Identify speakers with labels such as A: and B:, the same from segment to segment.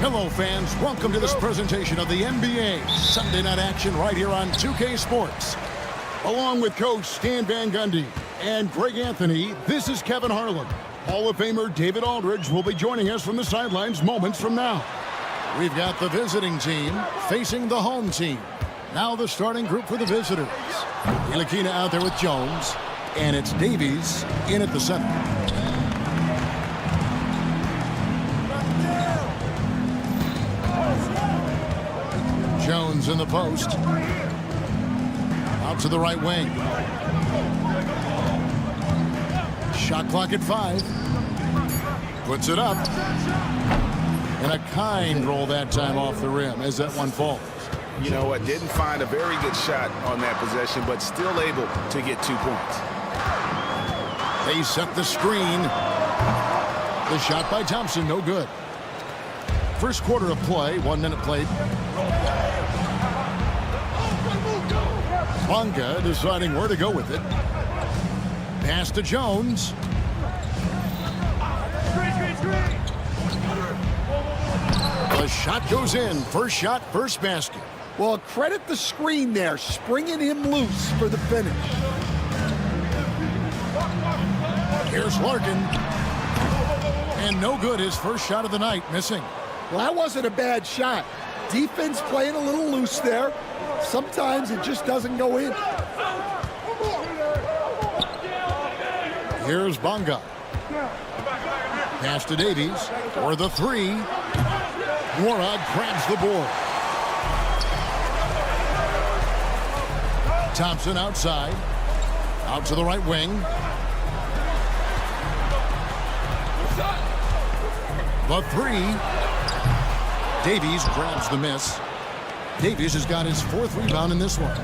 A: Hello, fans. Welcome to this presentation of the NBA Sunday Night Action right here on 2K Sports. Along with Coach Stan Van Gundy and Greg Anthony, this is Kevin Harlan. Hall of Famer David Aldridge will be joining us from the sidelines moments from now. We've got the visiting team facing the home team. Now the starting group for the visitors. Ntilikina out there with Jones, and it's Davies in at the center. Jones in the post. Out to the right wing. Shot clock at 5. Puts it up. And a kind roll that time off the rim as that one falls.
B: You know what? Didn't find a very good shot on that possession, but still able to get 2 points.
A: They set the screen. The shot by Thompson, no good. First quarter of play, 1 minute played. Bonga deciding where to go with it. Pass to Jones. The shot goes in. First shot, first basket.
C: Well, credit the screen there, springing him loose for the finish.
A: Here's Larkin. And no good, his first shot of the night, missing.
C: Well, that wasn't a bad shot. Defense playing a little loose there. Sometimes it just doesn't go in.
A: Here's Bonga. Pass to Davies for the 3. Morad grabs the board. Thompson outside. Out to the right wing. The 3. Davies grabs the miss. Davies has got his 4th rebound in this one.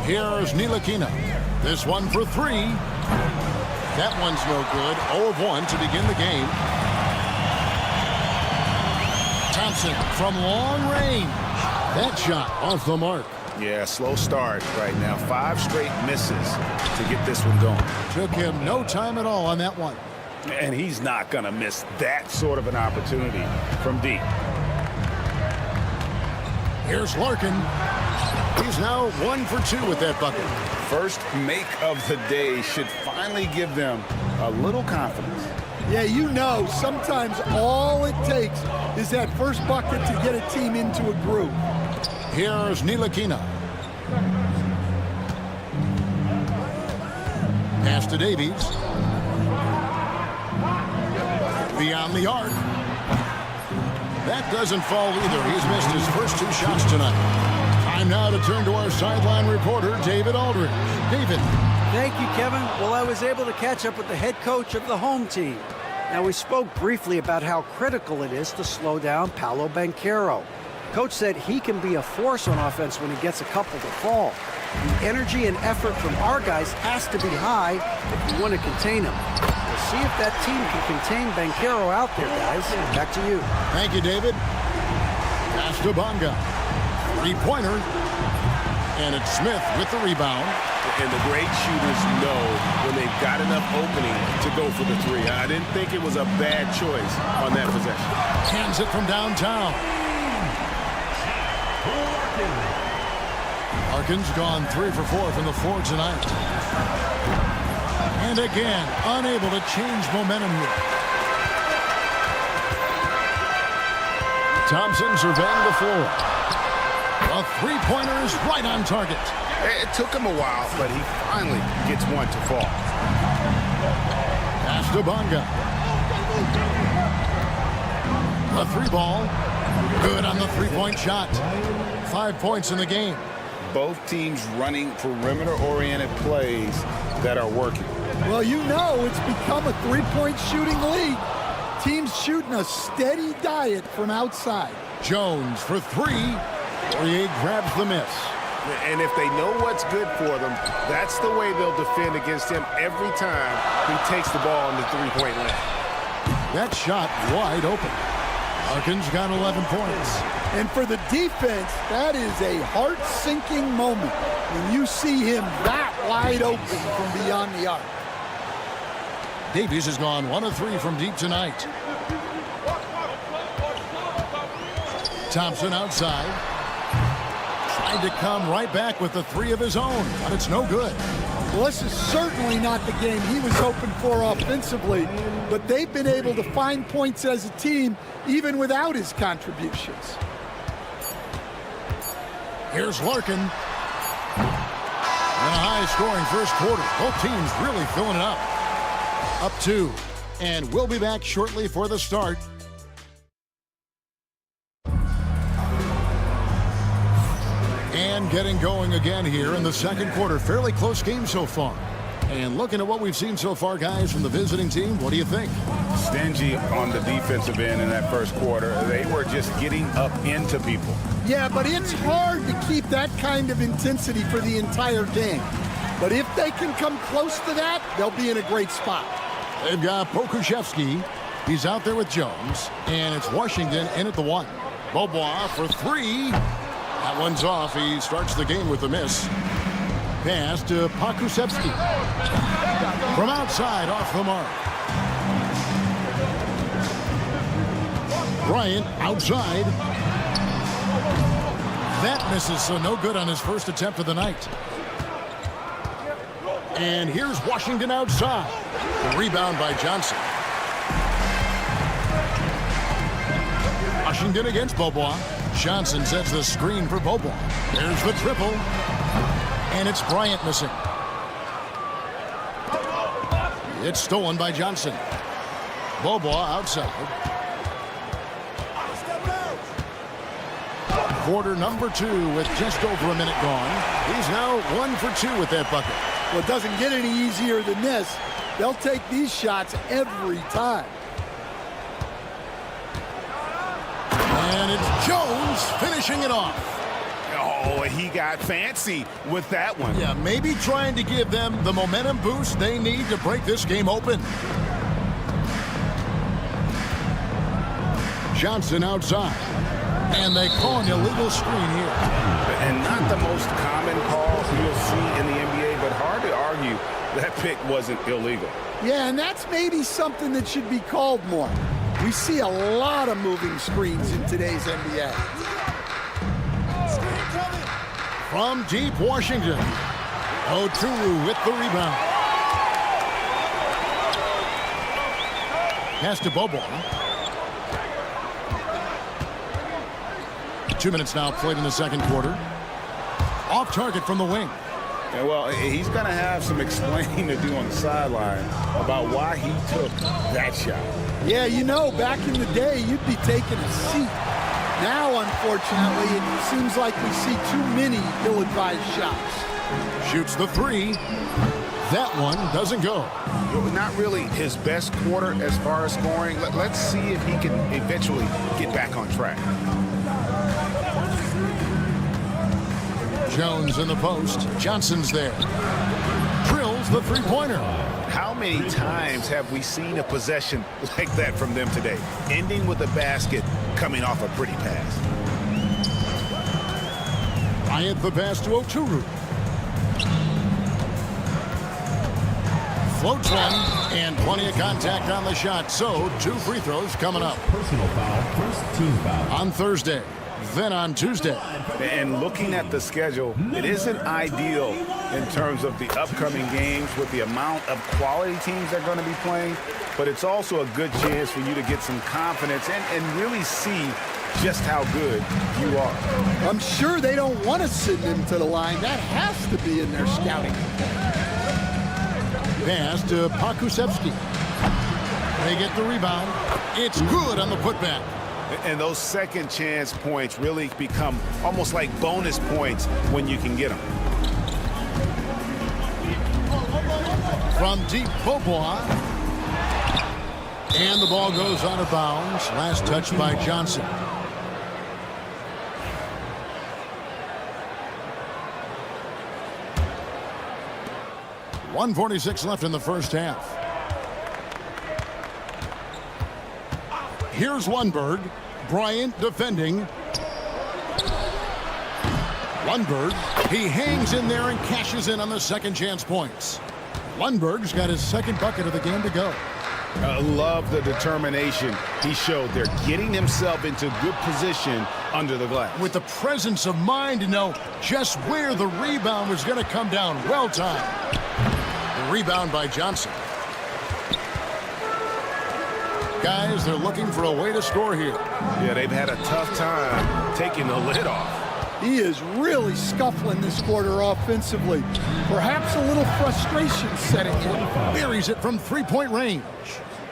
A: Here's Ntilikina. This one for 3. That one's no good. 0 of 1 to begin the game. Thompson from long range. That shot off the mark.
B: Yeah, slow start right now. 5 straight misses to get this one going.
A: Took him no time at all on that one.
B: And he's not going to miss that sort of an opportunity from deep.
A: Here's Larkin. He's now 1 for 2 with that bucket.
B: First make of the day should finally give them a little confidence.
C: Yeah, you know, sometimes all it takes is that first bucket to get a team into a groove.
A: Here's Ntilikina. Pass to Davies. Beyond the arc. That doesn't fall either. He's missed his first 2 shots tonight. Time now to turn to our sideline reporter, David Aldridge. David.
D: Thank you, Kevin. Well, I was able to catch up with the head coach of the home team. Now, we spoke briefly about how critical it is to slow down Paolo Banchero. Coach said he can be a force on offense when he gets a couple to fall. The energy and effort from our guys has to be high if we want to contain him. We'll see if that team can contain Banchero out there, guys. Back to you.
A: Thank you, David. Pass to Bonga. 3-pointer. And it's Smith with the rebound.
B: And the great shooters know when they've got enough opening to go for the 3. I didn't think it was a bad choice on that possession.
A: Hands it from downtown. Larkin's gone 3 for 4 from the floor tonight. And again, unable to change momentum here. Thompson surveying the floor. A 3-pointer is right on target.
B: It took him a while, but he finally gets one to fall.
A: Pass to Bonga. A 3-ball. Good on the 3-point shot. 5 points in the game.
B: Both teams running perimeter-oriented plays that are working.
C: Well, you know it's become a 3-point shooting league. Teams shooting a steady diet from outside.
A: Jones for 3. Poirier grabs the miss.
B: And if they know what's good for them, that's the way they'll defend against him every time he takes the ball in the 3-point line.
A: That shot wide open. Harkin's got 11 points.
C: And for the defense, that is a heart-sinking moment when you see him that wide open from beyond the arc.
A: Davies has gone 1 of 3 from deep tonight. Thompson outside. Tried to come right back with the 3 of his own, but it's no good.
C: Well, this is certainly not the game he was hoping for offensively, but they've been able to find points as a team even without his contributions.
A: Here's Larkin. And a high-scoring first quarter. Both teams really filling it up. Up 2. And we'll be back shortly for the start. And getting going again here in the second quarter. Fairly close game so far. And looking at what we've seen so far, guys, from the visiting team, what do you think?
B: Stingy on the defensive end in that first quarter. They were just getting up into people.
C: Yeah, but it's hard to keep that kind of intensity for the entire game. But if they can come close to that, they'll be in a great spot.
A: They've got Pokuševski. He's out there with Jones. And it's Washington in at the 1. Bobois for 3. That one's off. He starts the game with a miss. Pass to Pokuševski. From outside, off the mark. Bryant outside. That misses, so no good on his first attempt of the night. And here's Washington outside. The rebound by Johnson. Washington against Bobois. Johnson sets the screen for Bobois. There's the triple. And it's Bryant missing. It's stolen by Johnson. Bobois outside. Quarter number 2 with just over a minute gone. He's now 1 for 2 with that bucket.
C: Well, it doesn't get any easier than this. They'll take these shots every time.
A: And it's Jones finishing it off.
B: Oh, he got fancy with that one.
A: Yeah, maybe trying to give them the momentum boost they need to break this game open. Johnson outside. And they call an illegal screen here.
B: And not the most common call you'll see in the NBA, but hard to argue that pick wasn't illegal.
C: Yeah, and that's maybe something that should be called more. We see a lot of moving screens in today's NBA.
A: From deep Washington, Oturu with the rebound. Pass to Bobois. 2 minutes now played in the second quarter. Off target from the wing.
B: Yeah, well, he's going to have some explaining to do on the sideline about why he took that shot.
C: Yeah, you know, back in the day, you'd be taking a seat. Now, unfortunately, it seems like we see too many ill-advised shots.
A: Shoots the 3. That one doesn't go.
B: Not really his best quarter as far as scoring. Let's see if he can eventually get back on track.
A: Jones in the post. Johnson's there. Drills the three-pointer.
B: How many times have we seen a possession like that from them today? Ending with a basket, coming off a pretty pass.
A: Bryant the pass to Oturu. Floats one, and plenty of contact on the shot. So, 2 free throws coming up.
E: Personal foul, first team foul.
A: On Thursday, then on Tuesday.
B: And looking at the schedule, it isn't ideal in terms of the upcoming games with the amount of quality teams that are going to be playing, but it's also a good chance for you to get some confidence and really see just how good you are.
C: I'm sure they don't want to send him to the line. That has to be in their scouting.
A: Pass to Pokuševski. They get the rebound. It's good on the putback.
B: And those second chance points really become almost like bonus points when you can get them.
A: From deep, Bobois. And the ball goes out of bounds. Last touch by Johnson. .146 left in the first half. Here's Lundberg. Bryant defending. Lundberg, he hangs in there and cashes in on the second chance points. Lundberg's got his second bucket of the game to go.
B: I love the determination he showed there, getting himself into good position under the glass.
A: With the presence of mind to know just where the rebound was going to come down. Well timed. The rebound by Johnson. Guys, they're looking for a way to score here.
B: Yeah, they've had a tough time taking the lid off.
C: He is really scuffling this quarter offensively. Perhaps a little frustration setting in.
A: Buries it from three-point range.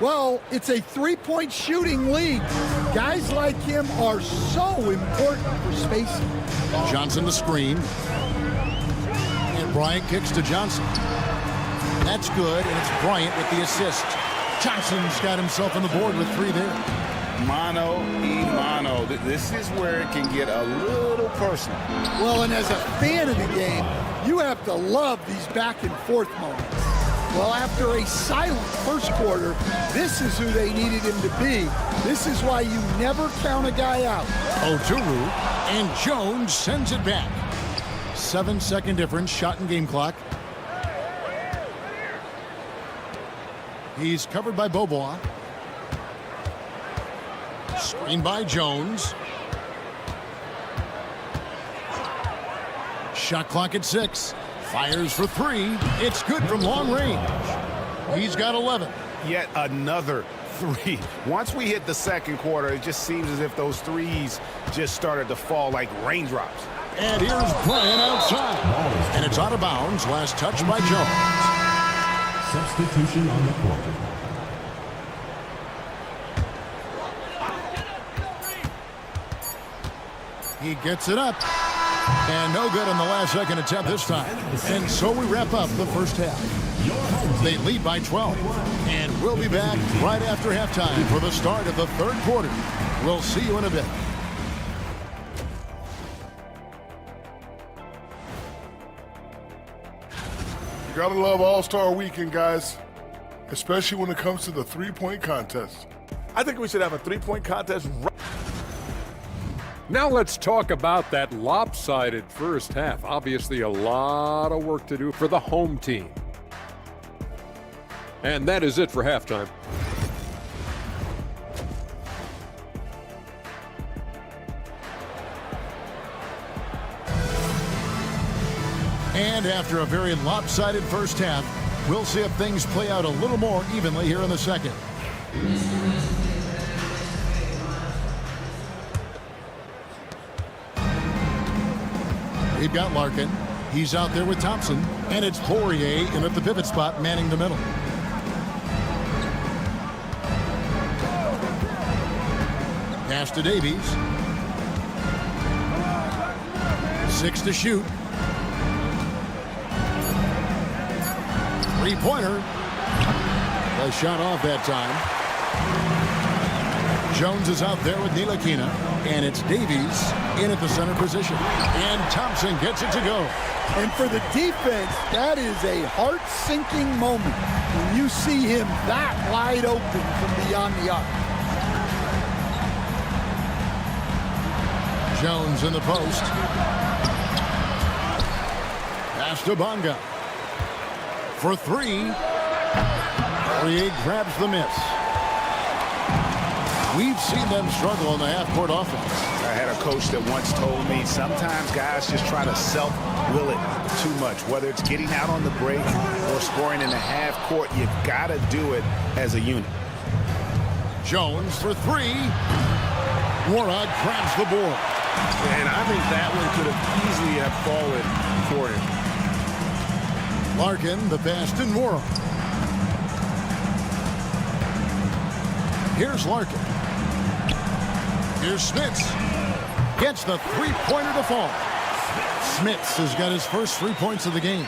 C: Well, it's a three-point shooting league. Guys like him are so important for spacing.
A: Johnson the screen. And Bryant kicks to Johnson. That's good, and it's Bryant with the assist. Johnson's got himself on the board with 3 there.
B: Mano y mano. This is where it can get a little personal.
C: Well, and as a fan of the game, you have to love these back and forth moments. Well, after a silent first quarter, this is who they needed him to be. This is why you never count a guy out.
A: Oturu, and Jones sends it back. 7-second difference, shot and game clock. He's covered by Beaubois. Screen by Jones. Shot clock at 6. Fires for 3. It's good from long range. He's got 11.
B: Yet another 3. Once we hit the second quarter, it just seems as if those threes just started to fall like raindrops.
A: And here's Bryant outside. And it's out of bounds. Last touch by Jones.
E: Substitution on the court.
A: He gets it up. And no good on the last second attempt this time. And so we wrap up the first half. They lead by 12. And we'll be back right after halftime for the start of the third quarter. We'll see you in a bit.
F: You gotta love All-Star Weekend, guys, especially when it comes to the three-point contest.
G: I think we should have a three-point contest.
H: Now let's talk about that lopsided first half. Obviously a lot of work to do for the home team. And that is it for halftime.
A: And after a very lopsided first half, we'll see if things play out a little more evenly here in the second. We've got Larkin. He's out there with Thompson. And it's Poirier in at the pivot spot, manning the middle. Pass to Davies. 6 to shoot. Three-pointer. The shot off that time. Jones is out there with Ntilikina. And it's Davies in at the center position. And Thompson gets it to go.
C: And for the defense, that is a heart-sinking moment when you see him that wide open from beyond the arc.
A: Jones in the post. Pass to Bonga. For 3. Poirier grabs the miss. We've seen them struggle in the half-court offense.
B: I had a coach that once told me sometimes guys just try to self-will it too much. Whether it's getting out on the break or scoring in the half-court, you got to do it as a unit.
A: Jones for 3. Warnock grabs the board.
G: And I think that one could have easily have fallen for him.
A: Larkin, the pass to Warnock. Here's Larkin. Here's Smits. Gets the three-pointer to fall. Smits has got his first 3 points of the game.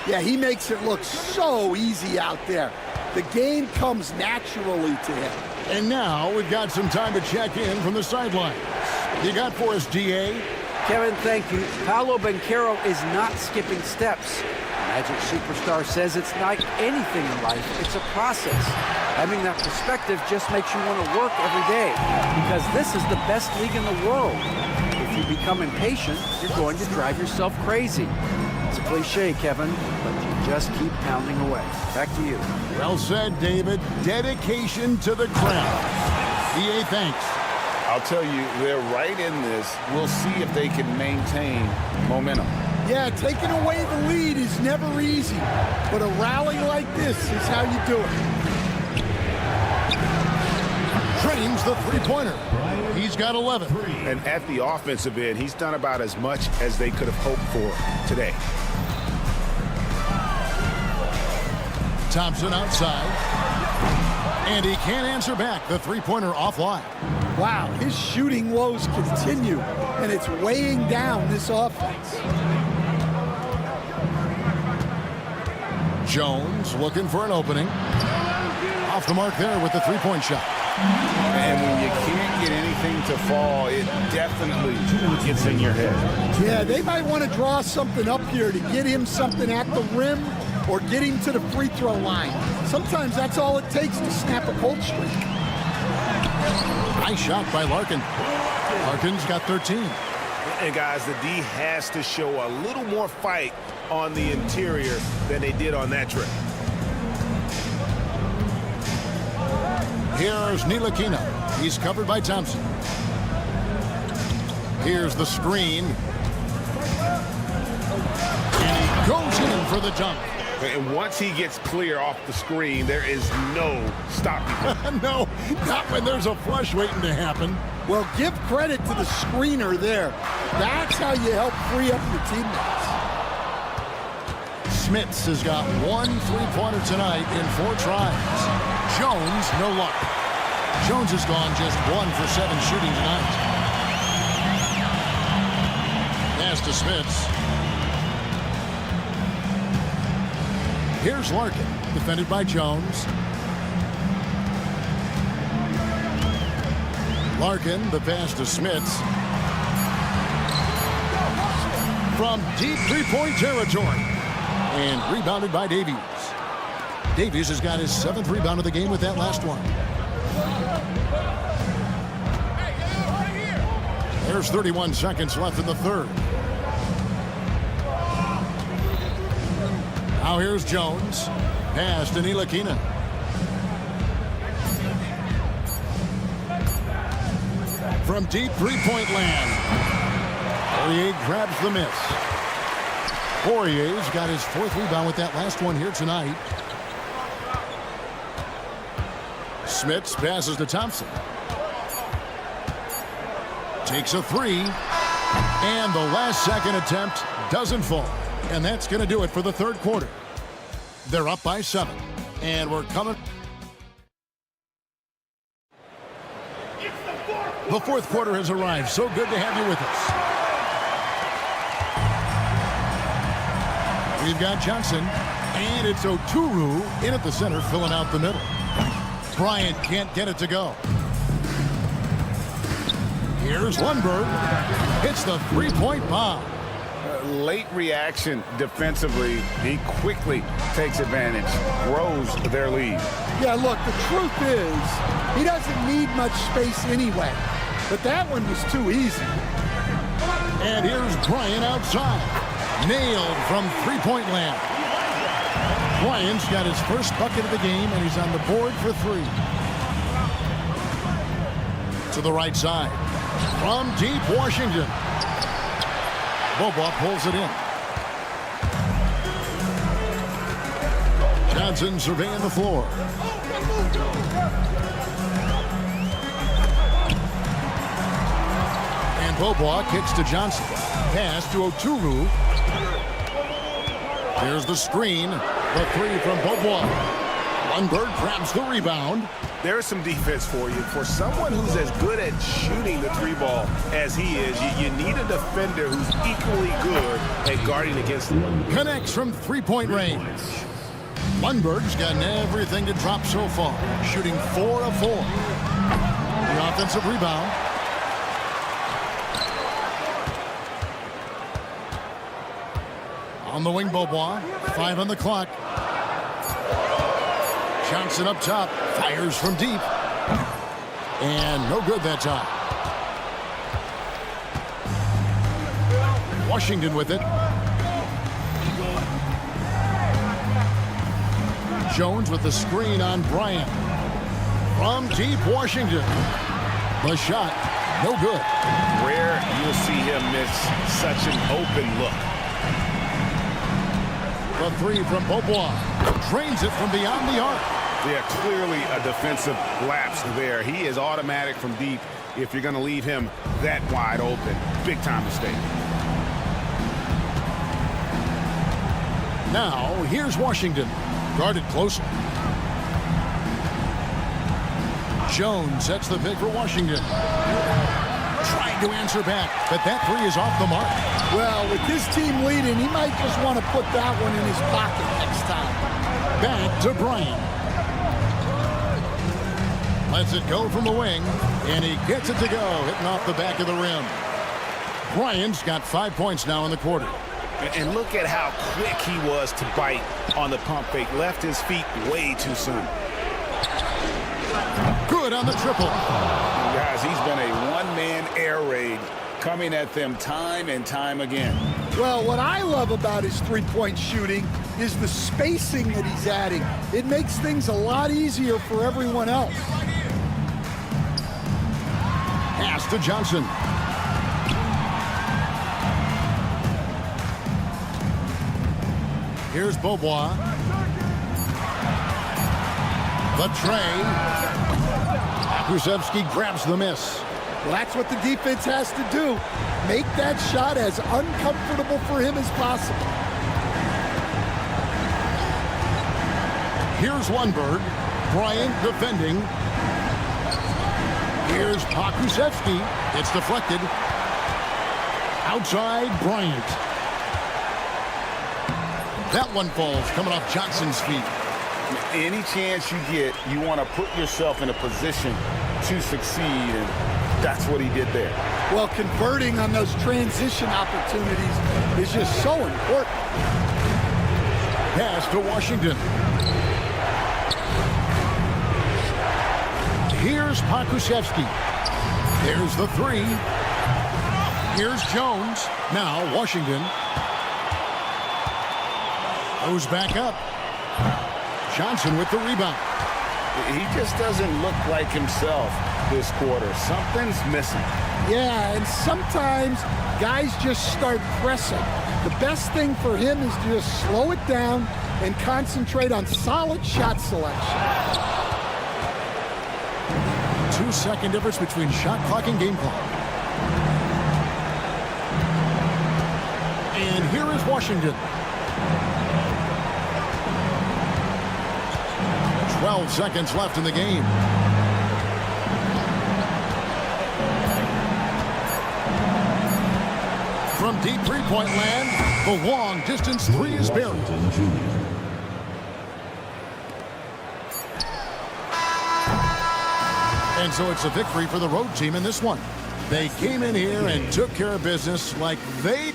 C: Yeah, he makes it look so easy out there. The game comes naturally to him.
A: And now we've got some time to check in from the sidelines. You got for us, DA?
D: Kevin, thank you. Paolo Banchero is not skipping steps. Magic superstar says it's like anything in life, it's a process. Having that perspective just makes you want to work every day because this is the best league in the world. If you become impatient, you're going to drive yourself crazy. It's a cliche, Kevin, but you just keep pounding away. Back to you.
A: Well said, David. Dedication to the craft. EA, thanks.
B: I'll tell you, they're right in this. We'll see if they can maintain momentum.
C: Yeah, taking away the lead is never easy, but a rally like this is how you do it.
A: Drains the three-pointer. He's got 11.
B: And at the offensive end, he's done about as much as they could have hoped for today.
A: Thompson outside. And he can't answer back. The three-pointer offline.
C: Wow, his shooting woes continue, and it's weighing down this offense.
A: Jones looking for an opening. Off the mark there with the three-point shot.
B: And when you can't get anything to fall, it definitely gets in your head.
C: Yeah, they might want to draw something up here to get him something at the rim or get him to the free throw line. Sometimes that's all it takes to snap a cold streak.
A: Nice shot by Larkin. Larkin's got 13.
B: And guys, the D has to show a little more fight on the interior than they did on that trip.
A: Here's Ntilikina. He's covered by Thompson. Here's the screen. And he goes in for the dunk.
B: And once he gets clear off the screen, there is no stopping him.
A: No, not when there's a flush waiting to happen.
C: Well, give credit to the screener there. That's how you help free up your teammates.
A: Smits has got one three-pointer tonight in 4 tries. Jones, no luck. Jones has gone just 1 for 7 shooting tonight. Pass to Smits. Here's Larkin, defended by Jones. Larkin, the pass to Smits. From deep three-point territory. And rebounded by Davies. Davies has got his 7th rebound of the game with that last one. There's 31 seconds left in the third. Now here's Jones. Pass to Ntilikina. From deep three-point land. Poirier grabs the miss. Poirier's got his 4th rebound with that last one here tonight. Smits passes to Thompson. Takes a 3. And the last second attempt doesn't fall. And that's going to do it for the third quarter. They're up by 7. And we're coming. The fourth quarter has arrived. So good to have you with us. We've got Johnson. And it's Oturu in at the center, filling out the middle. Bryant can't get it to go. Here's Lundberg. Hits the three-point bomb.
B: Late reaction defensively. He quickly takes advantage, grows their lead.
C: Yeah, look, the truth is, he doesn't need much space anyway. But that one was too easy.
A: And here's Bryant outside. Nailed from three-point land. Bryant's got his first bucket of the game, and he's on the board for 3. To the right side. From deep Washington. Boba pulls it in. Johnson surveying the floor. And Boba kicks to Johnson. Pass to Oturu. Here's the screen. The 3 from Boba. Lundberg grabs the rebound.
B: There's some defense for you. For someone who's as good at shooting the 3 ball as he is, you need a defender who's equally good at guarding against him.
A: Connects from three-point range. Lundberg's gotten everything to drop so far, shooting 4 of 4. The offensive rebound. On the wing, Beaubois. 5 on the clock. Johnson up top. Fires from deep. And no good that time. Washington with it. Jones with the screen on Bryant. From deep, Washington. The shot, no good.
B: Rare you'll see him miss such an open look.
A: The three from Beaubois. Drains it from beyond the arc.
B: Yeah, clearly a defensive lapse there. He is automatic from deep if you're going to leave him that wide open. Big time mistake.
A: Now, here's Washington. Guarded closely. Jones sets the pick for Washington. Trying to answer back, but that three is off the mark.
C: Well, with his team leading, he might just want to put that one in his pocket next time.
A: Back to Bryant. Lets it go from the wing, and he gets it to go, hitting off the back of the rim. Bryant's got 5 points now in the quarter.
B: And look at how quick he was to bite on the pump fake. Left his feet way too soon.
A: Good on the triple.
B: Guys, he's been a one-man air raid coming at them time and time again.
C: Well, what I love about his three-point shooting is the spacing that he's adding. It makes things a lot easier for everyone else.
A: Pass to Johnson. Here's Beaubois. The tray. Krusevsky grabs the miss.
C: Well, that's what the defense has to do. Make that shot as uncomfortable for him as possible.
A: Here's Lundberg. Bryant defending. Here's Krusevsky. It's deflected. Outside Bryant. That one falls, coming off Johnson's feet.
B: Any chance you get, you want to put yourself in a position to succeed, and that's what he did there.
C: Well, converting on those transition opportunities is just so important.
A: Pass to Washington. Here's Krusevsky. There's the three. Here's Jones. Now Washington goes back up. Johnson with the rebound.
B: He just doesn't look like himself this quarter. Something's missing.
C: Yeah, and sometimes guys just start pressing. The best thing for him is to just slow it down and concentrate on solid shot selection.
A: 2-second difference between shot clock and game clock. And here is Washington. 12 seconds left in the game. From deep three-point land, the long distance three is buried. And so it's a victory for the road team in this one. They came in here and took care of business like they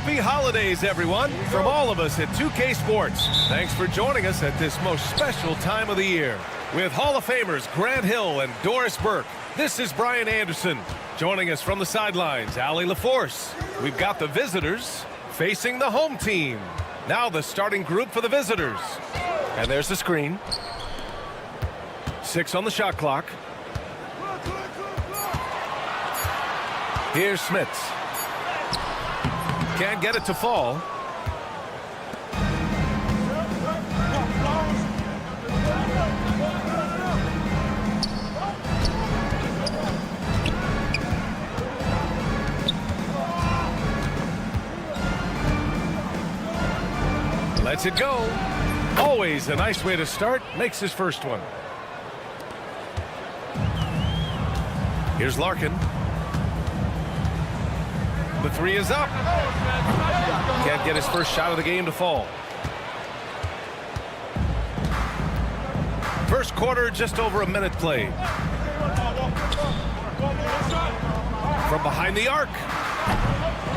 I: Happy holidays, everyone, from all of us at 2K Sports. Thanks for joining us at this most special time of the year. With Hall of Famers Grant Hill and Doris Burke, this is Brian Anderson. Joining us from the sidelines, Allie LaForce. We've got the visitors facing the home team. Now the starting group for the visitors. And there's the screen. 6 on the shot clock. Here's Smits. Can't get it to fall. Lets it go. Always a nice way to start. Makes his first one. Here's Larkin. The three is up. Can't get his first shot of the game to fall. First quarter, just over a minute played. From behind the arc.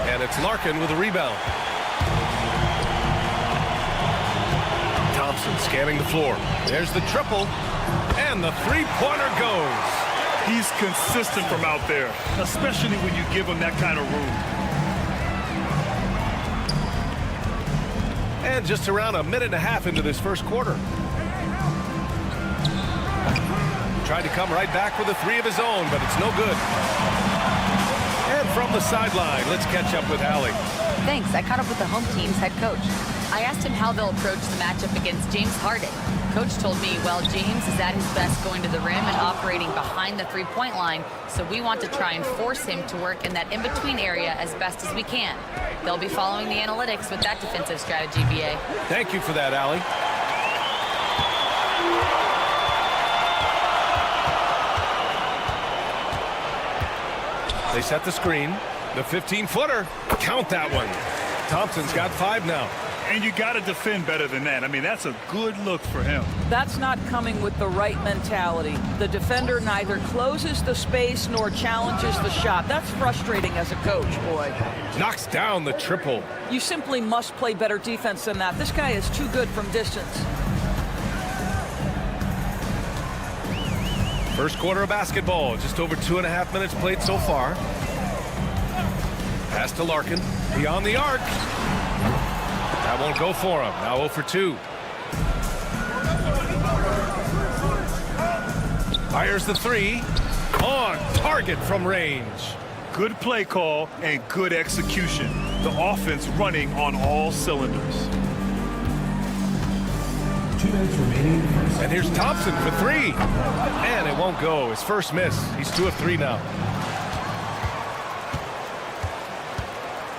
I: And it's Larkin with a rebound. Thompson scanning the floor. There's the triple. And the three-pointer goes.
J: He's consistent from out there, especially when you give him that kind of room.
I: And just around a minute and a half into this first quarter. Tried to come right back with a three of his own, but it's no good. And from the sideline, let's catch up with Allie.
K: Thanks. I caught up with the home team's head coach. I asked him how they'll approach the matchup against James Harden. Coach told me, well, James is at his best going to the rim and operating behind the three-point line, so we want to try and force him to work in that in-between area as best as we can. They'll be following the analytics with that defensive strategy, BA.
I: Thank you for that, Allie. They set the screen. The 15-footer. Count that one. Thompson's got 5 now.
J: And you got to defend better than that. I mean, that's a good look for him.
L: That's not coming with the right mentality. The defender neither closes the space nor challenges the shot. That's frustrating as a coach, boy.
I: Knocks down the triple.
L: You simply must play better defense than that. This guy is too good from distance.
I: First quarter of basketball. Just over 2.5 minutes played so far. Pass to Larkin. Beyond the arc. That won't go for him. Now 0 for 2. Fires the 3. On target from range.
J: Good play call and good execution. The offense running on all cylinders.
E: 2 minutes remaining.
I: And here's Thompson for 3. And it won't go. His first miss. He's 2 of 3 now.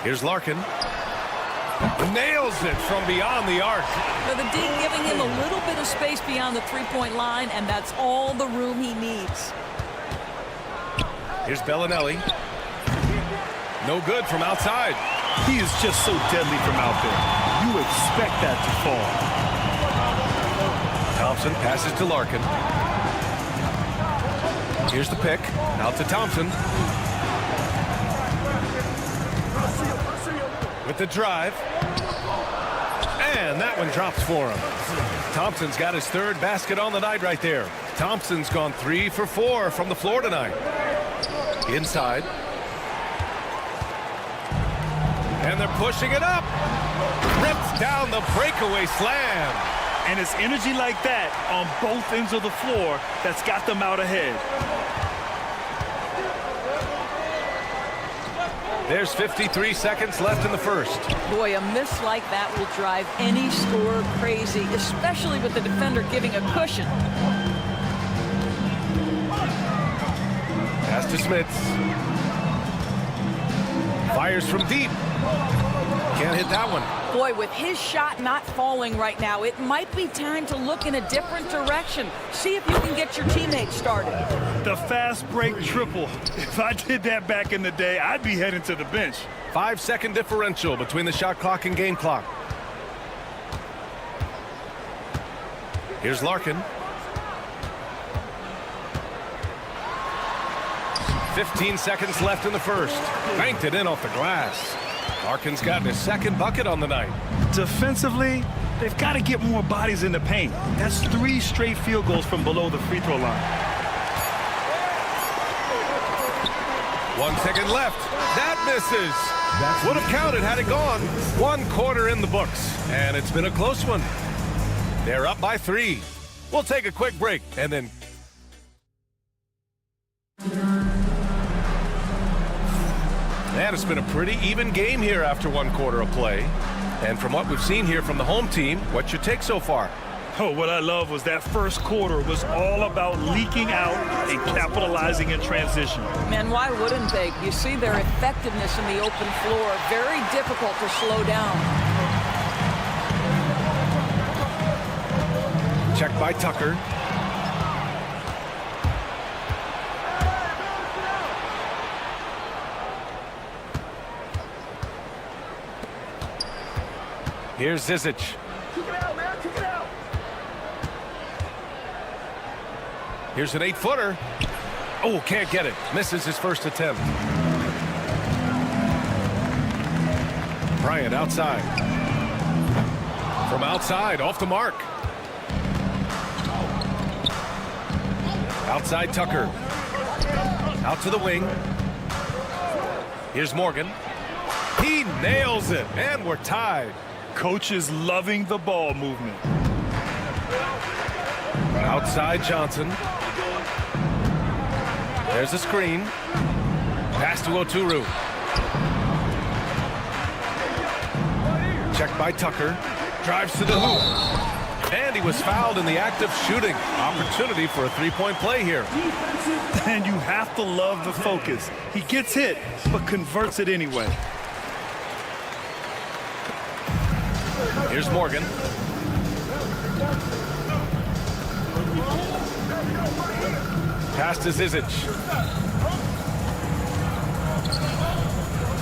I: Here's Larkin. Nails it from beyond the arc.
L: So the D giving him a little bit of space beyond the three-point line, and that's all the room he needs.
I: Here's Bellinelli. No good from outside.
J: He is just so deadly from out there. You expect that to fall.
I: Thompson passes to Larkin. Here's the pick. Out to Thompson. With the drive. And that one drops for him. Thompson's got his 3rd basket on the night right there. Thompson's gone 3 for 4 from the floor tonight. Inside. And they're pushing it up. Rips down the breakaway slam.
J: And it's energy like that on both ends of the floor that's got them out ahead.
I: There's 53 seconds left in the first.
L: Boy, a miss like that will drive any scorer crazy, especially with the defender giving a cushion.
I: Pass to Smits. Fires from deep. Can't hit that one.
L: Boy, with his shot not falling right now, it might be time to look in a different direction. See if you can get your teammates started.
J: The fast break triple. If I did that back in the day, I'd be heading to the bench.
I: 5-second differential between the shot clock and game clock. Here's Larkin. 15 seconds left in the first. Banked it in off the glass. Larkin's gotten his 2nd bucket on the night.
J: Defensively, they've got to get more bodies in the paint. That's 3 straight field goals from below the free throw line.
I: 1 second left. That misses. Would have counted had it gone. 1 quarter in the books. And it's been a close one. They're up by 3. We'll take a quick break and then... Man, it's been a pretty even game here after 1 quarter of play. And from what we've seen here from the home team, what's your take so far?
J: Oh, what I love was that first quarter was all about leaking out and capitalizing in transition.
L: Man, why wouldn't they? You see their effectiveness in the open floor. Very difficult to slow down.
I: Check by Tucker. Here's Zizic.
F: Kick it out, man. Kick it out.
I: Here's an 8-footer. Oh, can't get it. Misses his first attempt. Bryant outside. From outside, off the mark. Outside Tucker. Out to the wing. Here's Morgan. He nails it, and we're tied.
J: Coach is loving the ball movement.
I: Outside Johnson. There's a screen. Pass to Oturu. Checked by Tucker. Drives to the hoop. And he was fouled in the act of shooting. Opportunity for a three-point play here.
J: And you have to love the focus. He gets hit, but converts it anyway.
I: Here's Morgan. Pass to Zizic.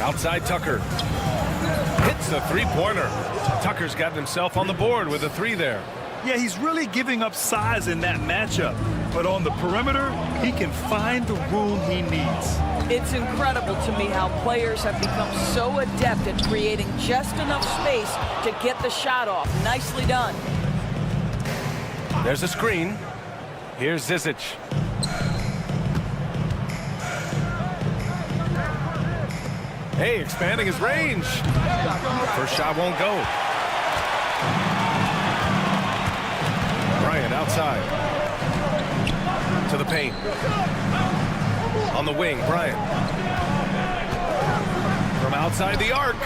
I: Outside Tucker. Hits a three-pointer. Tucker's gotten himself on the board with a three there.
J: Yeah, he's really giving up size in that matchup. But on the perimeter, he can find the room he needs.
L: It's incredible to me how players have become so adept at creating just enough space to get the shot off. Nicely done.
I: There's a screen. Here's Zizic. Hey, expanding his range. First shot won't go. Bryant outside. To the paint. On the wing, Bryant. From outside the arc.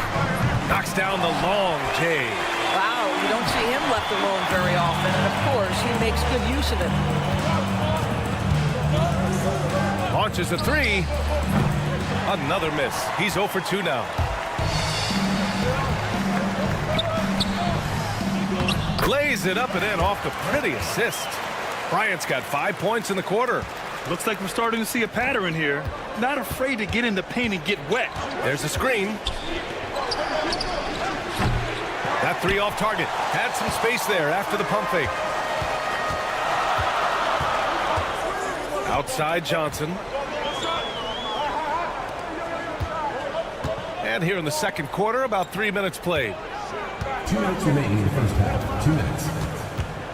I: Knocks down the long J.
L: Wow, you don't see him left alone very often, and of course, he makes good use of it.
I: Launches a three. Another miss. He's 0 for 2 now. Lays it up and in off the pretty assist. Bryant's got 5 points in the quarter.
J: Looks like we're starting to see a pattern here. Not afraid to get in the paint and get wet.
I: There's a screen. That three off target. Had some space there after the pump fake. Outside Johnson. And here in the second quarter, about 3 minutes played.
E: 2 minutes remaining in the first half. 2 minutes.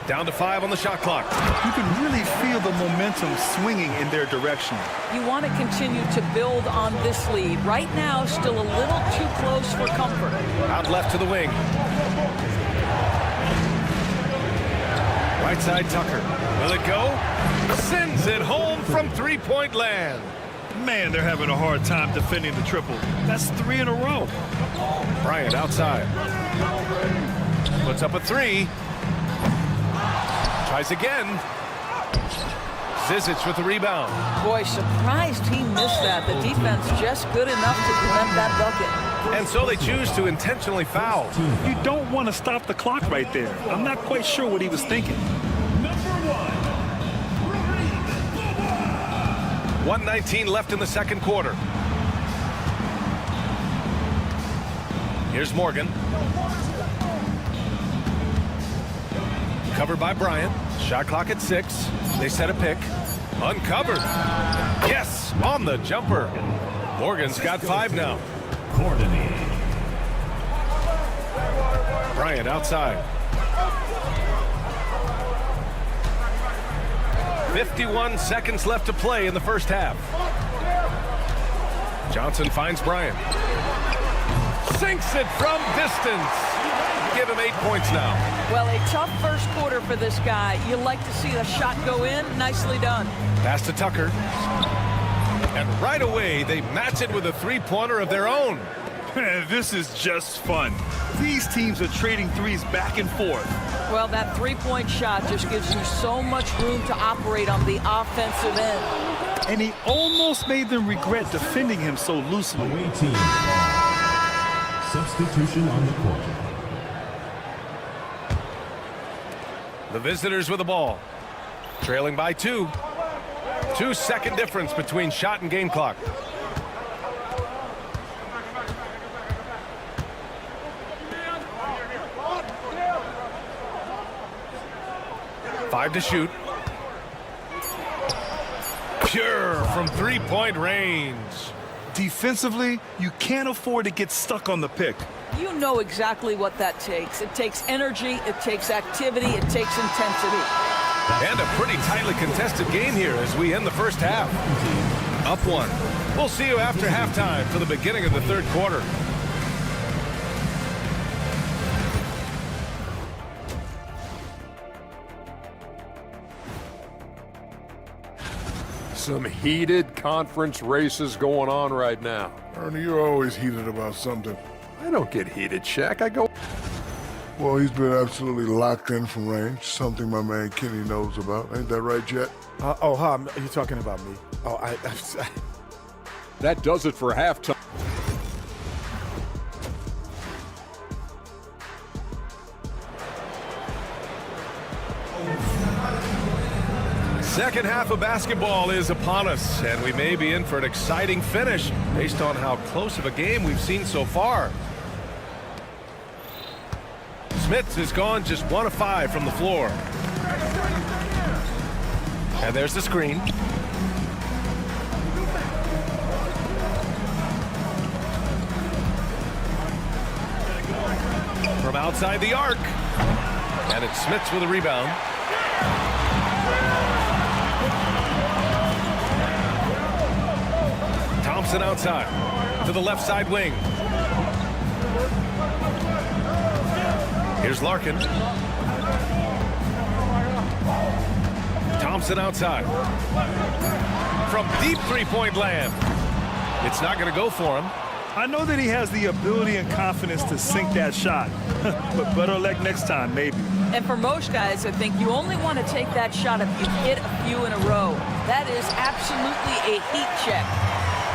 I: Down to 5 on the shot clock.
J: You can really feel the momentum swinging in their direction.
L: You want to continue to build on this lead. Right now, still a little too close for comfort.
I: Out left to the wing. Right side Tucker. Will it go? Sends it home from three-point land.
J: Man, they're having a hard time defending the triple. That's 3 in a row.
I: Bryant outside. Puts up a three. Tries again. Zizic with the rebound.
L: Boy, surprised he missed that. The defense just good enough to prevent that bucket.
I: And so they choose to intentionally foul.
J: You don't want to stop the clock right there. I'm not quite sure what he was thinking.
I: 1:19 left in the second quarter. Here's Morgan. Covered by Bryant. Shot clock at 6. They set a pick. Uncovered. Yes, on the jumper. Morgan's got 5 now. Bryant outside. 51 seconds left to play in the first half. Johnson finds Bryant. Sinks it from distance. Give him 8 points now.
L: Well, a tough first quarter for this guy. You like to see the shot go in. Nicely done.
I: Pass to Tucker. And right away, they match it with a three-pointer of their own.
J: This is just fun. These teams are trading threes back and forth.
L: Well, that three-point shot just gives you so much room to operate on the offensive end.
J: And he almost made them regret defending him so loosely.
E: Away team. Substitution on the court.
I: The visitors with the ball. Trailing by 2. 2-second difference between shot and game clock. Five to shoot. Pure from three-point range.
J: Defensively, you can't afford to get stuck on the pick.
L: You know exactly what that takes. It takes energy, it takes activity, it takes intensity.
I: And a pretty tightly contested game here as we end the first half. up one. We'll see you after halftime for the beginning of the third quarter.
H: Some heated conference races going on right now.
F: Ernie, you're always heated about something.
H: I don't get heated, Shaq. I go...
F: Well, he's been absolutely locked in from range, something my man Kenny knows about. Ain't that right, Jet?
G: Huh? Are you talking about me? Oh,
H: That does it for halftime.
I: Second half of basketball is upon us, and we may be in for an exciting finish based on how close of a game we've seen so far. Smits has gone just 1 of 5 from the floor. And there's the screen. From outside the arc. And it's Smits with a rebound. Thompson outside to the left side wing. Here's Larkin. Thompson outside. From deep three-point land. It's not going to go for him.
J: I know that he has the ability and confidence to sink that shot, but better luck next time, maybe.
L: And for most guys, I think you only want to take that shot if you hit a few in a row. That is absolutely a heat check.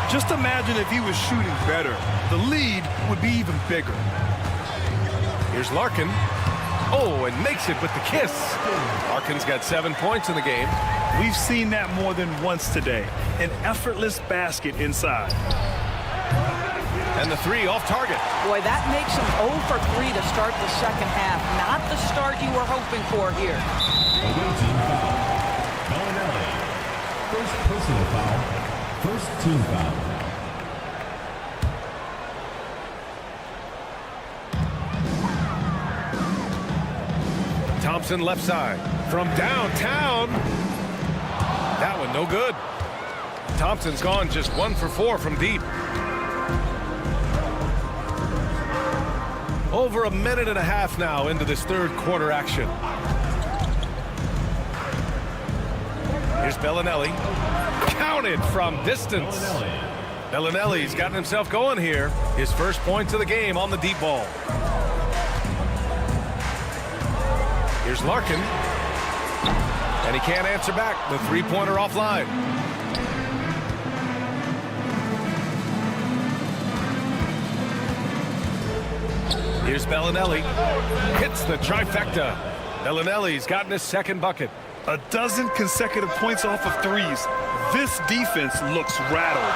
J: Just imagine if he was shooting better. The lead would be even bigger.
I: Here's Larkin. Oh, and makes it with the kiss. Larkin's got 7 points in the game.
J: We've seen that more than once today. An effortless basket inside.
I: And the three off target.
L: Boy, that makes him 0 for 3 to start the second half. Not the start you were hoping for here.
E: Away team foul. Bellinelli. First personal foul. First team foul.
I: Thompson left side from downtown. That one no good. Thompson's gone just 1 for 4 from deep. Over a minute and a half now into this third quarter action. Here's Bellinelli. Counted from distance. Bellinelli's gotten himself going here. His first points of the game on the deep ball. Here's Larkin. And he can't answer back. The three-pointer offline. Here's Bellinelli. Hits the trifecta. Bellinelli's gotten his second bucket.
J: A dozen consecutive points off of threes. This defense looks rattled.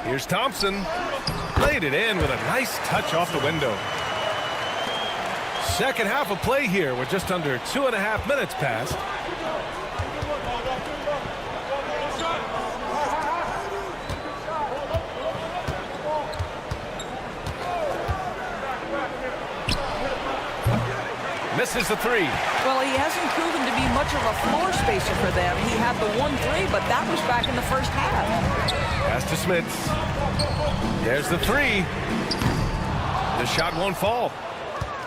I: Here's Thompson. Laid it in with a nice touch off the window. Second half of play here with just under 2.5 minutes passed. Misses the three.
L: Well, he hasn't proven to be much of a floor spacer for them. He had the 1-3, but that was back in the first half.
I: Pass to Smits. There's the three. The shot won't fall.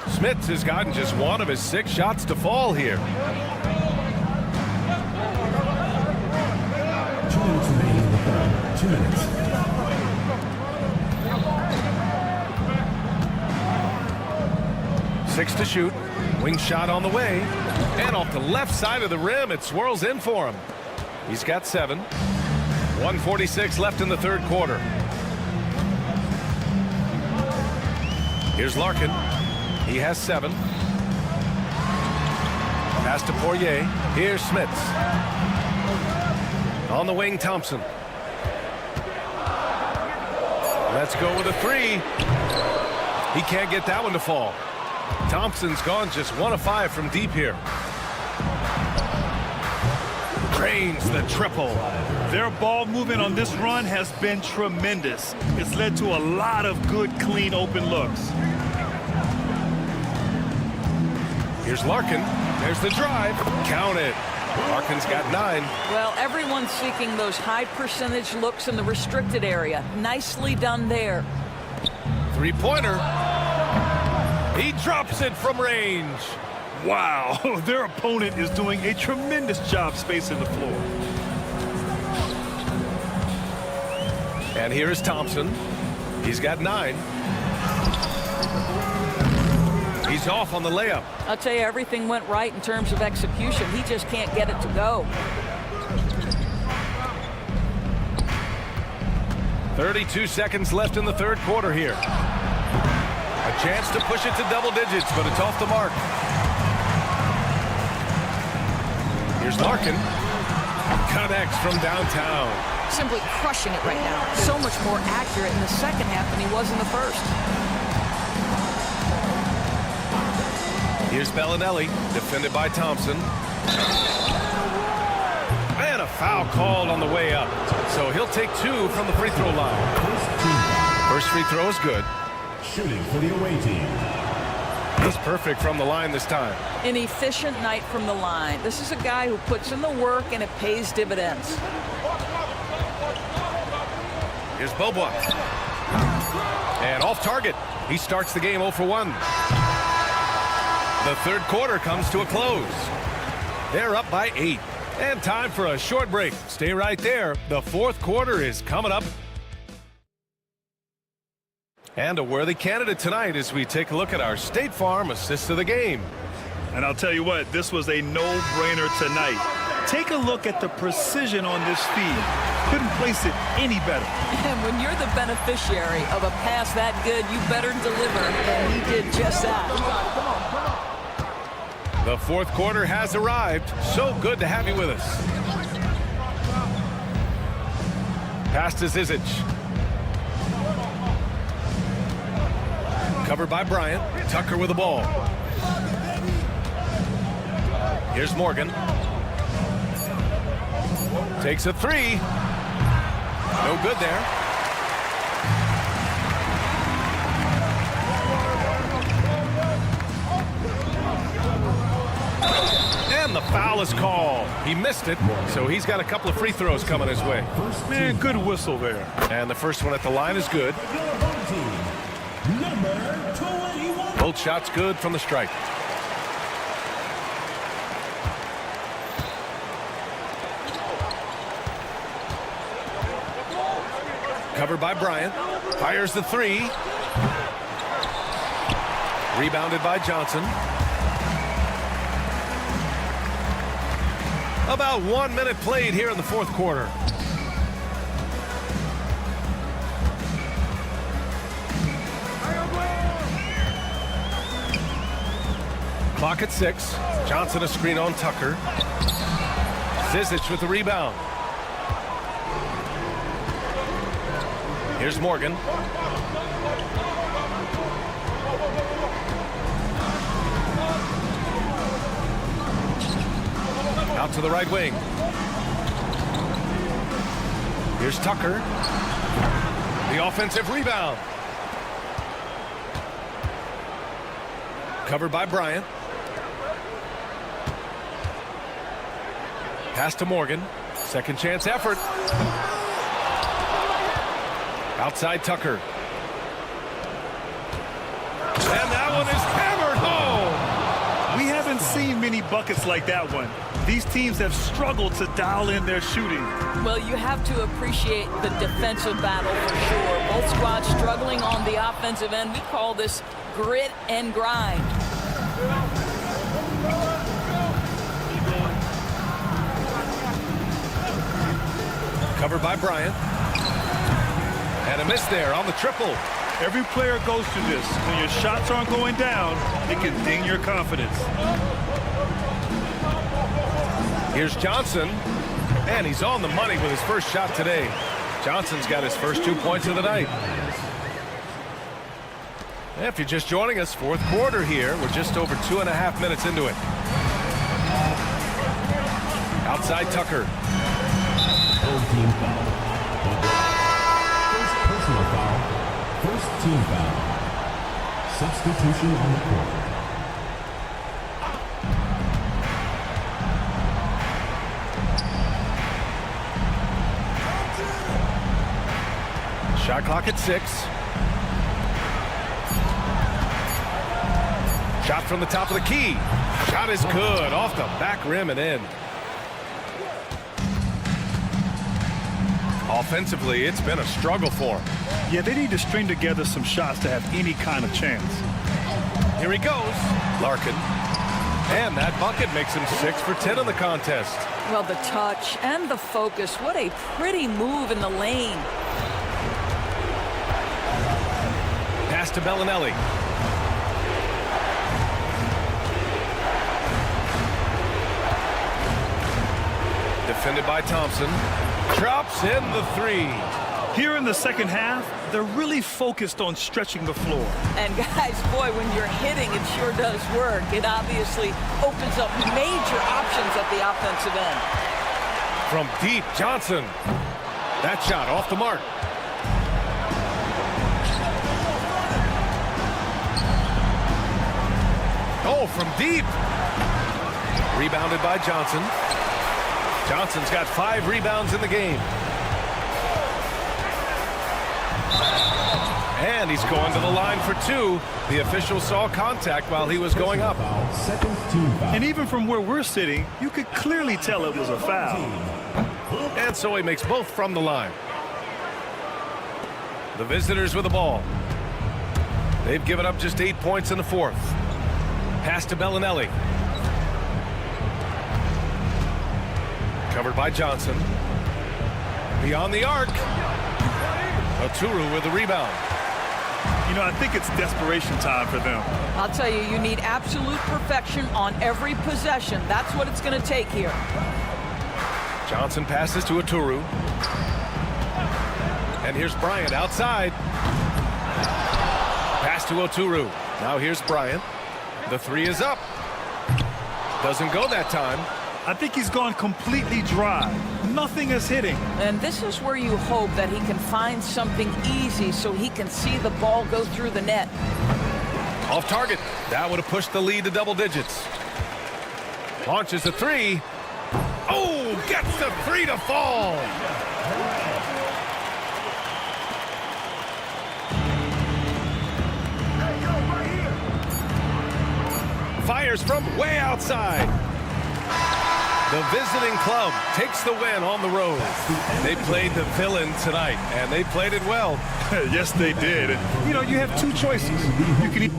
I: Smits has gotten just 1 of his 6 shots to fall here.
E: 2 minutes remaining in the third. 2 minutes.
I: Six to shoot. Wing shot on the way. And off the left side of the rim, it swirls in for him. He's got 7. 1:46 left in the third quarter. Here's Larkin. He has 7. Pass to Poirier. Here's Smits. On the wing, Thompson. Let's go with a 3. He can't get that one to fall. Thompson's gone just 1 of 5 from deep here. Drains the triple.
J: Their ball movement on this run has been tremendous. It's led to a lot of good, clean, open looks.
I: Here's Larkin. There's the drive. Count it. Larkin's got 9.
L: Well, everyone's seeking those high percentage looks in the restricted area. Nicely done there.
I: Three-pointer. He drops it from range.
J: Wow, their opponent is doing a tremendous job spacing the floor.
I: And here is Thompson. He's got 9. He's off on the layup.
L: I'll tell you, everything went right in terms of execution. He just can't get it to go.
I: 32 seconds left in the third quarter here. A chance to push it to double digits, but it's off the mark. Here's Larkin. Connects from downtown.
L: Simply crushing it right now. So much more accurate in the second half than he was in the first.
I: Here's Bellinelli, defended by Thompson. And a foul called on the way up. So he'll take 2 from the free throw line. First free throw is good.
E: Shooting for the away team.
I: He's perfect from the line this time.
L: An efficient night from the line. This is a guy who puts in the work and it pays dividends.
I: Here's Bobois. And off target. He starts the game 0 for 1. The third quarter comes to a close. They're up by 8. And time for a short break. Stay right there. The fourth quarter is coming up. And a worthy candidate tonight as we take a look at our State Farm assist of the game.
J: And I'll tell you what, this was a no-brainer tonight. Take a look at the precision on this feed. Couldn't place it any better.
L: And when you're the beneficiary of a pass that good, you better deliver. And he did just that.
I: The fourth quarter has arrived. So good to have you with us. Pass to Zizic. Covered by Bryant. Tucker with the ball. Here's Morgan. Takes a 3. No good there. And the foul is called. He missed it, so he's got a couple of free throws coming his way.
J: Man, good whistle there.
I: And the first one at the line is good. Both shots good from the stripe. Covered by Bryant. Fires the 3. Rebounded by Johnson. About 1 minute played here in the fourth quarter. Clock at 6. Johnson a screen on Tucker. Zizic with the rebound. Here's Morgan. Out to the right wing. Here's Tucker. The offensive rebound. Covered by Bryant. Pass to Morgan. Second chance effort. Outside Tucker. And that one is hammered home.
J: We haven't seen many buckets like that one. These teams have struggled to dial in their shooting.
L: Well, you have to appreciate the defensive battle for sure. Both squads struggling on the offensive end. We call this grit and grind.
I: Covered by Bryant. And a miss there on the triple.
J: Every player goes through this. When your shots aren't going down, it can ding your confidence.
I: Here's Johnson. And he's on the money with his first shot today. Johnson's got his first 2 points of the night. And if you're just joining us, fourth quarter here. We're just over 2.5 minutes into it. Outside Tucker.
E: Full team foul. First personal foul. First team foul. Substitution on the court.
I: Shot clock at 6. Shot from the top of the key. Shot is good. Off the back rim and in. Offensively, it's been a struggle for him.
J: Yeah, they need to string together some shots to have any kind of chance.
I: Here he goes. Larkin. And that bucket makes him 6 for 10 in the contest.
L: Well, the touch and the focus. What a pretty move in the lane.
I: Pass to Bellinelli. Defended by Thompson. Drops in the 3.
J: Here in the second half, they're really focused on stretching the floor.
L: And guys, boy, when you're hitting, it sure does work. It obviously opens up major options at the offensive end.
I: From deep, Johnson. That shot off the mark. Oh, from deep. Rebounded by Johnson. Johnson's got 5 rebounds in the game. And he's going to the line for 2. The official saw contact while he was going up.
J: And even from where we're sitting, you could clearly tell it was a foul.
I: And so he makes both from the line. The visitors with the ball. They've given up just 8 points in the 4th. Pass to Bellinelli. Covered by Johnson. Beyond the arc. Oturu with the rebound.
J: You know, I think it's desperation time for them.
L: I'll tell you, you need absolute perfection on every possession. That's what it's going to take here.
I: Johnson passes to Oturu. And here's Bryant outside. Pass to Oturu. Now here's Bryant. The 3 is up. Doesn't go that time.
J: I think he's gone completely dry. Nothing is hitting.
L: And this is where you hope that he can find something easy so he can see the ball go through the net.
I: Off target. That would have pushed the lead to double digits. Launches the 3. Oh, gets the 3 to fall. Fires from way outside. The visiting club takes the win on the road. They played the villain tonight, and they played it well.
J: Yes, they did. And, you know, you have 2 choices. You can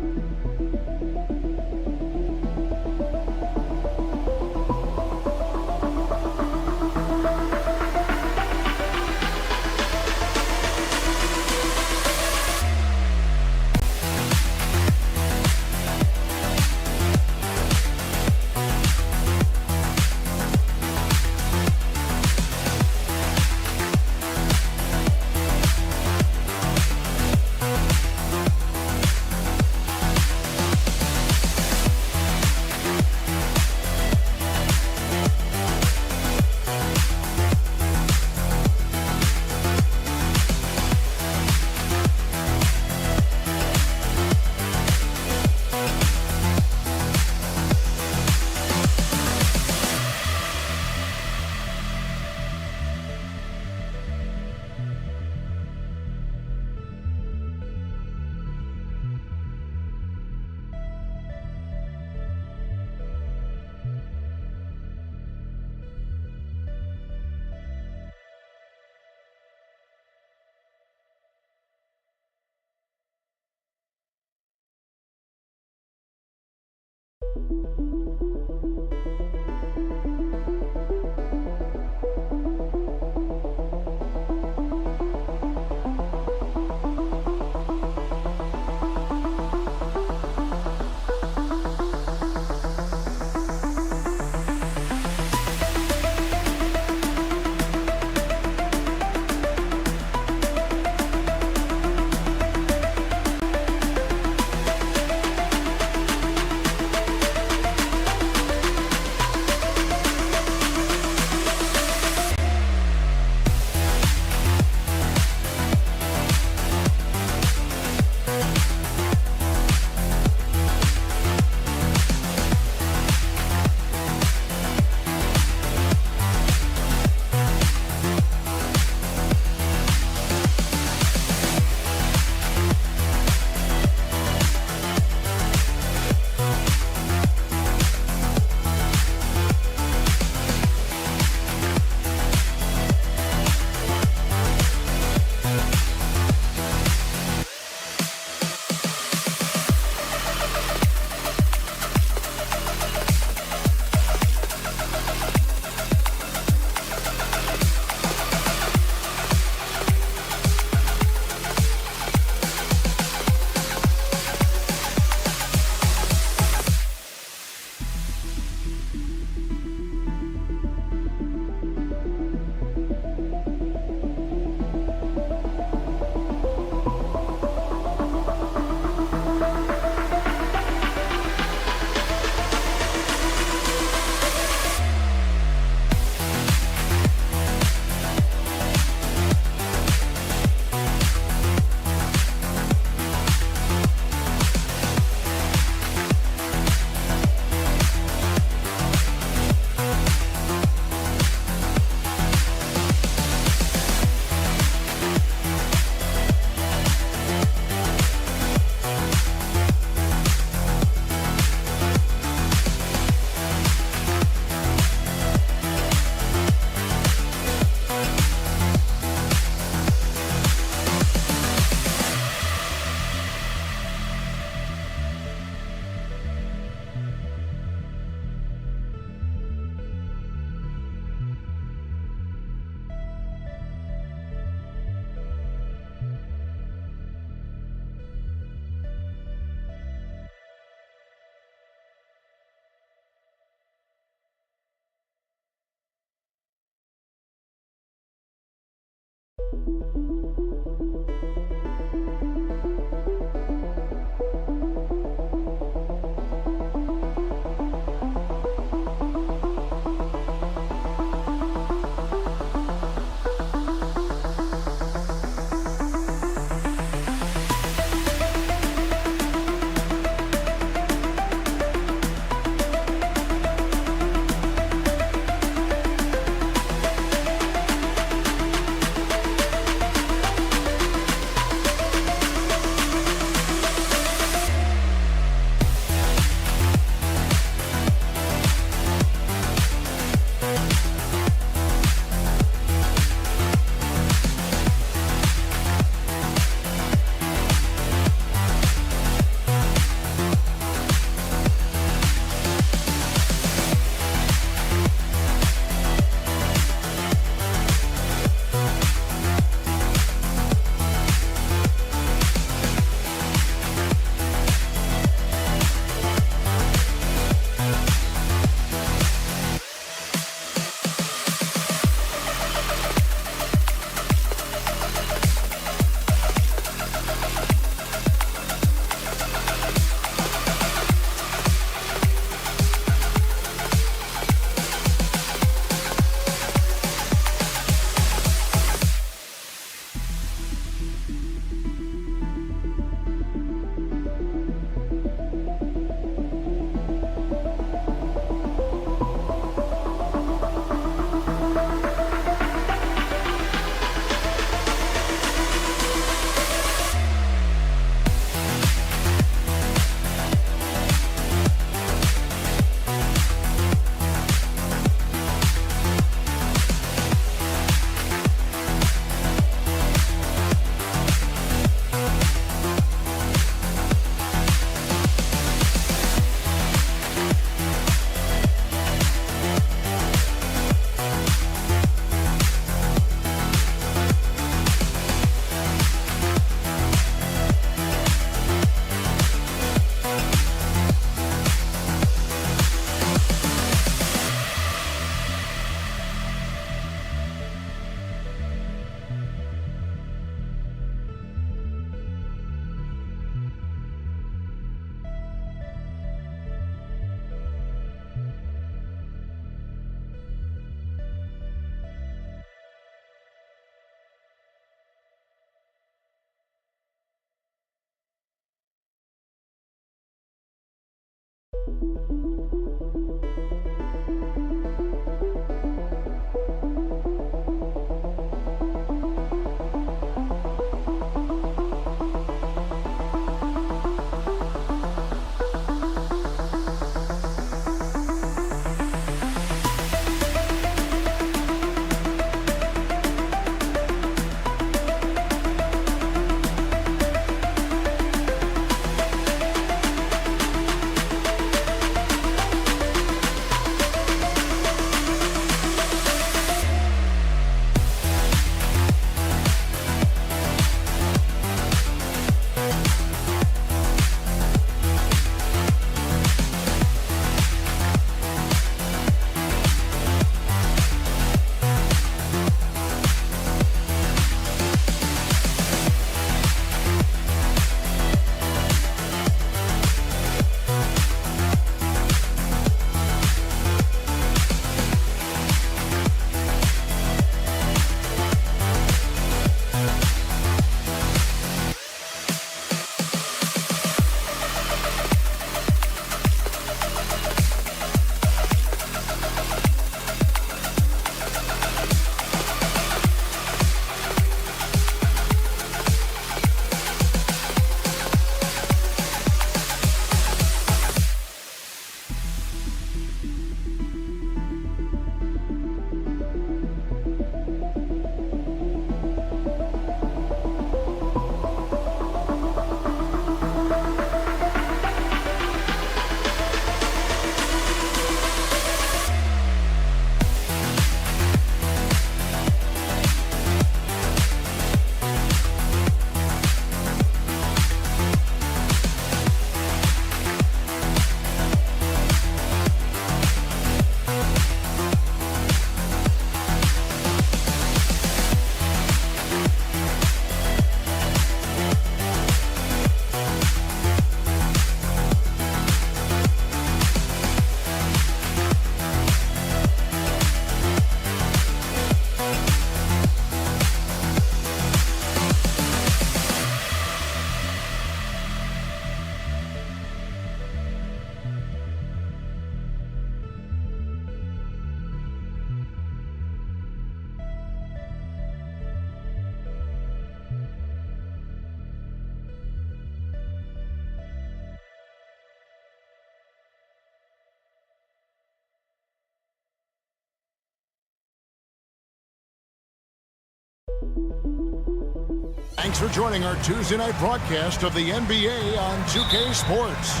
A: Thanks for joining our Tuesday night broadcast of the NBA on 2K Sports.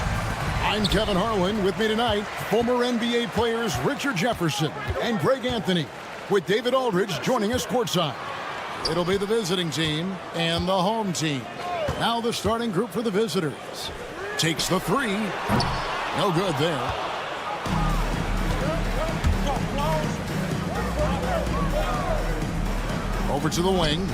A: I'm Kevin Harlan. With me tonight, former NBA players Richard Jefferson and Greg Anthony, with David Aldridge joining us courtside. It'll be the visiting team and the home team. Now the starting group for the visitors. Takes the three. No good there. Over to the wing.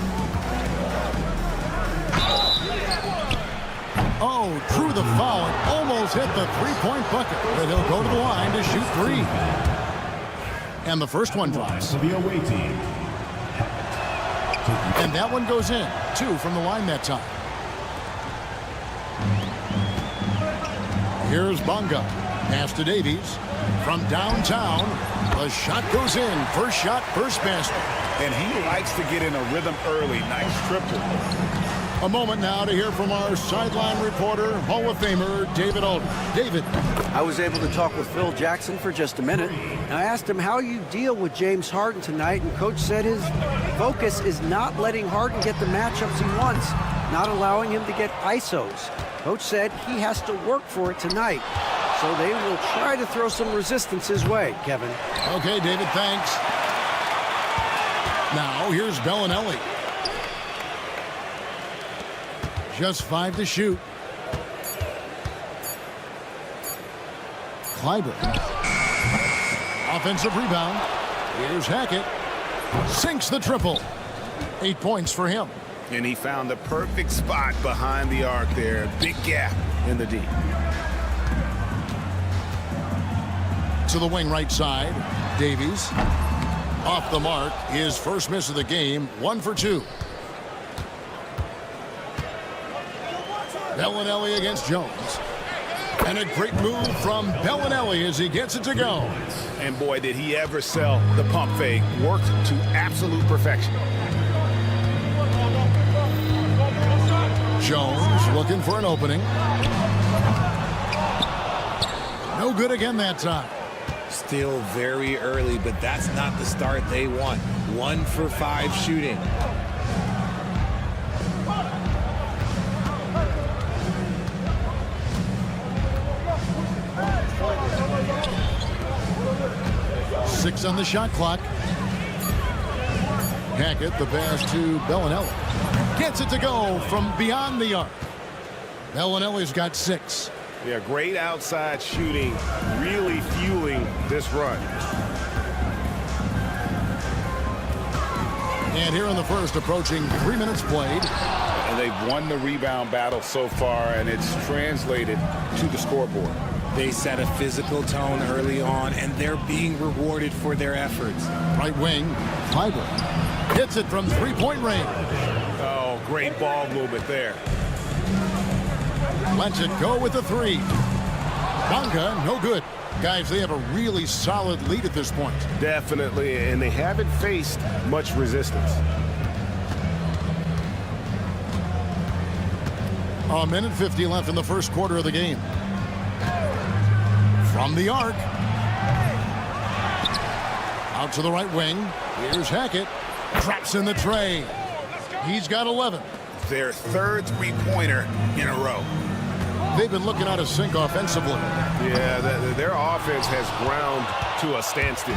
A: Oh, drew the foul and almost hit the three-point bucket. But he'll go to the line to shoot three. And the first one drops.
E: The away team.
A: And that one goes in. 2 from the line that time. Here's Bonga. Pass to Davies. From downtown, the shot goes in. First shot, first basket.
B: And he likes to get in a rhythm early. Nice triple.
A: A moment now to hear from our sideline reporter, Hall of Famer David Aldridge. David.
D: I was able to talk with Phil Jackson for just a minute. I asked him how you deal with James Harden tonight, and Coach said his focus is not letting Harden get the matchups he wants, not allowing him to get ISOs. Coach said he has to work for it tonight, so they will try to throw some resistance his way, Kevin.
A: Okay, David, thanks. Now, here's Bellinelli. Just 5 to shoot. Kleiber. Offensive rebound. Here's Hackett. Sinks the triple. 8 points for him.
B: And he found the perfect spot behind the arc there. Big gap in the D.
A: To the wing right side. Davies. Off the mark. His first miss of the game. 1 for 2. Bellinelli against Jones. And a great move from Bellinelli as he gets it to go.
B: And boy, did he ever sell the pump fake. Worked to absolute perfection.
A: Jones looking for an opening. No good again that time.
M: Still very early, but that's not the start they want. 1 for 5 shooting.
A: Six on the shot clock. Hackett, the pass to Bellinelli. Gets it to go from beyond the arc. Bellinelli's got 6.
B: Yeah, great outside shooting, really fueling this run.
A: And here in the first, approaching 3 minutes played.
B: And they've won the rebound battle so far, and it's translated to the scoreboard.
M: They set a physical tone early on, and they're being rewarded for their efforts.
A: Right wing, Fiber. Hits it from three-point range.
B: Oh, great ball movement there.
A: Lets it go with the 3. Bonga, no good. Guys, they have a really solid lead at this point.
B: Definitely, and they haven't faced much resistance.
A: A minute 50 left in the first quarter of the game. From the arc. Out to the right wing. Here's Hackett. Drops in the tray. He's got 11.
B: Their third three-pointer in a row.
A: They've been looking out of sync offensively.
B: Yeah, their offense has ground to a standstill.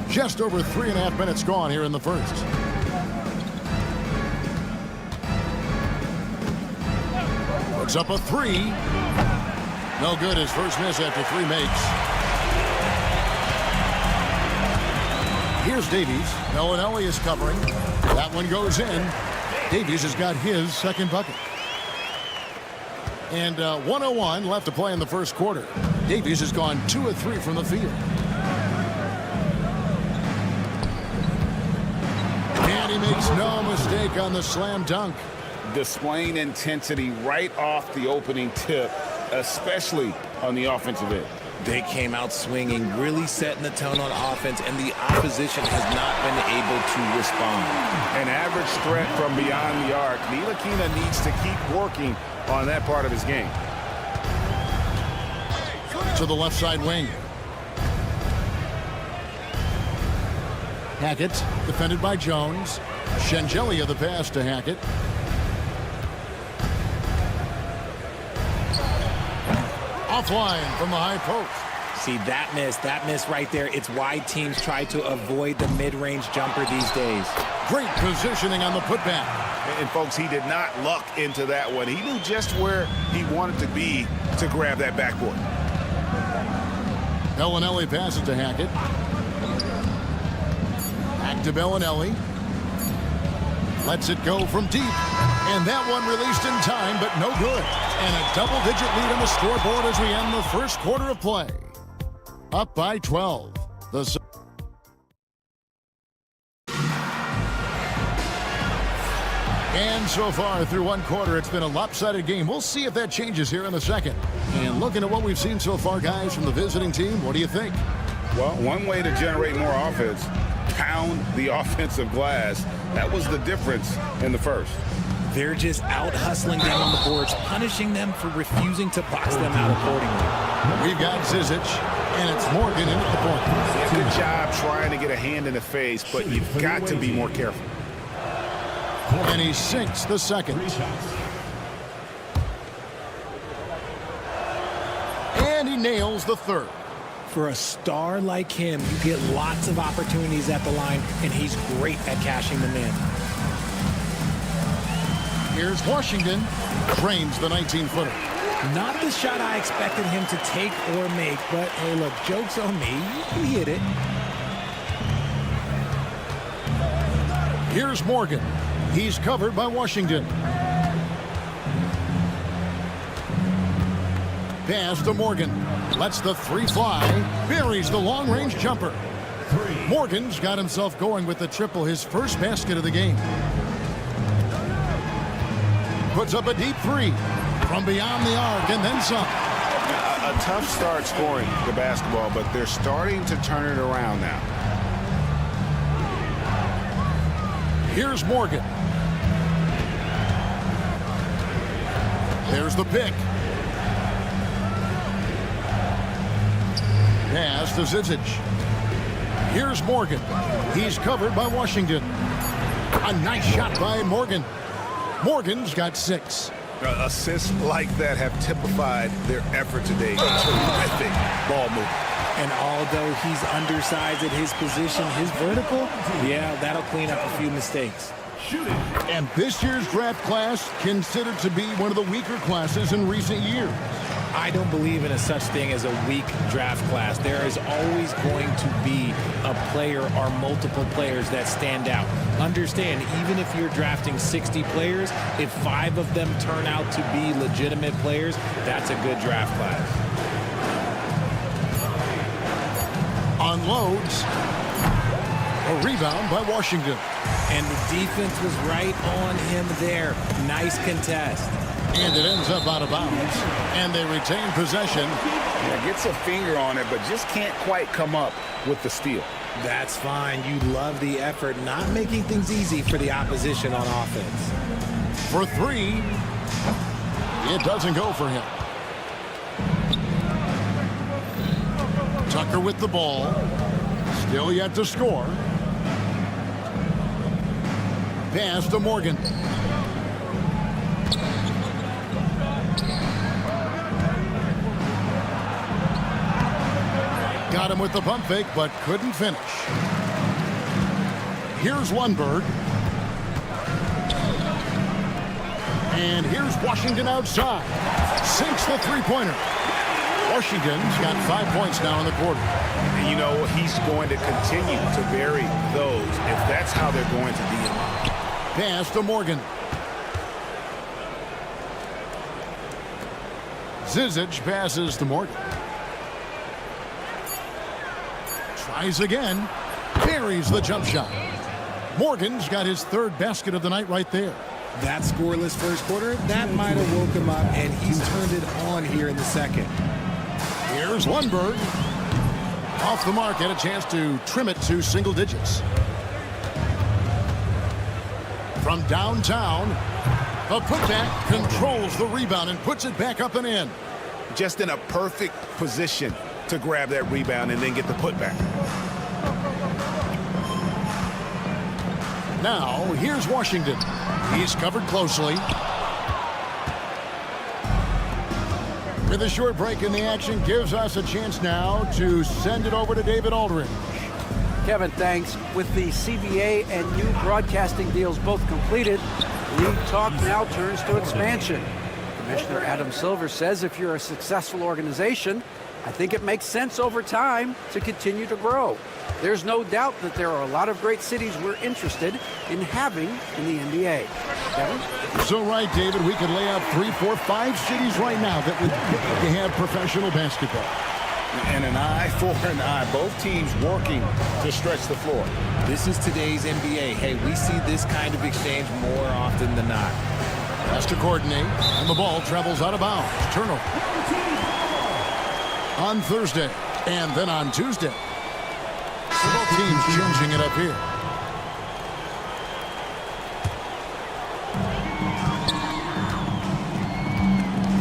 A: Just over 3.5 minutes gone here in the first. Puts up a 3. No good. His first miss after 3 makes. Here's Davies. Bellinelli is covering. That one goes in. Davies has got his second bucket. And 1:01 left to play in the first quarter. Davies has gone 2 of 3 from the field. And he makes no mistake on the slam dunk.
B: Displaying intensity right off the opening tip, especially on the offensive end.
M: They came out swinging, really setting the tone on offense, and the opposition has not been able to respond.
B: An average threat from beyond the arc. Ntilikina needs to keep working on that part of his game.
A: To the left side wing. Hackett, defended by Jones. Shengelia the pass to Hackett. Offline from the high post.
M: See, that miss right there. It's why teams try to avoid the mid-range jumper these days.
A: Great positioning on the putback.
B: And folks, he did not luck into that one. He knew just where he wanted to be to grab that backboard.
A: Bellinelli passes to Hackett. Back to Bellinelli. Lets it go from deep. And that one released in time, but no good. And a double-digit lead on the scoreboard as we end the first quarter of play. Up by 12. And so far through one quarter, it's been a lopsided game. We'll see if that changes here in the second. And looking at what we've seen so far, guys, from the visiting team, what do you think?
B: Well, one way to generate more offense, pound the offensive glass. That was the difference in the first.
M: They're just out hustling them on the boards, punishing them for refusing to box them out accordingly.
A: We've got Zizic, and it's Morgan in at the point.
B: Yeah, good job trying to get a hand in the face, but you've got to be more careful.
A: And he sinks the second. And he nails the third.
M: For a star like him, you get lots of opportunities at the line, and he's great at cashing them in.
A: Here's Washington. Drains the 19-footer.
M: Not the shot I expected him to take or make, but hey, look, joke's on me. He hit it.
A: Here's Morgan. He's covered by Washington. Pass to Morgan. Lets the 3 fly. Buries the long-range jumper. Morgan's got himself going with the triple, his first basket of the game. puts up a deep three from beyond the arc and then some.
B: A tough start scoring the basketball, but they're starting to turn it around now.
A: Here's Morgan. There's the pick. Pass to Zizic. Here's Morgan. He's covered by Washington. A nice shot by Morgan. Morgan's got 6.
B: Assists like that have typified their effort today. Terrific ball movement.
M: And although he's undersized at his position, his vertical, yeah, that'll clean up a few mistakes.
A: And this year's draft class considered to be one of the weaker classes in recent years.
M: I don't believe in a such thing as a weak draft class. There is always going to be a player or multiple players that stand out. Understand, even if you're drafting 60 players, if 5 of them turn out to be legitimate players, that's a good draft class.
A: Unloads. A rebound by Washington.
M: And the defense was right on him there. Nice contest.
A: And it ends up out of bounds. And they retain possession.
B: Yeah, gets a finger on it, but just can't quite come up with the steal.
M: That's fine. You love the effort, not making things easy for the opposition on offense.
A: For 3. It doesn't go for him. Tucker with the ball. Still yet to score. Pass to Morgan. Got him with the pump fake, but couldn't finish. Here's Lundberg. And here's Washington outside. Sinks the three-pointer. Washington's got 5 points now in the quarter.
B: And you know, he's going to continue to bury those if that's how they're going to be.
A: Pass to Morgan. Zizic passes to Morgan. Tries again. Buries the jump shot. Morgan's got his 3rd basket of the night right there.
M: That scoreless first quarter, that might have woke him up, and he's turned it on here in the second.
A: Here's Lundberg. Off the mark, had a chance to trim it to single digits. From downtown, a putback controls the rebound and puts it back up and in.
B: Just in a perfect position to grab that rebound and then get the putback.
A: Now, here's Washington. He's covered closely. With a short break in the action, gives us a chance now to send it over to David Aldridge.
D: Kevin, thanks. With the CBA and new broadcasting deals both completed, league talk now turns to expansion. Commissioner Adam Silver says if you're a successful organization, I think it makes sense over time to continue to grow. There's no doubt that there are a lot of great cities we're interested in having in the NBA. Kevin?
A: So right, David, we could lay out 3, 4, 5 cities right now that would have professional basketball.
B: And an eye for an eye. Both teams working to stretch the floor.
M: This is today's NBA. Hey, we see this kind of exchange more often than not.
A: Has to coordinate, and the ball travels out of bounds. Turnover. On Thursday, and then on Tuesday. So both teams changing it up here.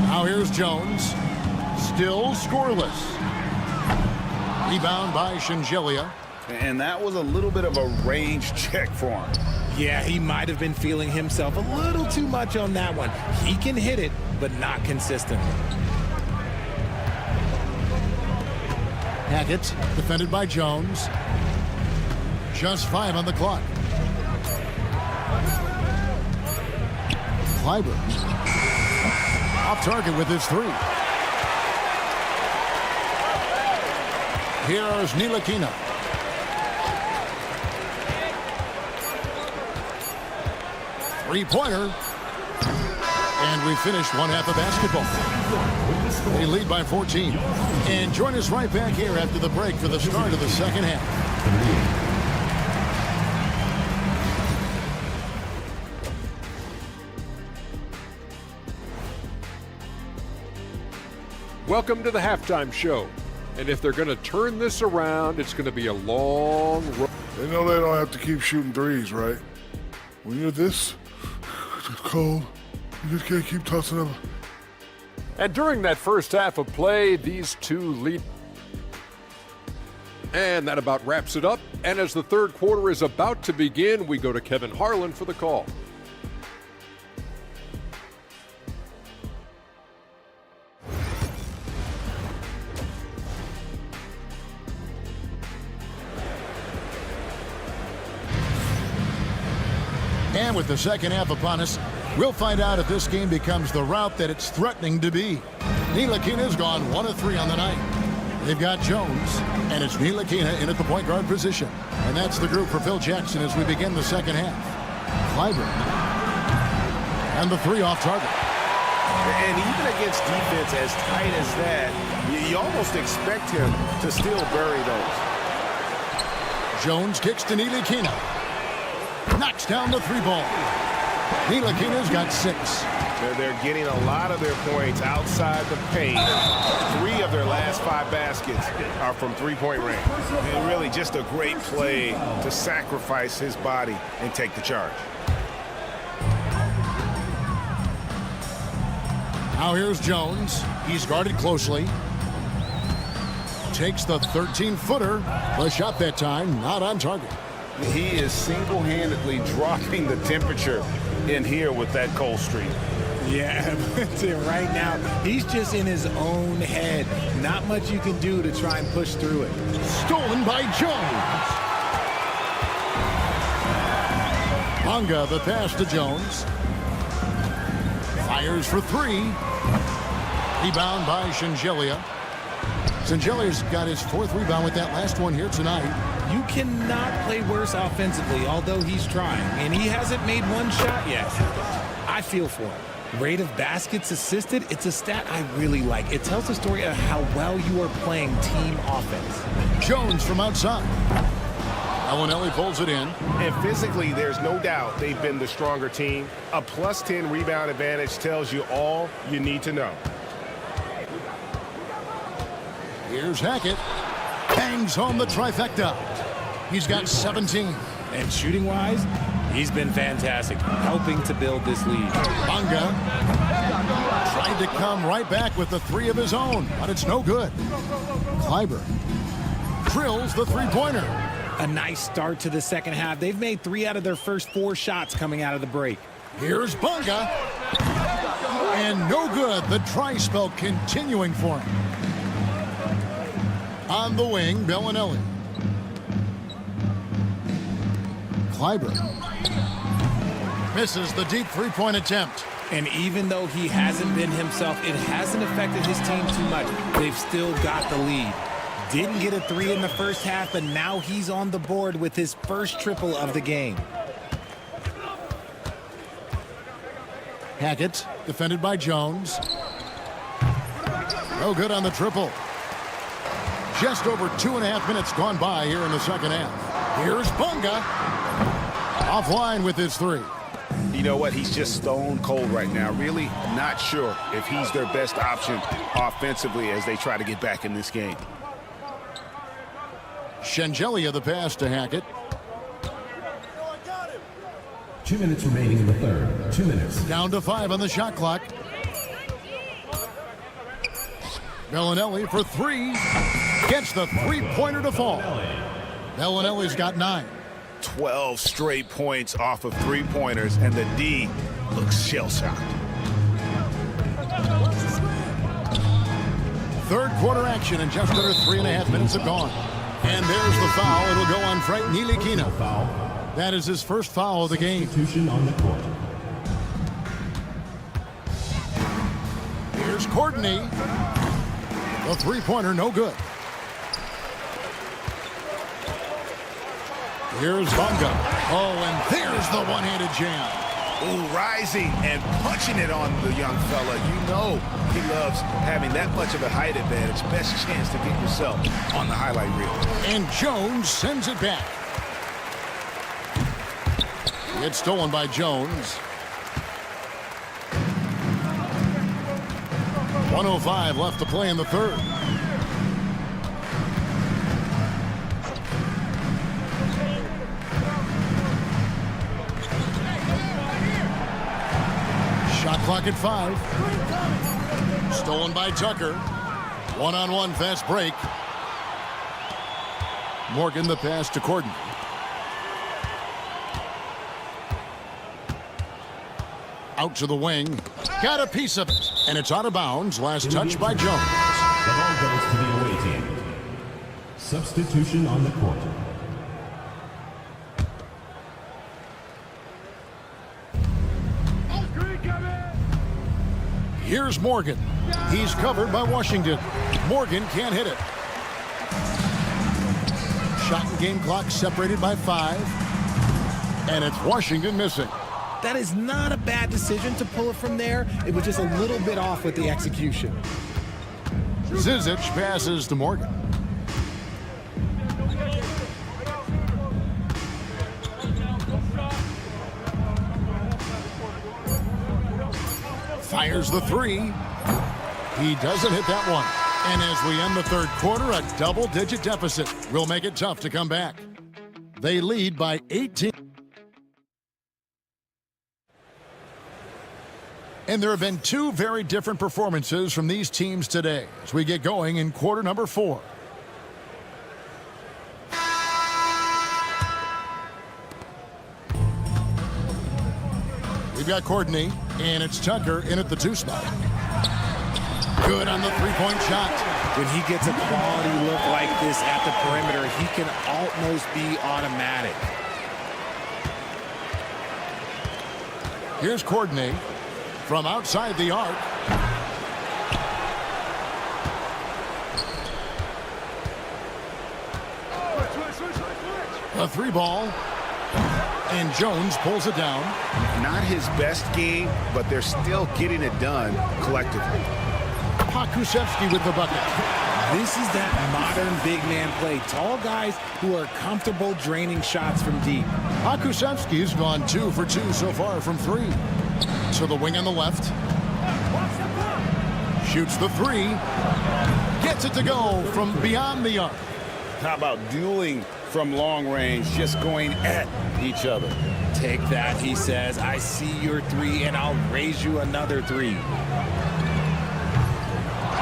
A: Now here's Jones. Still scoreless. Rebound by Shingelia.
B: And that was a little bit of a range check for him.
M: Yeah, he might have been feeling himself a little too much on that one. He can hit it, but not consistently.
A: Hackett, defended by Jones. Just 5 on the clock. Clyburn. Off target with his 3. Here's Ntilikina. Three-pointer. And we finished one half of basketball. They lead by 14. And join us right back here after the break for the start of the second half.
H: Welcome to the halftime show. And if they're going to turn this around, it's going to be a long road.
F: They know they don't have to keep shooting threes, right? When you're this cold, you just can't keep tossing them.
H: And during that first half of play, these two lead. And that about wraps it up. And as the third quarter is about to begin, we go to Kevin Harlan for the call.
A: And with the second half upon us, we'll find out if this game becomes the route that it's threatening to be. Ntilikina's gone 1 of 3 on the night. They've got Jones, and it's Ntilikina in at the point guard position. And that's the group for Phil Jackson as we begin the second half. Clyburn. And the 3 off target.
B: And even against defense as tight as that, you almost expect him to still bury those.
A: Jones kicks to Ntilikina. Knocks down the 3 ball. Ntilikina's got 6.
B: They're getting a lot of their points outside the paint. 3 of their last 5 baskets are from three-point range. And really just a great play to sacrifice his body and take the charge.
A: Now here's Jones. He's guarded closely. Takes the 13-footer. The shot that time not on target.
B: He is single-handedly dropping the temperature in here with that cold streak.
M: Yeah, right now, he's just in his own head. Not much you can do to try and push through it.
A: Stolen by Jones. Bonga, the pass to Jones. Fires for 3. Rebound by Shengelia. Shenjelia's got his 4th rebound with that last one here tonight.
M: You cannot play worse offensively, although he's trying. And he hasn't made one shot yet. I feel for him. Rate of baskets assisted, it's a stat I really like. It tells the story of how well you are playing team offense.
A: Jones from outside. Alinelli pulls it in.
B: And physically, there's no doubt they've been the stronger team. A plus 10 rebound advantage tells you all you need to know.
A: Here's Hackett. Bangs home the trifecta. He's got 17.
M: And shooting-wise, he's been fantastic, helping to build this lead.
A: Bonga tried to come right back with the 3 of his own, but it's no good. Clyburn drills the 3-pointer.
M: A nice start to the second half. They've made 3 out of their first 4 shots coming out of the break.
A: Here's Bonga. And no good. The dry spell continuing for him. On the wing, Bellinelli. Clyburn misses the deep 3-point attempt.
M: And even though he hasn't been himself, it hasn't affected his team too much. They've still got the lead. Didn't get a 3 in the first half, but now he's on the board with his first triple of the game.
A: Hackett, defended by Jones. No good on the triple. Just over 2.5 minutes gone by here in the second half. Here's Bonga. Offline with his 3.
B: You know what? He's just stone cold right now. Really not sure if he's their best option offensively as they try to get back in this game.
A: Shengelia the pass to Hackett.
E: 2 minutes remaining in the third. 2 minutes.
A: Down to 5 on the shot clock. Bellinelli for 3. Gets the 3-pointer to fall. Bellinelli's got 9.
B: 12 straight points off of 3-pointers, and the D looks shell-shocked.
A: Third quarter action, and just under 3.5 minutes have gone. And there's the foul. It'll go on Frank Ntilikina. That is his first foul of the game.
E: Substitution on the court.
A: Here's Courtney. The 3-pointer, no good. Here's Bonga. Oh, and there's the one-handed jam.
B: Ooh, rising and punching it on the young fella. You know he loves having that much of a height advantage. Best chance to get yourself on the highlight reel.
A: And Jones sends it back. It's stolen by Jones. 1:05 left to play in the third. Shot clock at 5. Stolen by Tucker. One-on-one fast break. Morgan the pass to Corden. Out to the wing. Got a piece of it. And it's out of bounds. Last touch by Jones.
E: The ball goes to the away team. Substitution on the court.
A: Here's Morgan. He's covered by Washington. Morgan can't hit it. Shot and game clock separated by 5. And it's Washington missing.
M: That is not a bad decision to pull it from there. It was just a little bit off with the execution.
A: Zizic passes to Morgan. Fires the 3. He doesn't hit that one. And as we end the third quarter, a double-digit deficit will make it tough to come back. They lead by 18. And there have been 2 very different performances from these teams today as we get going in quarter number 4. We've got Courtney, and it's Tucker in at the 2 spot. Good on the 3-point shot.
M: When he gets a quality look like this at the perimeter, he can almost be automatic.
A: Here's Courtney from outside the arc. A 3 ball. And Jones pulls it down.
B: Not his best game, but they're still getting it done collectively.
A: Pakusevski with the bucket.
M: This is that modern big man play. Tall guys who are comfortable draining shots from deep.
A: Pakusevski's gone 2 for 2 so far from 3. To the wing on the left. Shoots the 3. Gets it to go from beyond the arc.
B: How about dueling from long range, just going at each other?
M: Take that, he says. I see your 3, and I'll raise you another 3.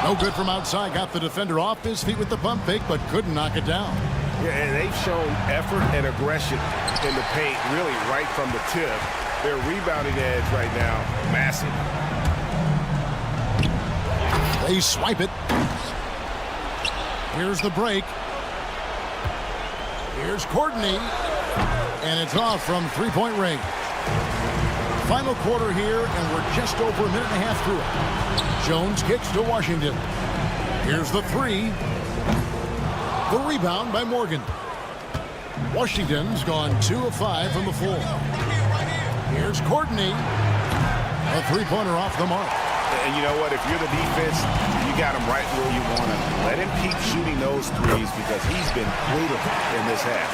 A: No good from outside. Got the defender off his feet with the pump fake, but couldn't knock it down.
B: Yeah, and they've shown effort and aggression in the paint, really right from the tip. Their rebounding edge right now, massive.
A: They swipe it. Here's the break. Here's Courtney. And it's off from 3-point range. Final quarter here, and we're just over a minute and a half through it. Jones kicks to Washington. Here's the 3. The rebound by Morgan. Washington's gone 2 of 5 from the floor. Here's Courtney. A 3-pointer off the mark.
B: And you know what? If you're the defense, you got him right where you want him. Let him keep shooting those 3s because he's been brutal in this half.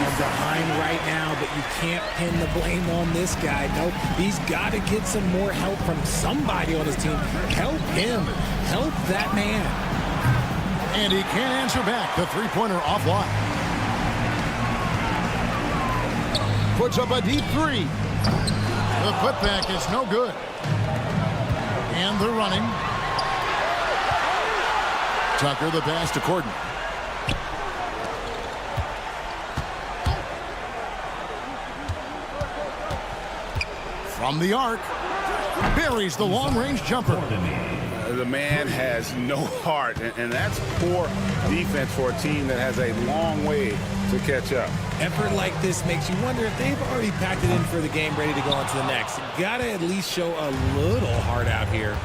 M: He's behind right now, but you can't pin the blame on this guy. Nope, he's got to get some more help from somebody on his team. Help him. Help that man.
A: And he can't answer back. The 3-pointer offline. Puts up a deep 3. The putback is no good. And they're running. Tucker the pass to Corden. From the arc. Buries the long-range jumper.
B: The man has no heart, and that's poor defense for a team that has a long way to catch up.
M: Effort like this makes you wonder if they've already packed it in for the game, ready to go on to the next. Gotta at least show a little heart out here.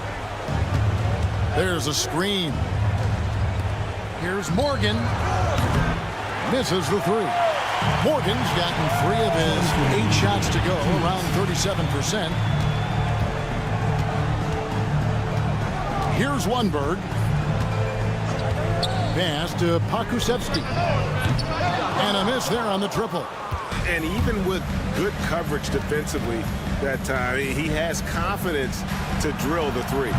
A: There's a screen. Here's Morgan. Misses the 3. Morgan's gotten 3 of his 8 shots to go, around 37%. Here's Lundberg. Pass to Pakusevski. And a miss there on the triple.
B: And even with good coverage defensively, that time. He has confidence to drill the three.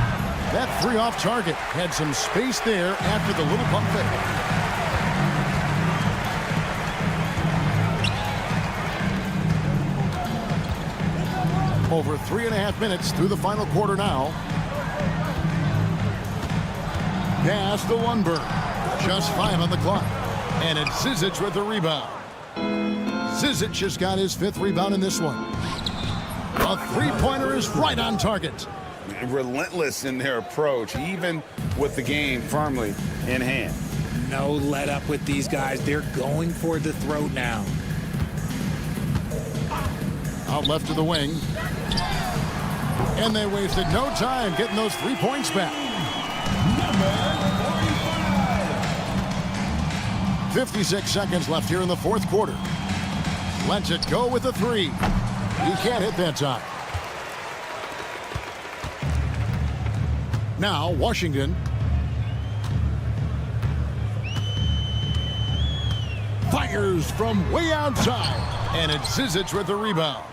A: That three off target had some space there after the little pump fake. Over 3.5 minutes through the final quarter now. Pass to Lundberg. Just 5 on the clock. And it's Zizic with the rebound. Zizic just got his 5th rebound in this one. A three-pointer is right on target.
B: Relentless in their approach, even with the game firmly in hand.
M: No let up with these guys. They're going for the throat now.
A: Out left to the wing. And they wasted no time getting those 3 points back. 56 seconds left here in the fourth quarter. Lets it go with the three. He can't hit that time. Now, Washington. Fires from way outside. And it's Zizic with the rebound.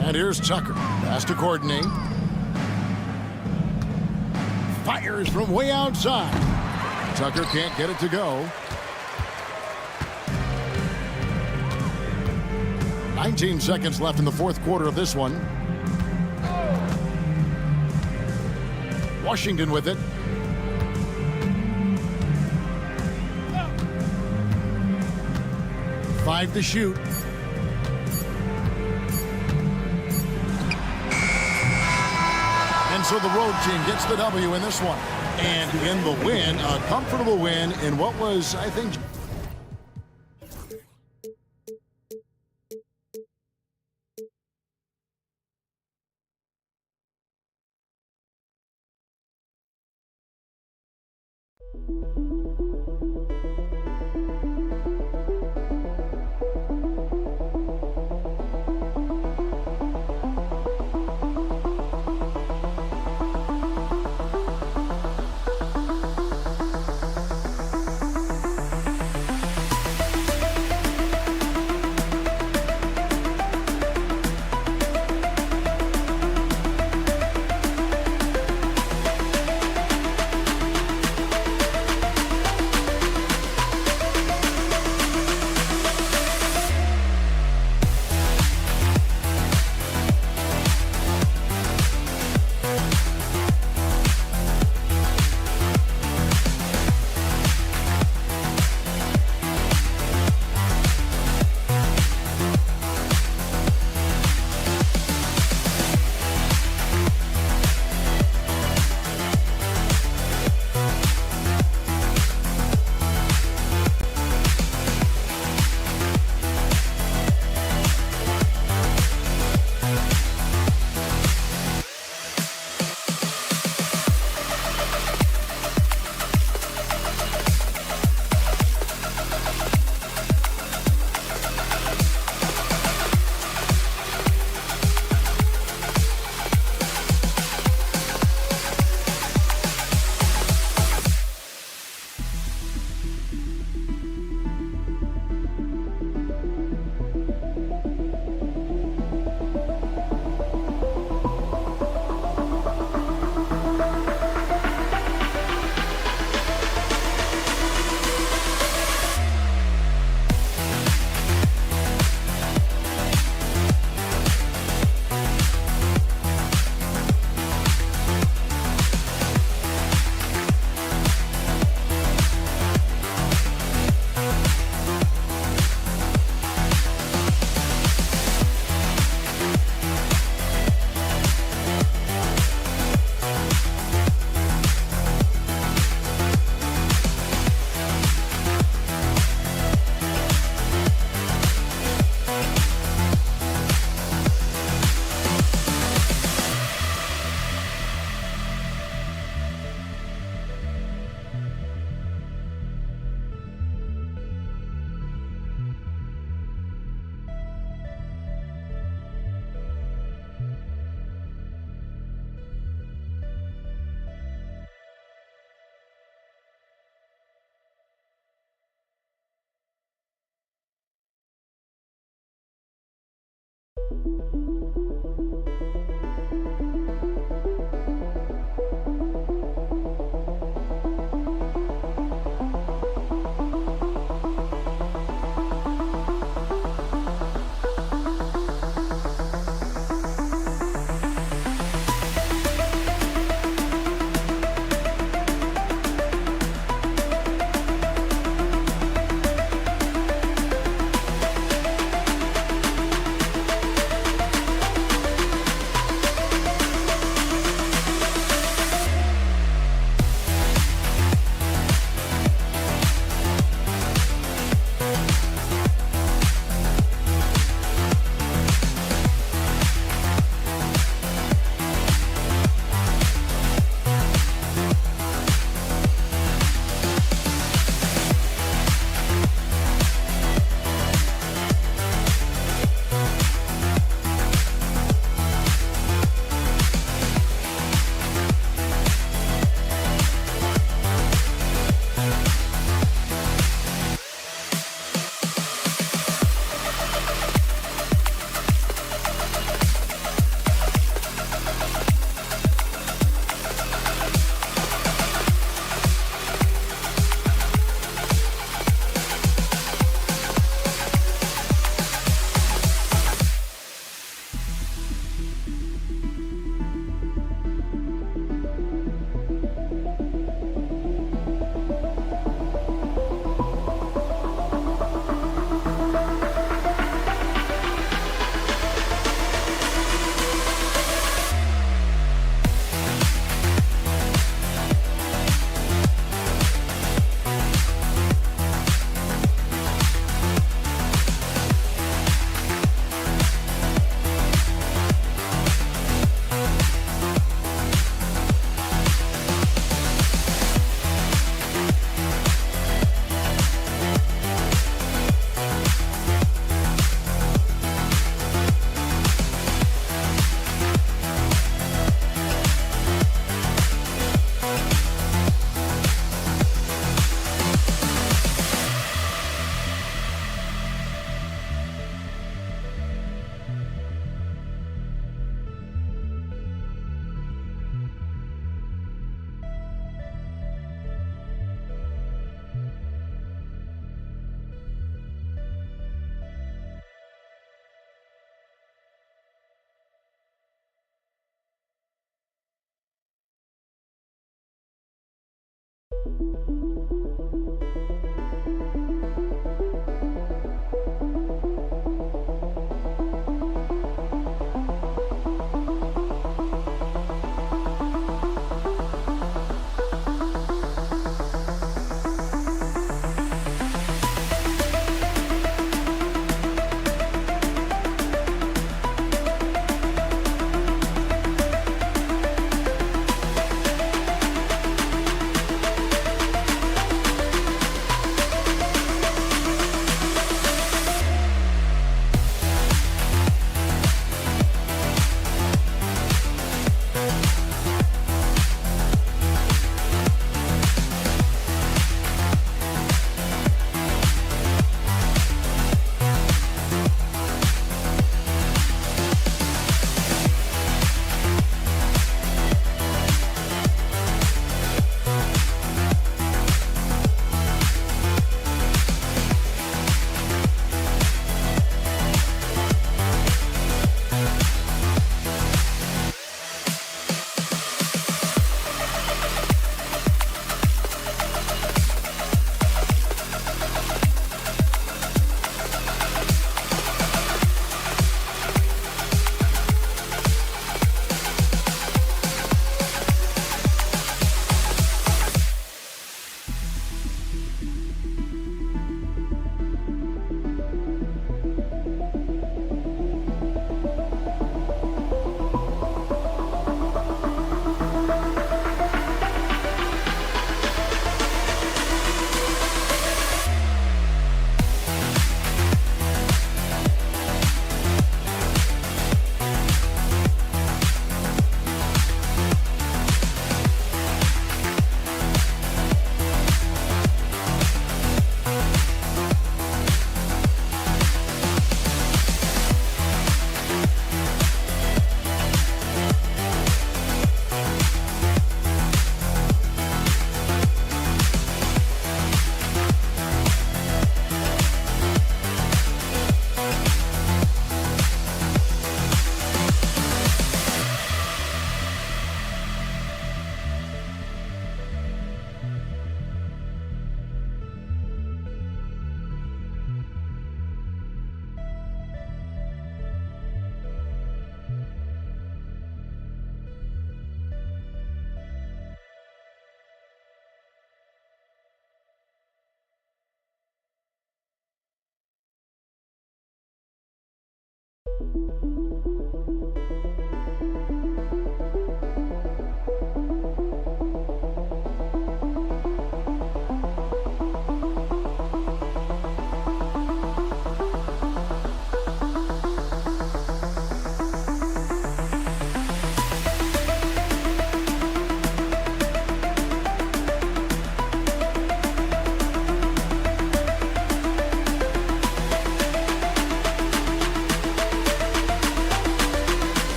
A: And here's Tucker. Pass to Courtney. Fires from way outside. Tucker can't get it to go. 19 seconds left in the fourth quarter of this one. Washington with it. Five to shoot. And so the road team gets the W in this one. And in the win, a comfortable win in what was, I think,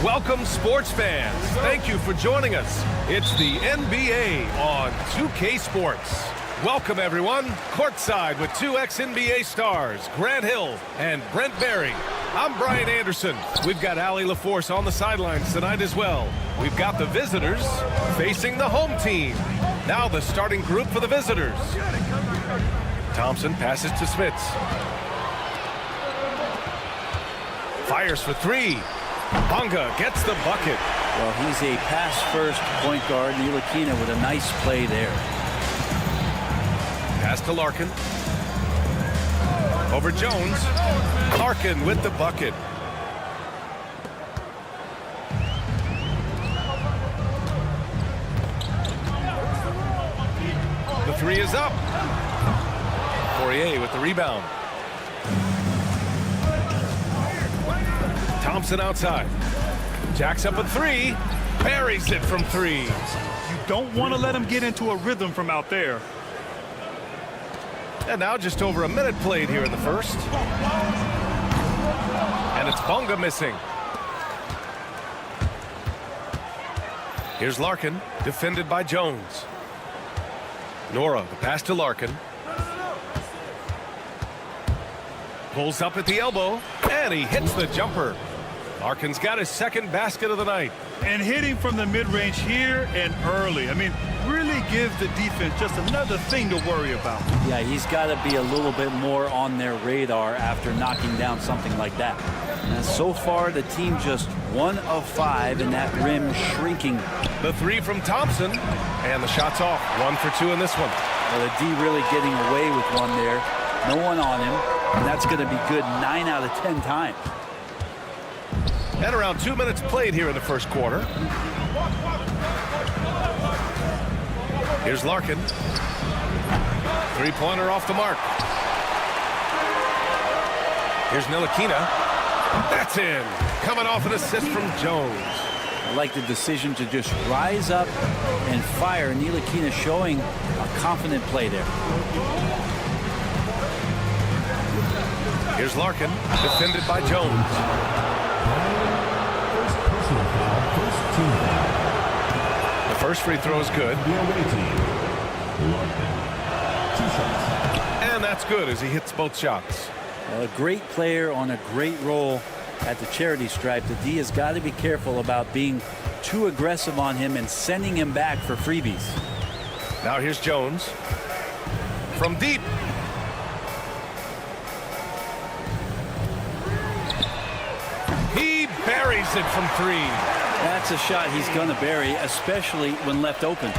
I: Welcome, sports fans. Thank you for joining us. It's the NBA on 2K Sports. Welcome, everyone. Courtside with two ex-NBA stars, Grant Hill and Brent Berry. I'm Brian Anderson. We've got Allie LaForce on the sidelines tonight as well. We've got the visitors facing the home team. Now the starting group for the visitors. Thompson passes to Smits. Fires for three. Bonga gets the bucket.
N: Well, he's a pass-first point guard. Ntilikina with a nice play there.
I: Pass to Larkin. Over Jones. Larkin with the bucket. The three is up. Poirier with the rebound. Thompson outside. Jacks up a three. Buries it from three.
J: You don't want to let him get into a rhythm from out there.
I: And now just over a minute played here in the first. And it's Bonga missing. Here's Larkin, defended by Jones. Nora, the pass to Larkin. Pulls up at the elbow, and he hits the jumper. Larkin's got his second basket of the night.
J: And hitting from the mid-range here and early. I mean, really give the defense just another thing to worry about.
N: Yeah, he's got to be a little bit more on their radar after knocking down something like that. And so far, the team just 1 of 5, and that rim shrinking.
I: The three from Thompson, and the shot's off. 1 for 2 in this one.
N: Well, the D really getting away with one there. No one on him, and that's going to be good 9 out of 10 times.
I: And around 2 minutes played here in the first quarter. Here's Larkin. Three-pointer off the mark. Here's Ntilikina. That's in. Coming off an assist from Jones.
N: I like the decision to just rise up and fire. Ntilikina showing a confident play there.
I: Here's Larkin, defended by Jones.
E: First personal foul, first team foul.
I: The first free throw is good.
E: The away team. Larkin. 2 shots.
I: And that's good as he hits both shots.
N: A great player on a great role at the charity stripe. The D has got to be careful about being too aggressive on him and sending him back for freebies.
I: Now here's Jones. From deep. He buries it from 3.
N: That's a shot he's going to bury, especially when left open.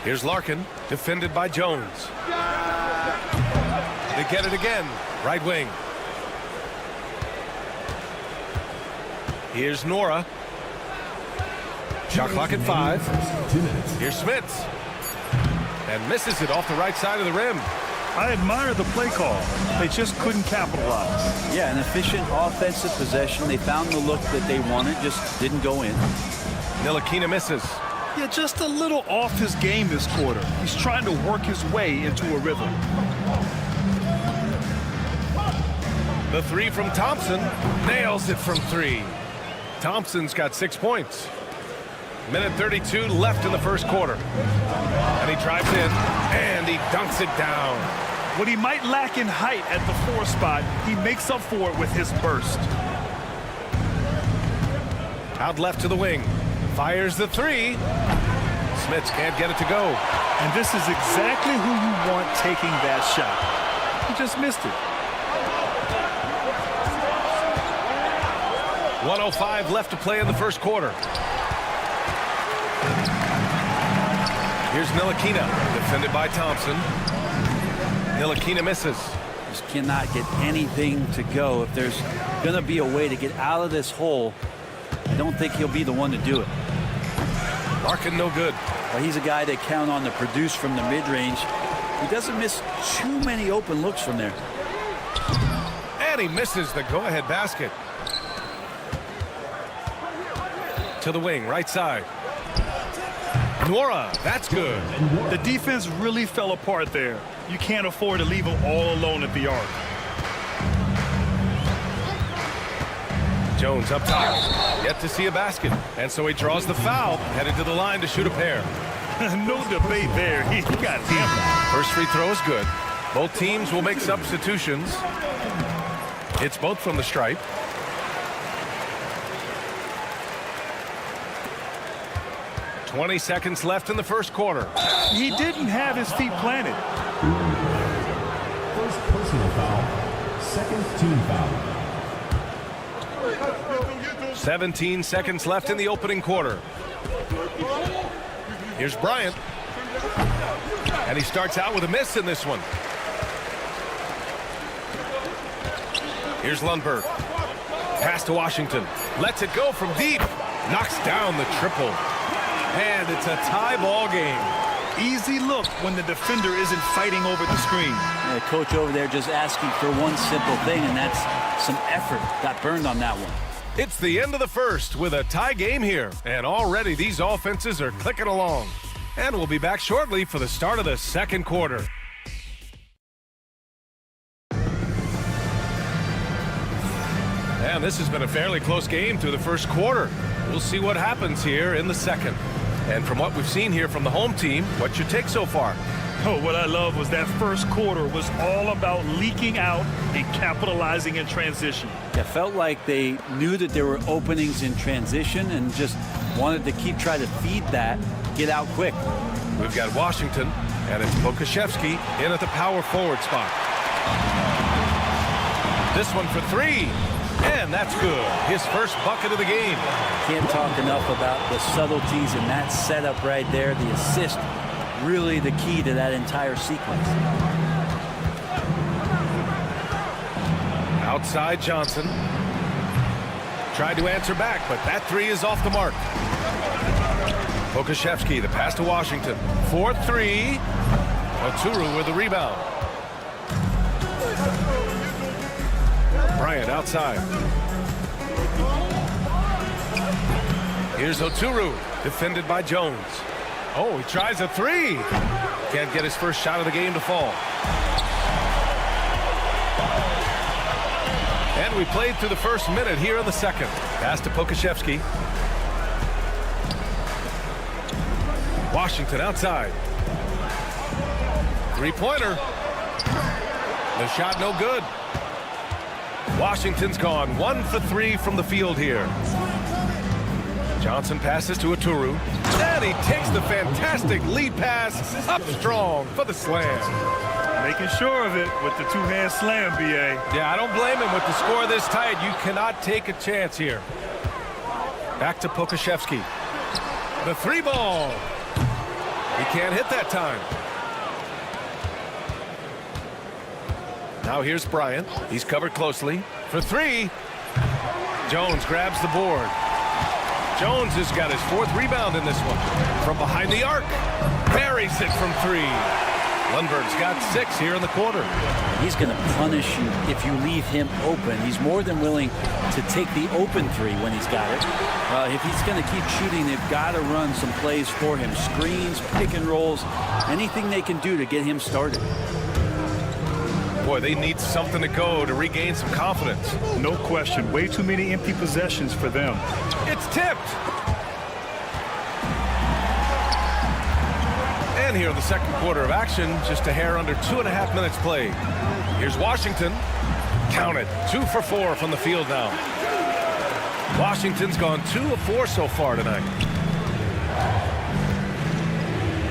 I: Here's Larkin, defended by Jones. They get it again. Right wing. Here's Nora. Shot clock at 5. Here's Smits. And misses it off the right side of the rim.
J: I admire the play call. They just couldn't capitalize.
N: Yeah, an efficient offensive possession. They found the look that they wanted, just didn't go in.
I: Ntilikina misses.
J: Yeah, just a little off his game this quarter. He's trying to work his way into a rhythm.
I: The three from Thompson. Nails it from 3. Thompson's got 6 points. Minute 32 left in the first quarter. And he drives in, and he dunks it down.
J: What he might lack in height at the 4 spot, he makes up for it with his burst.
I: Out left to the wing. Fires the 3. Smits can't get it to go.
J: And this is exactly who you want taking that shot. He just missed it.
I: 1:05 left to play in the first quarter. Here's Ntilikina, defended by Thompson. Ntilikina misses.
N: Just cannot get anything to go. If there's going to be a way to get out of this hole, I don't think he'll be the one to do it.
I: Larkin no good.
N: Well, he's a guy they count on to produce from the mid-range. He doesn't miss too many open looks from there.
I: And he misses the go-ahead basket. To the wing, right side. Nora, that's good.
J: The defense really fell apart there. You can't afford to leave him all alone at the arc.
I: Jones up top, yet to see a basket, and so he draws the foul, headed to the line to shoot a pair.
J: No debate there. He got hammered.
I: First free throw is good. Both teams will make substitutions. It's both from the stripe. .20 seconds left in the first quarter.
J: He didn't have his feet planted.
E: First personal foul, second team foul.
I: 17 seconds left in the opening quarter. Here's Bryant. And he starts out with a miss in this one. Here's Lundberg. Pass to Washington. Lets it go from deep. Knocks down the triple. And it's a tie ball game.
J: Easy look when the defender isn't fighting over the screen.
N: The coach over there just asking for one simple thing, and that's some effort. Got burned on that one.
I: It's the end of the first with a tie game here. And already these offenses are clicking along. And we'll be back shortly for the start of the second quarter. And this has been a fairly close game through the first quarter. We'll see what happens here in the second. And from what we've seen here from the home team, what's your take so far?
J: Oh, what I love was that first quarter was all about leaking out and capitalizing in transition.
N: It felt like they knew that there were openings in transition and just wanted to keep trying to feed that, get out quick.
I: We've got Washington, and it's Pokashevsky in at the power forward spot. This one for three. And that's good. His first bucket of the game.
N: Can't talk enough about the subtleties in that setup right there. The assist, really the key to that entire sequence.
I: Outside Johnson. Tried to answer back, but that three is off the mark. Pokuševski, the pass to Washington. 4-3. Oturu with the rebound. Bryant outside. Here's Oturu, defended by Jones. Oh, he tries a three. Can't get his first shot of the game to fall. And we played through the first minute here in the second. Pass to Pokuševski. Washington outside. Three-pointer. The shot no good. Washington's gone 1 for 3 from the field here. Johnson passes to Oturu. And he takes the fantastic lead pass up strong for the slam.
J: Making sure of it with the two-hand slam, B.A.
I: Yeah, I don't blame him with the score this tight. You cannot take a chance here. Back to Pokuševski. The three ball. He can't hit that time. Now here's Bryant. He's covered closely. For three. Jones grabs the board. Jones has got his fourth rebound in this one. From behind the arc. Buries it from three. Lundberg's got 6 here in the quarter.
N: He's going to punish you if you leave him open. He's more than willing to take the open three when he's got it. If he's going to keep shooting, they've got to run some plays for him. Screens, pick and rolls, anything they can do to get him started.
I: Boy, they need something to go to regain some confidence.
J: No question. Way too many empty possessions for them.
I: It's tipped. And here in the second quarter of action, just a hair under 2.5 minutes played. Here's Washington. Count it. 2 for 4 from the field now. Washington's gone 2 of 4 so far tonight.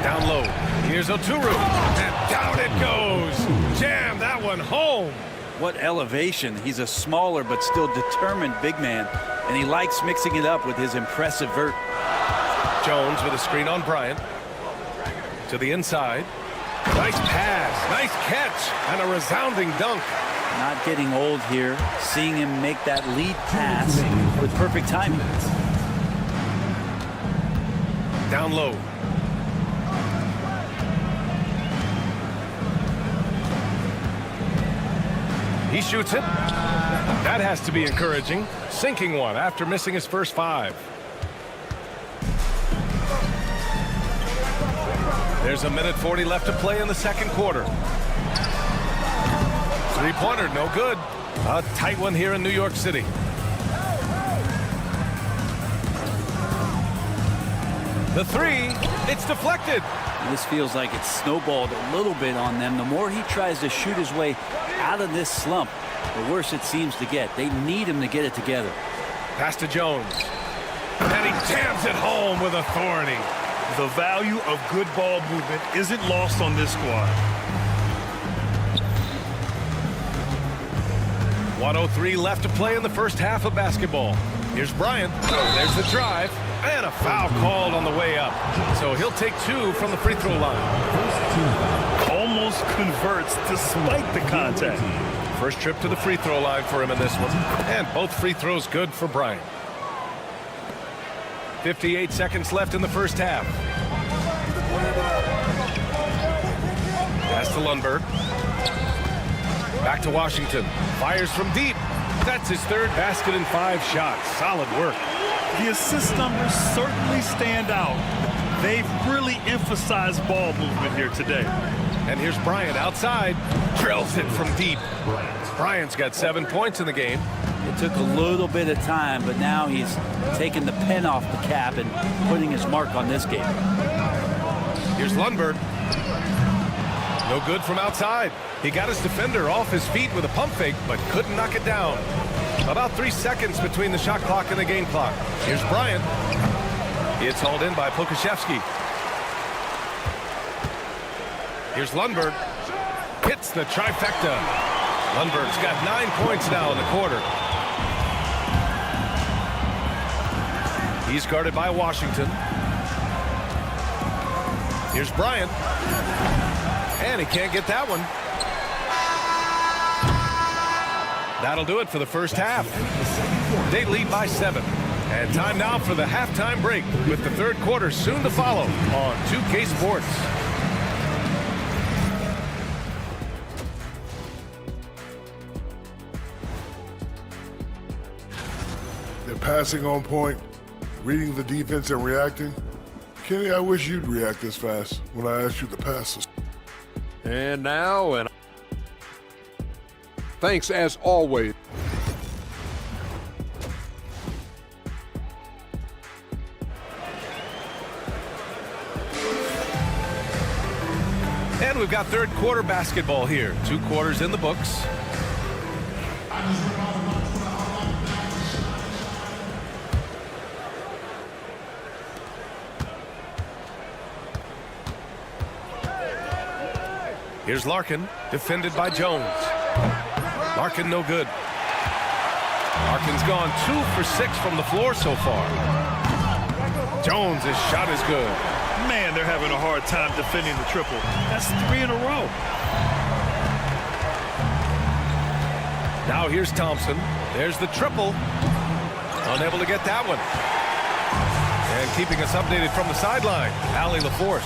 I: Down low. Here's Oturu. And down it goes. Jam that one home.
N: What elevation. He's a smaller but still determined big man. And he likes mixing it up with his impressive vert.
I: Jones with a screen on Bryant. To the inside. Nice pass. Nice catch. And a resounding dunk.
N: Not getting old here. Seeing him make that lead pass with perfect timing.
I: Down low. He shoots it. That has to be encouraging. Sinking one after missing his first 5. There's a minute 40 left to play in the second quarter. Three-pointer, no good. A tight one here in New York City. The three, it's deflected.
N: This feels like it's snowballed a little bit on them. The more he tries to shoot his way out of this slump, the worse it seems to get. They need him to get it together.
I: Pass to Jones. And he jams it home with authority.
J: The value of good ball movement isn't lost on this squad.
I: 1:03 left to play in the first half of basketball. Here's Bryant. There's the drive. And a foul called on the way up. So he'll take 2 from the free throw line.
J: Almost converts despite the contact.
I: First trip to the free throw line for him in this one. And both free throws good for Bryant. 58 seconds left in the first half. Pass to Lundberg. Back to Washington. Fires from deep. That's his third basket in 5 shots. Solid work.
J: The assist numbers certainly stand out. They've really emphasized ball movement here today.
I: And here's Bryant outside. Drills it from deep. Bryant's got 7 points in the game.
N: It took a little bit of time, but now he's taking the pen off the cap and putting his mark on this game.
I: Here's Lundberg. No good from outside. He got his defender off his feet with a pump fake, but couldn't knock it down. About 3 seconds between the shot clock and the game clock. Here's Bryant. It's hauled in by Pokuševski. Here's Lundberg. Hits the trifecta. Lundberg's got 9 points now in the quarter. He's guarded by Washington. Here's Bryant. And he can't get that one. That'll do it for the first half. They lead by 7. And time now for the halftime break, with the third quarter soon to follow on 2K Sports.
F: They're passing on point, reading the defense and reacting. Kenny, I wish you'd react this fast when I asked you to pass.
H: And now, and thanks as always.
I: And we've got third quarter basketball here. 2 quarters in the books. Here's Larkin, defended by Jones. Larkin no good. Larkin's gone 2 for 6 from the floor so far. Jones' shot is good.
J: Man, they're having a hard time defending the triple. That's 3 in a row.
I: Now here's Thompson. There's the triple. Unable to get that one. And keeping us updated from the sideline, Allie LaForce.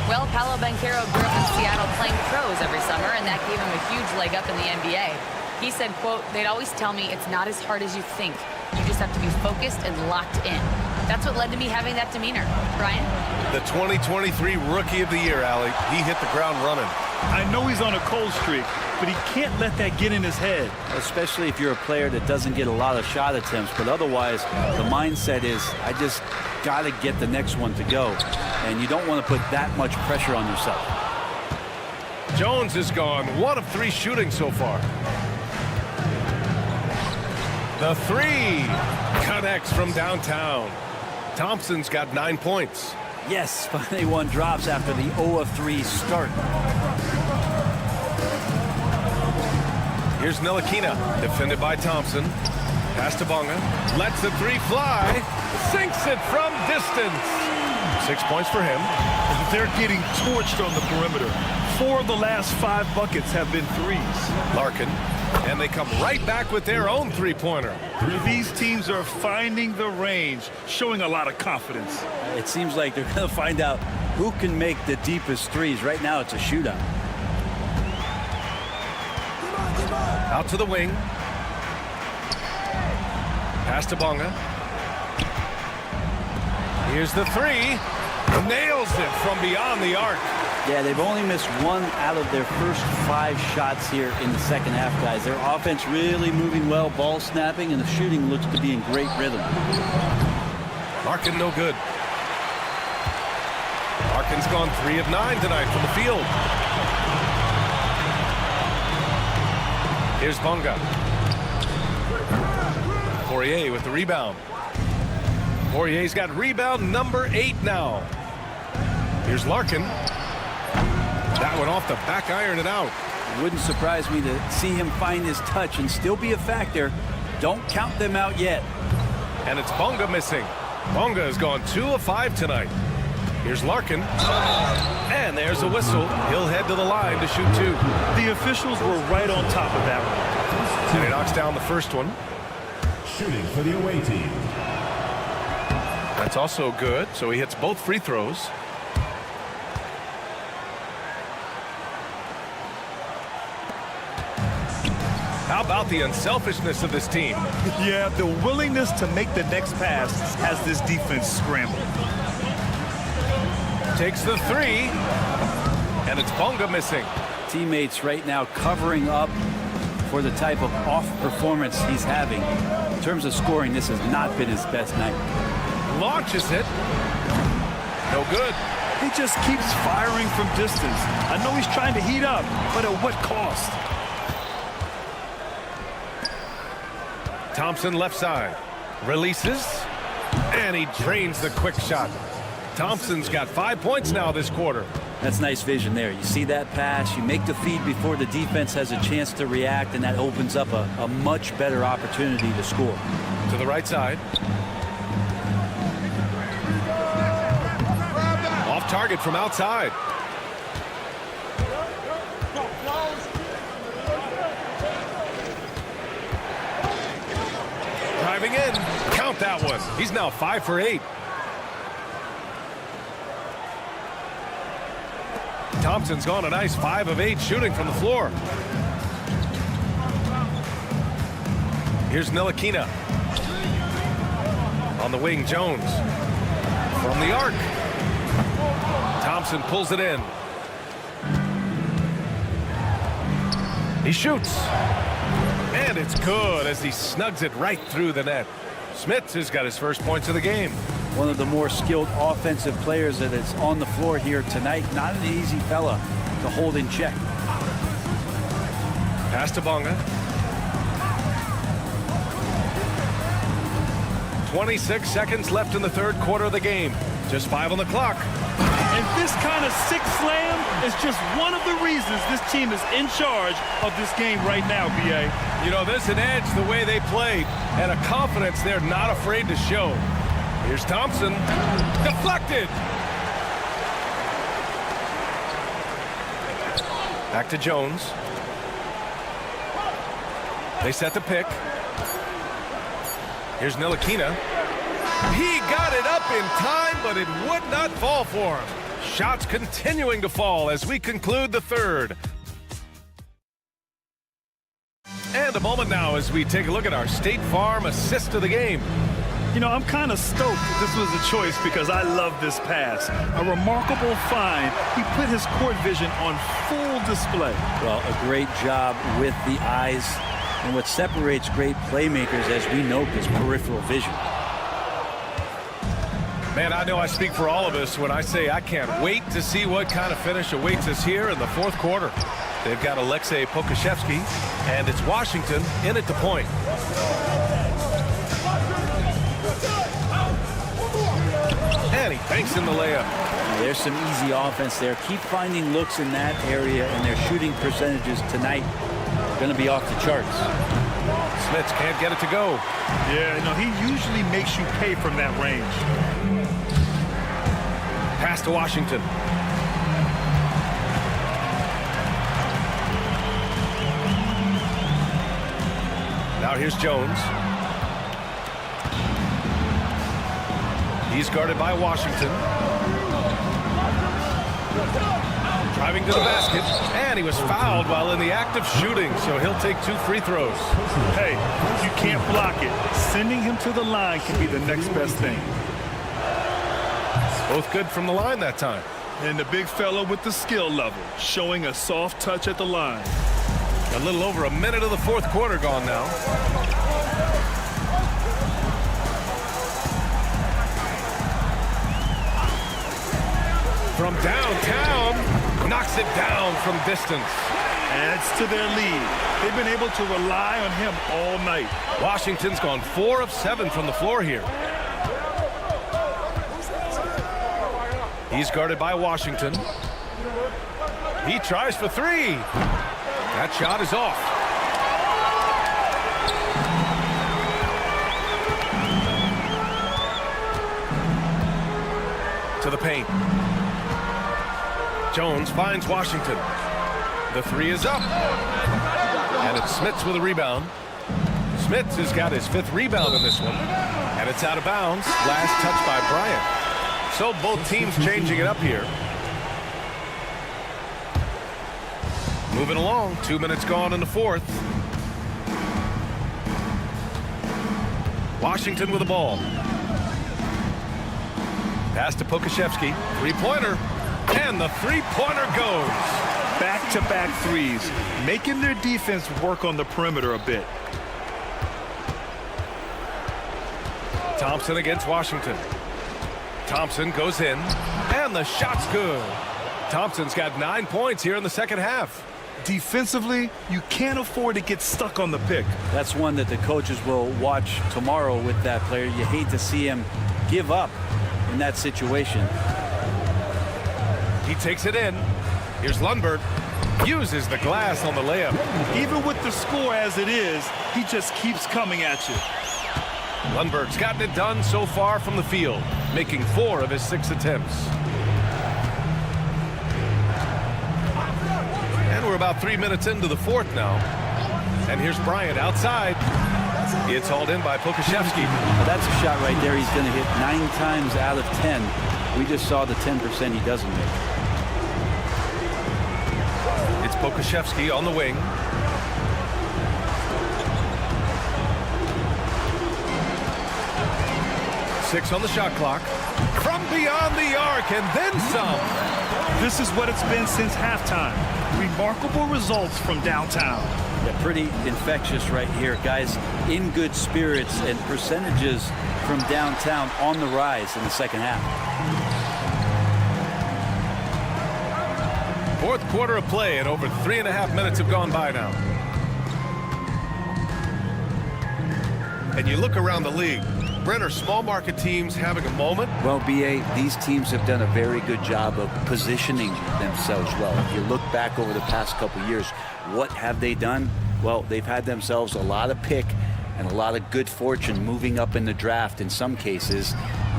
K: Well, Paolo Banchero grew up in Seattle playing pros every summer, and that gave him a huge leg up in the NBA. He said, quote, "They'd always tell me it's not as hard as you think. You just have to be focused and locked in." That's what led to me having that demeanor. Brian?
I: The 2023 Rookie of the Year, Allie. He hit the ground running.
J: I know he's on a cold streak, but he can't let that get in his head.
N: Especially if you're a player that doesn't get a lot of shot attempts, but otherwise the mindset is, I just got to get the next one to go, and you don't want to put that much pressure on yourself.
I: Jones is gone. 1 of 3 shooting so far. The 3 connects from downtown. Thompson's got 9 points.
N: Yes, finally one drops after the 0 of 3 start.
I: Here's Ntilikina, defended by Thompson. Pass to Bonga. Lets the 3 fly. Sinks it from distance. 6 points for him.
J: They're getting torched on the perimeter. 4 of the last 5 buckets have been threes.
I: Larkin. And they come right back with their own 3-pointer.
J: These teams are finding the range, showing a lot of confidence.
N: It seems like they're going to find out who can make the deepest threes. Right now it's a shootout.
I: Out to the wing. Pass to Bonga. Here's the 3. Nails it from beyond the arc.
N: Yeah, they've only missed 1 out of their first 5 shots here in the second half, guys. Their offense really moving well, ball snapping, and the shooting looks to be in great rhythm.
I: Larkin no good. Larkin's gone 3 of 9 tonight from the field. Here's Bonga. Poirier with the rebound. Poirier's got rebound number 8 now. Here's Larkin. That one off the back iron and out.
N: It wouldn't surprise me to see him find his touch and still be a factor. Don't count them out yet.
I: And it's Bonga missing. Bonga has gone 2 of 5 tonight. Here's Larkin. And there's a whistle. He'll head to the line to shoot 2.
J: The officials were right on top of that one.
I: And he knocks down the first one.
E: Shooting for the away team.
I: That's also good. So he hits both free throws. How about the unselfishness of this team?
J: Yeah, the willingness to make the next pass has this defense scrambled.
I: Takes the 3. And it's Bonga missing.
N: Teammates right now covering up for the type of off performance he's having. In terms of scoring, this has not been his best night.
I: Launches it. No good.
J: He just keeps firing from distance. I know he's trying to heat up, but at what cost?
I: Thompson left side. Releases. And he drains the quick shot. Thompson's got 5 points now this quarter.
N: That's nice vision there. You see that pass, you make the feed before the defense has a chance to react, and that opens up a much better opportunity to score.
I: To the right side. Off target from outside. Driving in. Count that one. He's now 5 for 8. Thompson's gone a nice 5 of 8 shooting from the floor. Here's Ntilikina. On the wing, Jones. From the arc. Thompson pulls it in. He shoots. And it's good as he snugs it right through the net. Smits has got his first points of the game.
N: One of the more skilled offensive players that is on the floor here tonight. Not an easy fella to hold in check.
I: Pass to Bonga. 26 seconds left in the third quarter of the game. Just 5 on the clock.
J: And this kind of sick slam is just one of the reasons this team is in charge of this game right now, B.A.
I: You know, there's an edge the way they played and a confidence they're not afraid to show. Here's Thompson. Deflected. Back to Jones. They set the pick. Here's Ntilikina. He got it up in time, but it would not fall for him. Shots continuing to fall as we conclude the third. And a moment now as we take a look at our State Farm assist of the game.
J: You know, I'm kind of stoked this was a choice because I love this pass. A remarkable find. He put his court vision on full display.
N: Well, a great job with the eyes. And what separates great playmakers, as we note, is peripheral vision.
I: Man, I know I speak for all of us when I say I can't wait to see what kind of finish awaits us here in the fourth quarter. They've got Alexei Pokashevsky, and it's Washington in at the point. And he banks in the layup.
N: Now, there's some easy offense there. Keep finding looks in that area, and their shooting percentages tonight are going to be off the charts.
I: Smits can't get it to go.
J: Yeah, no, he usually makes you pay from that range.
I: Pass to Washington. Now here's Jones. He's guarded by Washington. Driving to the basket, and he was fouled while in the act of shooting, so he'll take 2 free throws.
J: Hey, you can't block it. Sending him to the line can be the next best thing.
I: Both good from the line that time.
J: And the big fella with the skill level, showing a soft touch at the line.
I: A little over a minute of the fourth quarter gone now. From downtown, knocks it down from distance.
J: Adds to their lead. They've been able to rely on him all night.
I: Washington's gone 4 of 7 from the floor here. He's guarded by Washington. He tries for 3. That shot is off. To the paint. Jones finds Washington. The 3 is up. And it's Smits with a rebound. Smits has got his 5th rebound in this one. And it's out of bounds. Last touch by Bryant. So both teams changing it up here. Moving along. 2 minutes gone in the fourth. Washington with the ball. Pass to Pokashevsky. 3-pointer. And the 3-pointer goes.
J: Back-to-back threes, making their defense work on the perimeter a bit.
I: Thompson against Washington. Thompson goes in, and the shot's good. Thompson's got 9 points here in the second half.
J: Defensively, you can't afford to get stuck on the pick.
N: That's one that the coaches will watch tomorrow with that player. You hate to see him give up in that situation.
I: He takes it in. Here's Lundberg. Uses the glass on the layup.
J: Even with the score as it is, he just keeps coming at you.
I: Lundberg's gotten it done so far from the field, making 4 of his 6 attempts. And we're about 3 minutes into the 4th now. And here's Bryant outside. It's hauled in by Pokuševski.
N: Well, that's a shot right there. He's going to hit 9 times out of 10. We just saw the 10% he doesn't make.
I: It's Pokuševski on the wing. Six on the shot clock. From beyond the arc and then some.
J: This is what it's been since halftime. Remarkable results from downtown.
N: Yeah, pretty infectious right here. Guys in good spirits and percentages from downtown on the rise in the second half.
I: 4th quarter of play and over 3.5 minutes have gone by now. And you look around the league. Brent, are small market teams having a moment?
N: Well, BA, these teams have done a very good job of positioning themselves well. If you look back over the past couple years, what have they done? Well, they've had themselves a lot of pick and a lot of good fortune moving up in the draft in some cases.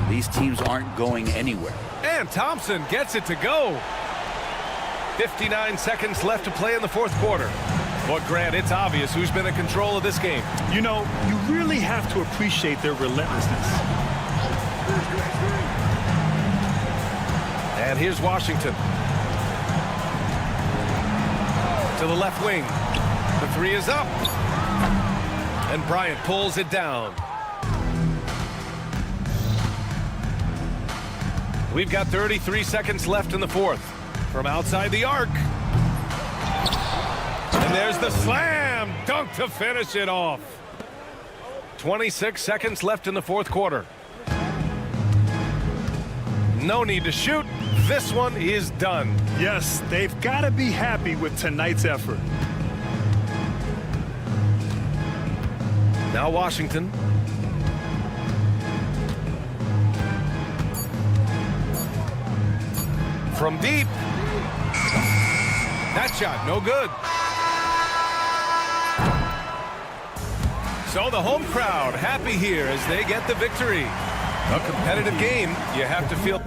N: These teams aren't going anywhere.
I: And Thompson gets it to go. 59 seconds left to play in the 4th quarter. But Grant, it's obvious who's been in control of this game.
J: You know, you really have to appreciate their relentlessness.
I: And here's Washington. To the left wing. The 3 is up. And Bryant pulls it down. We've got 33 seconds left in the 4th. From outside the arc. And there's the slam dunk to finish it off. 26 seconds left in the 4th quarter. No need to shoot. This one is done.
J: Yes, they've got to be happy with tonight's effort.
I: Now Washington. From deep. That shot, no good. So the home crowd happy here as they get the victory. A competitive game, you have to feel.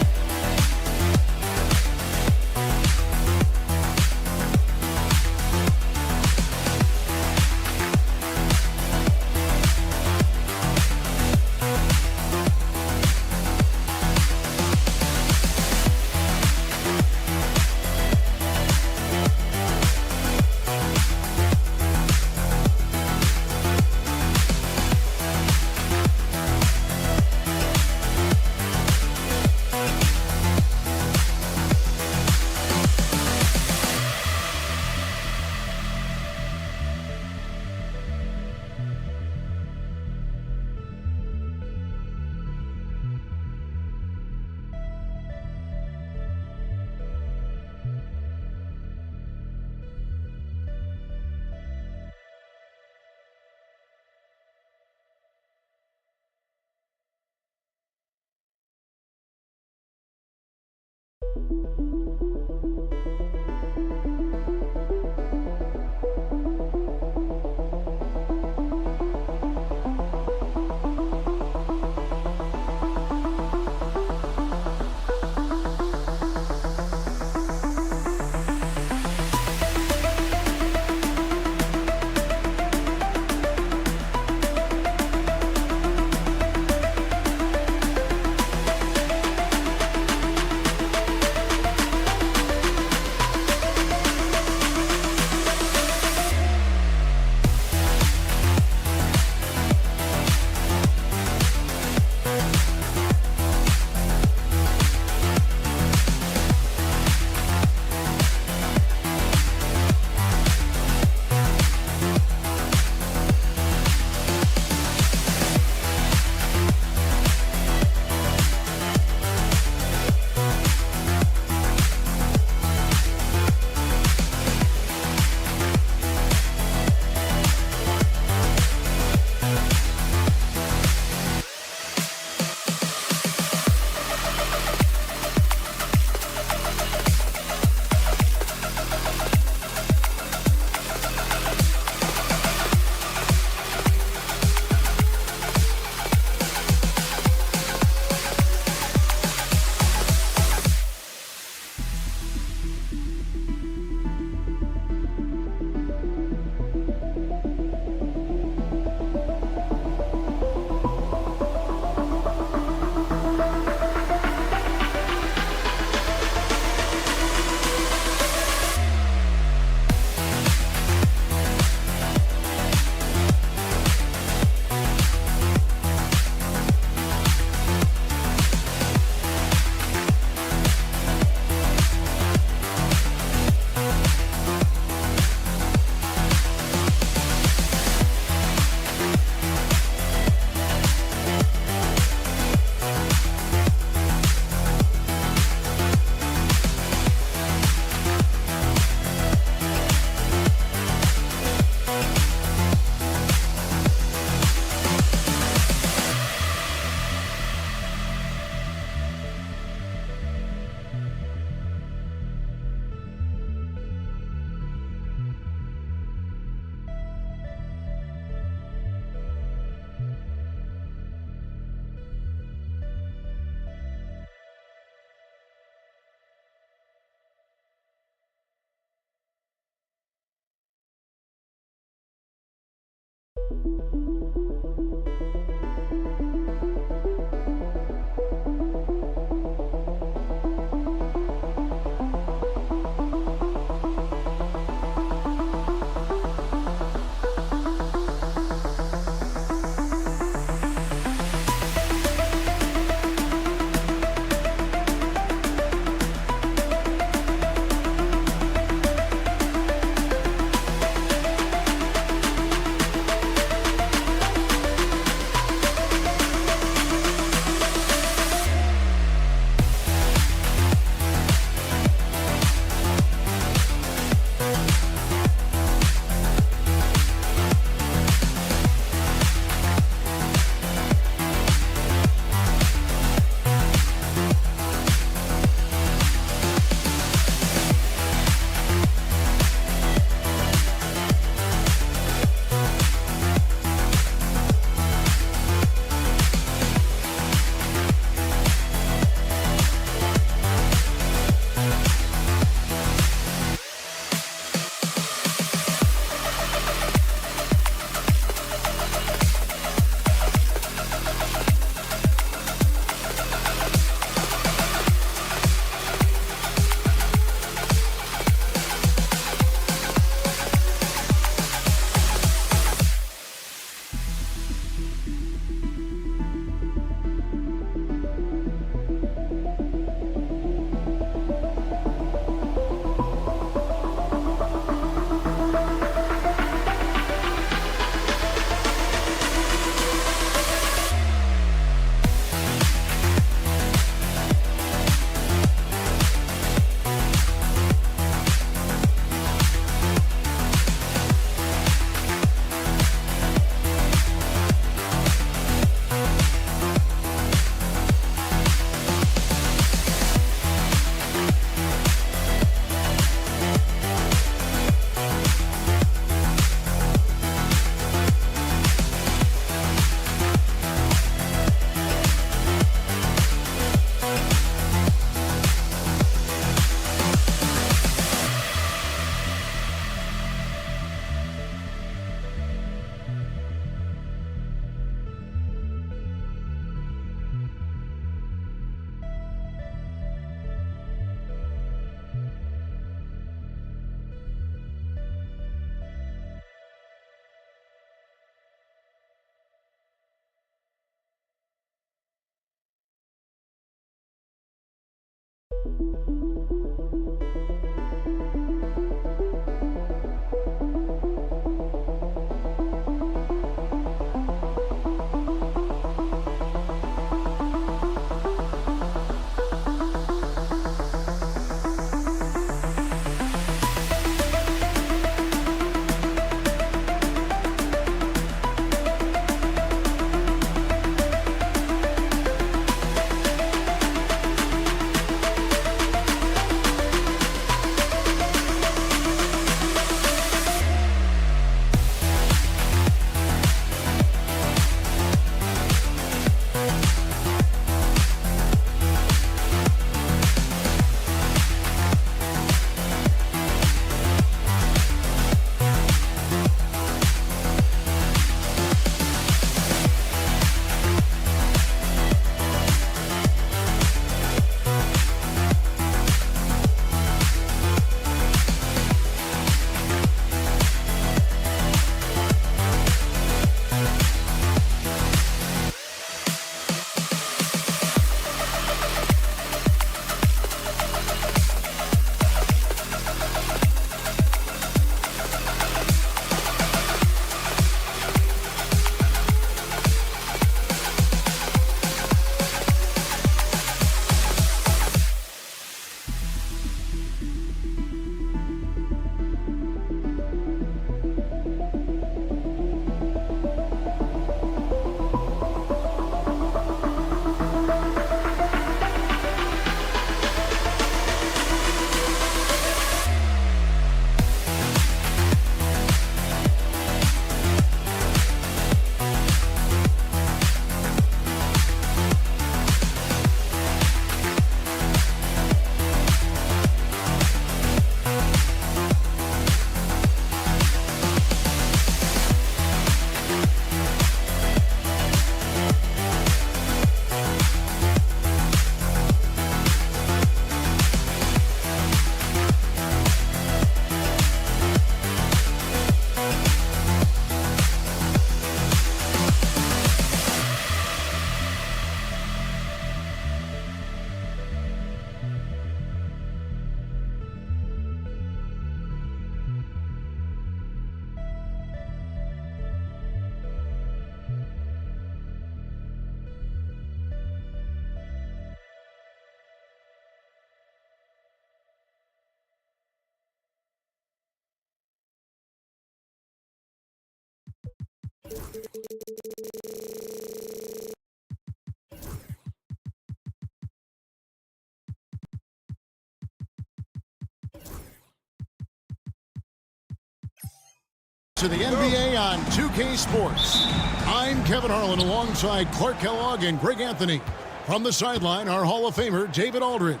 A: To the NBA on 2K Sports. I'm Kevin Harlan alongside Clark Kellogg and Greg Anthony. From the sideline, our Hall of Famer, David Aldridge.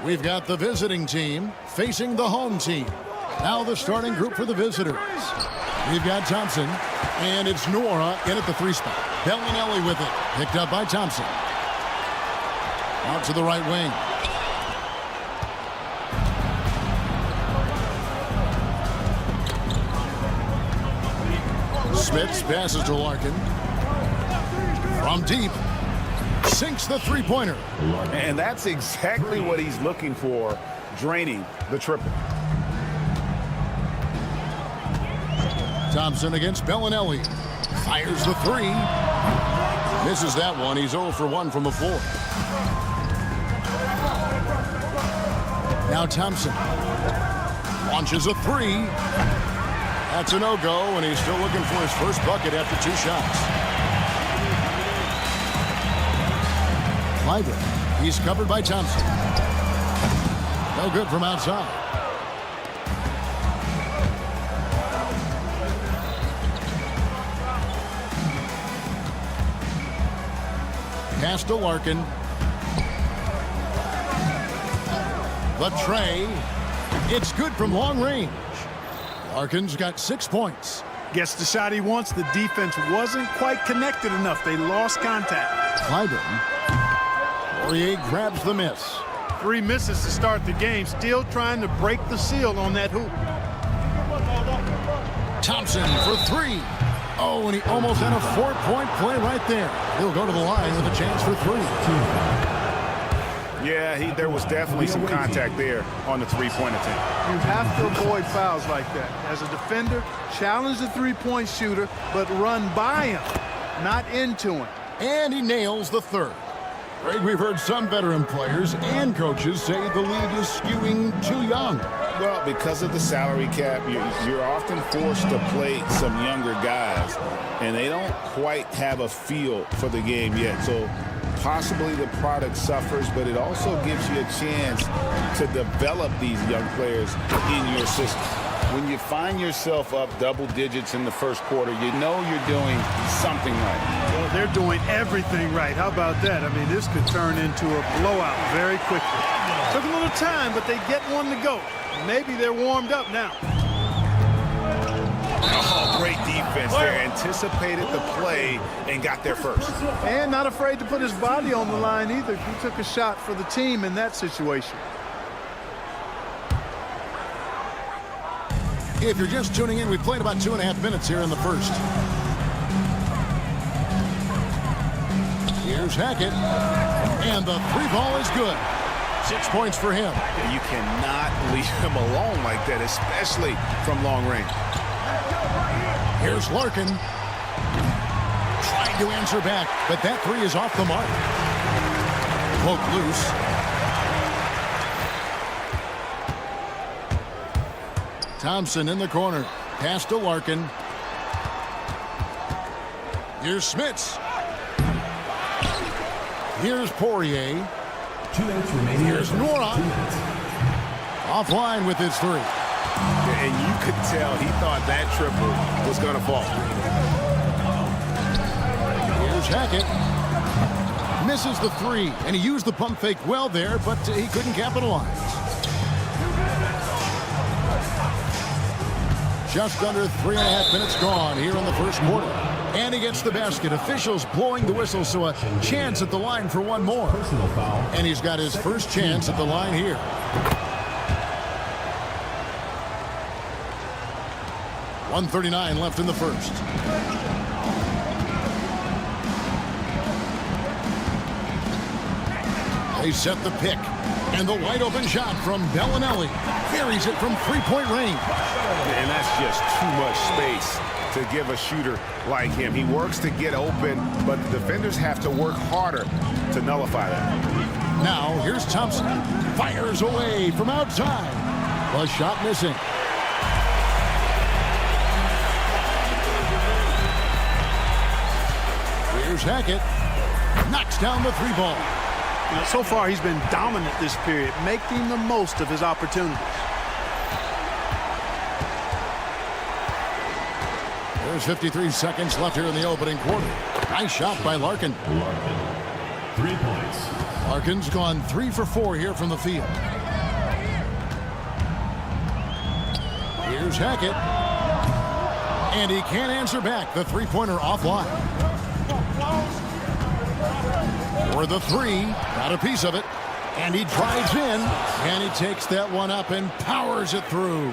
A: We've got the visiting team facing the home team. Now the starting group for the visitors. We've got Thompson, and it's Nora in at the 3 spot. Bellinelli with it, picked up by Thompson. Out to the right wing. Smits passes to Larkin. From deep, sinks the three-pointer.
B: And that's exactly what he's looking for, draining the triple.
A: Thompson against Bellinelli. Fires the 3. Misses that one. He's 0 for 1 from the floor. Now Thompson launches a 3. That's a no-go, and he's still looking for his first bucket after 2 shots. Clyburn, he's covered by Thompson. No good from outside. Pass to Larkin. The tray. It's good from long range. Larkin's got 6 points.
J: Gets the shot he wants. The defense wasn't quite connected enough. They lost contact.
A: Clyburn. Poirier grabs the miss.
J: 3 misses to start the game. Still trying to break the seal on that hoop.
A: Thompson for 3. Oh, and he almost had a 4-point play right there. He'll go to the line with a chance for 3.
B: Yeah, there was definitely some contact there on the three-point attempt.
J: You have to avoid fouls like that. As a defender, challenge the three-point shooter, but run by him, not into him.
A: And he nails the 3rd. Greg, we've heard some veteran players and coaches say the league is skewing too young.
B: Well, because of the salary cap, you're often forced to play some younger guys, and they don't quite have a feel for the game yet. So possibly the product suffers, but it also gives you a chance to develop these young players in your system. When you find yourself up double digits in the first quarter, you know you're doing something right.
J: Well, they're doing everything right. How about that? I mean, this could turn into a blowout very quickly. Took a little time, but they get one to go. Maybe they're warmed up now.
B: Oh, great defense there. Anticipated the play and got there first.
J: And not afraid to put his body on the line either. He took a shot for the team in that situation.
A: If you're just tuning in, we've played about 2.5 minutes here in the first. Here's Hackett. And the 3-ball is good. 6 points for him.
B: You cannot leave him alone like that, especially from long range.
A: Here's Larkin. Trying to answer back, but that 3 is off the mark. Poke loose. Thompson in the corner. Pass to Larkin. Here's Smits. Here's Poirier.
E: 2 minutes remaining.
A: Here's Nora. Offline with his 3.
B: And you could tell he thought that triple was going to fall.
A: Here's Hackett. Misses the 3, and he used the pump fake well there, but he couldn't capitalize. Just under 3.5 minutes gone here in the first quarter. And he gets the basket. Officials blowing the whistle, so a chance at the line for one more.
E: Personal foul.
A: And he's got his first chance at the line here. .139 left in the first. They set the pick. And the wide open shot from Bellinelli. Buries it from 3-point range.
B: And that's just too much space to give a shooter like him. He works to get open, but the defenders have to work harder to nullify that.
A: Now, here's Thompson. Fires away from outside. The shot missing. Here's Hackett. Knocks down the three ball.
J: Now, so far, he's been dominant this period, making the most of his opportunities.
A: There's 53 seconds left here in the opening quarter. Nice shot by Larkin.
E: 3 points.
A: Larkin's gone 3 for 4 here from the field. Here's Hackett. And he can't answer back. The three-pointer offline. For the three. Got a piece of it. And he drives in. And he takes that one up and powers it through.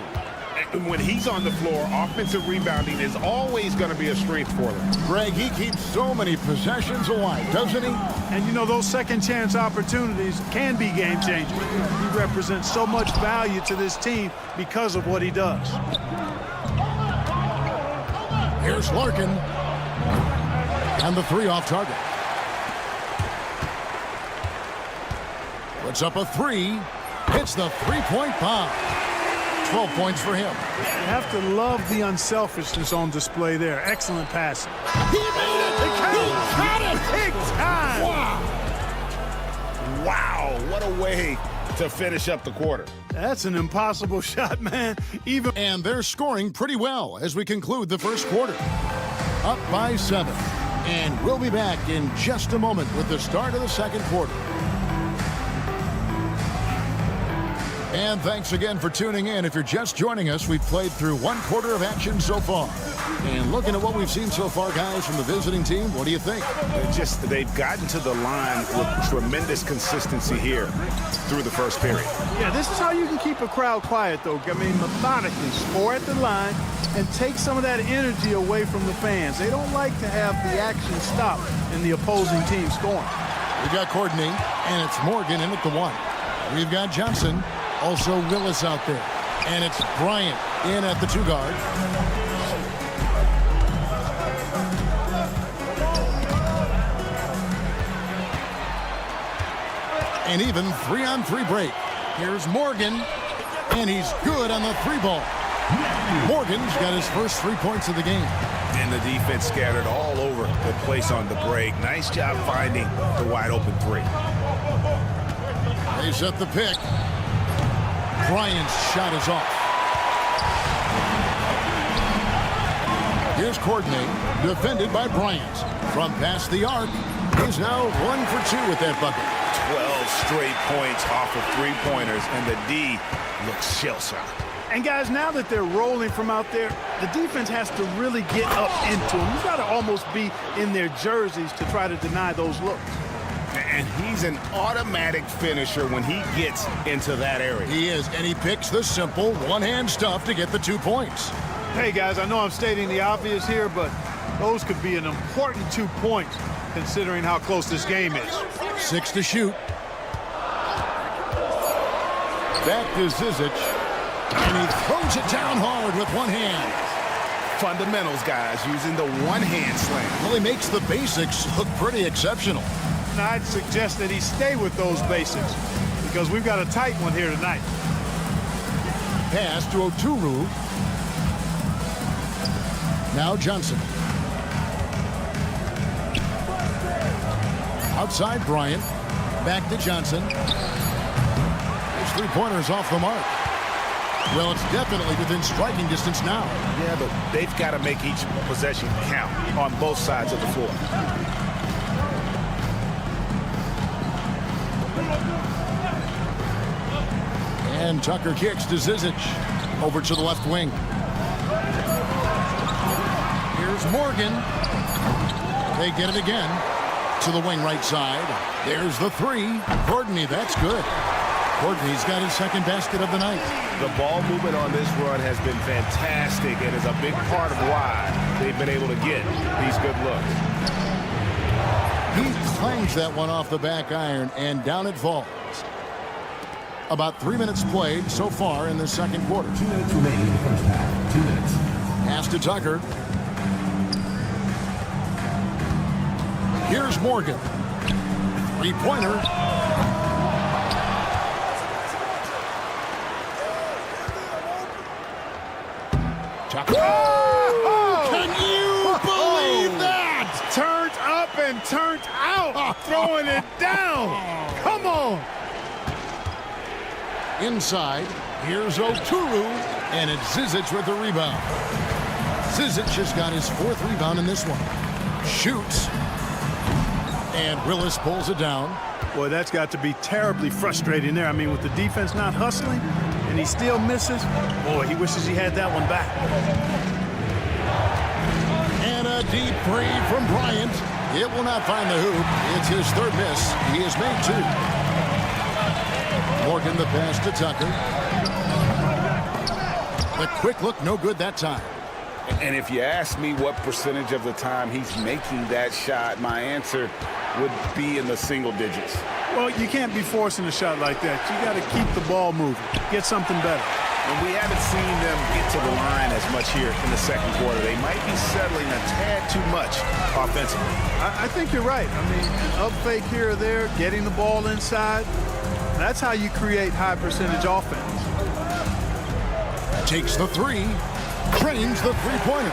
G: When he's on the floor, offensive rebounding is always going to be a strength for them.
A: Greg, he keeps so many possessions alive, doesn't he?
J: And you know, those second chance opportunities can be game changers. He represents so much value to this team because of what he does.
A: Here's Larkin. And the three off target. Puts up a three. Hits the three-point bomb. 12 points for him.
J: You have to love the unselfishness on display there. Excellent passing.
A: He made it! He got it!
J: Big time!
B: Wow, what a way to finish up the quarter.
J: That's an impossible shot, man.
A: And they're scoring pretty well as we conclude the first quarter. Up by 7. And we'll be back in just a moment with the start of the second quarter. And thanks again for tuning in. If you're just joining us, we've played through 1 quarter of action so far. And looking at what we've seen so far, guys, from the visiting team, what do you think?
B: They've gotten to the line with tremendous consistency here through the first period.
J: Yeah, this is how you can keep a crowd quiet, though. I mean, methodically score at the line and take some of that energy away from the fans. They don't like to have the action stop in the opposing team scoring.
A: We've got Courtney, and it's Morgan in at the 1. We've got Johnson. Also Willis out there. And it's Bryant in at the 2 guard. An even 3-on-3 break. Here's Morgan. And he's good on the 3 ball. Morgan's got his first 3 points of the game.
B: And the defense scattered all over the place on the break. Nice job finding the wide open 3.
A: They set the pick. Bryant's shot is off. Here's Courtney, defended by Bryant. From past the arc, he's now 1 for 2 with that bucket.
B: 12 straight points off of 3-pointers, and the D looks shell-shocked.
J: And guys, now that they're rolling from out there, the defense has to really get up into them. You've got to almost be in their jerseys to try to deny those looks.
B: And he's an automatic finisher when he gets into that area.
A: He is, and he picks the simple one-hand stuff to get the 2 points.
J: Hey, guys, I know I'm stating the obvious here, but those could be an important 2 points considering how close this game is.
A: 6 to shoot. Back to Zizic, and he throws it down hard with one hand.
B: Fundamentals, guys, using the one-hand slam.
A: Well, he makes the basics look pretty exceptional.
J: I'd suggest that he stay with those basics because we've got a tight one here tonight.
A: Pass to Oturu. Now Johnson. Outside Bryant. Back to Johnson. His 3-pointer's off the mark. Well, it's definitely within striking distance now.
B: Yeah, but they've got to make each possession count on both sides of the floor.
A: And Tucker kicks to Zizic. Over to the left wing. Here's Morgan. They get it again. To the wing right side. There's the 3. Courtney, that's good. Courtney's got his second basket of the night.
B: The ball movement on this run has been fantastic and is a big part of why they've been able to get these good looks.
A: He clangs that one off the back iron, and down it falls. About 3 minutes played so far in the second quarter.
E: 2 minutes remaining in the first half. 2 minutes.
A: Pass to Tucker. Here's Morgan. 3-pointer. Tucker.
J: Oh!
A: Can you believe that?
J: Turned up and turned out, throwing it down. Come on.
A: Inside, here's Oturu, and it's Zizic with the rebound. Zizic has got his 4th rebound in this one. Shoots, and Willis pulls it down.
J: Boy, that's got to be terribly frustrating there. I mean, with the defense not hustling, and he still misses, boy, he wishes he had that one back.
A: And a deep 3 from Bryant. It will not find the hoop. It's his 3rd miss. He has made 2. Morgan the pass to Tucker. The quick look, no good that time.
B: And if you ask me what percentage of the time he's making that shot, my answer would be in the single digits.
J: Well, you can't be forcing a shot like that. You got to keep the ball moving. Get something better.
B: And we haven't seen them get to the line as much here in the second quarter. They might be settling a tad too much offensively.
J: I think you're right. I mean, up fake here or there, getting the ball inside. That's how you create high percentage offense.
A: Takes the 3. Trains the 3-pointer.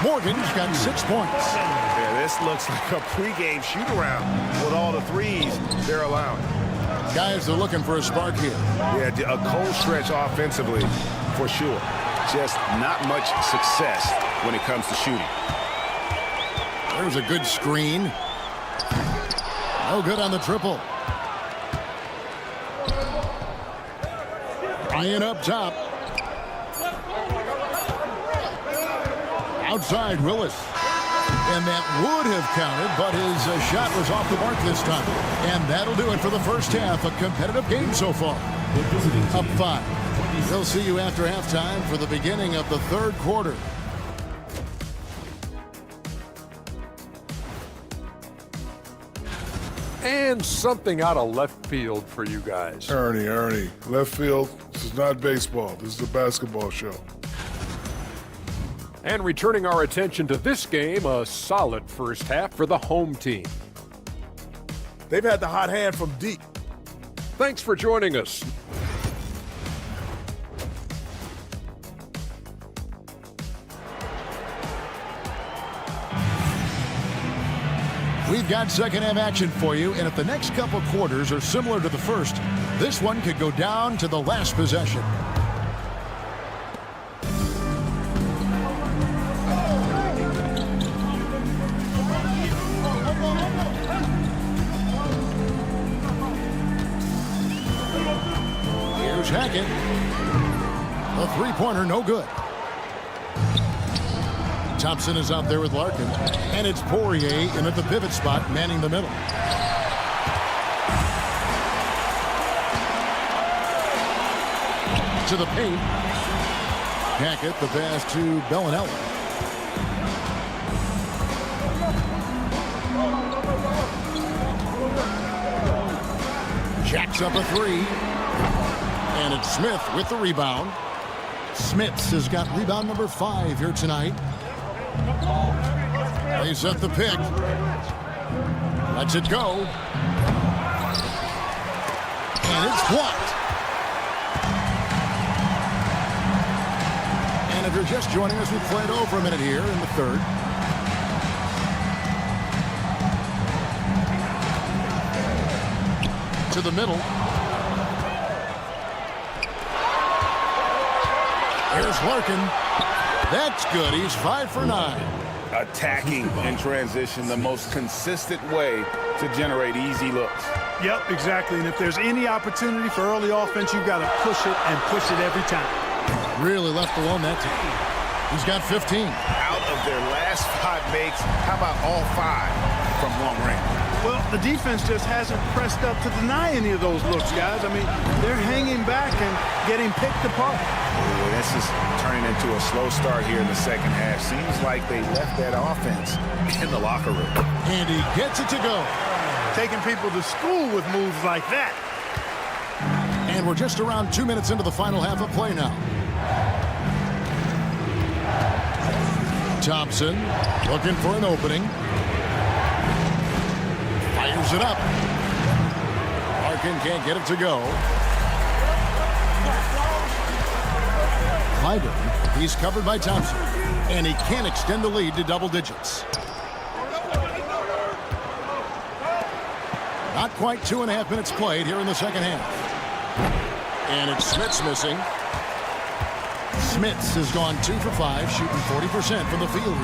A: Morgan's got 6 points.
G: Yeah, this looks like a pregame shoot-around with all the threes they're allowing.
A: Guys are looking for a spark here.
G: Yeah, a cold stretch offensively for sure.
B: Just not much success when it comes to shooting.
A: There's a good screen. No good on the triple. Ryan up top. Outside Willis. And that would have counted, but his shot was off the mark this time. And that'll do it for the first half. A competitive game so far. Up 5. We'll see you after halftime for the beginning of the 3rd quarter.
H: And something out of left field for you guys.
F: Ernie, left field. This is not baseball. This is a basketball show.
H: And returning our attention to this game, a solid first half for the home team.
O: They've had the hot hand from deep.
H: Thanks for joining us.
A: We've got second half action for you, and if the next couple quarters are similar to the first, this one could go down to the last possession. Here's Hackett. The 3-pointer, no good. Thompson is out there with Larkin, and it's Poirier in at the pivot spot, manning the middle. To the paint. Hackett, the pass to Bellinelli. Jacks up a 3. And it's Smith with the rebound. Smits has got rebound number 5 here tonight. Lays up the pick. Lets it go. And it's blocked. And if you're just joining us, we've played over a minute here in the 3rd. To the middle. Here's Larkin. That's good. He's 5 for 9.
B: Attacking in transition, the most consistent way to generate easy looks.
J: Yep, exactly. And if there's any opportunity for early offense, you've got to push it and push it every time.
A: Really left alone that time. He's got 15.
B: Out of their last 5 makes, how about all 5 from long range?
J: Well, the defense just hasn't pressed up to deny any of those looks, guys. I mean, they're hanging back and getting picked apart.
B: Well, this is turning into a slow start here in the second half. Seems like they left that offense in the locker room.
A: And he gets it to go.
J: Taking people to school with moves like that.
A: And we're just around 2 minutes into the final half of play now. Thompson looking for an opening. Fires it up. Larkin can't get it to go. Clyburn, he's covered by Thompson. And he can't extend the lead to double digits. Not quite 2.5 minutes played here in the second half. And it's Smits missing. Smits has gone 2 for 5, shooting 40% from the field.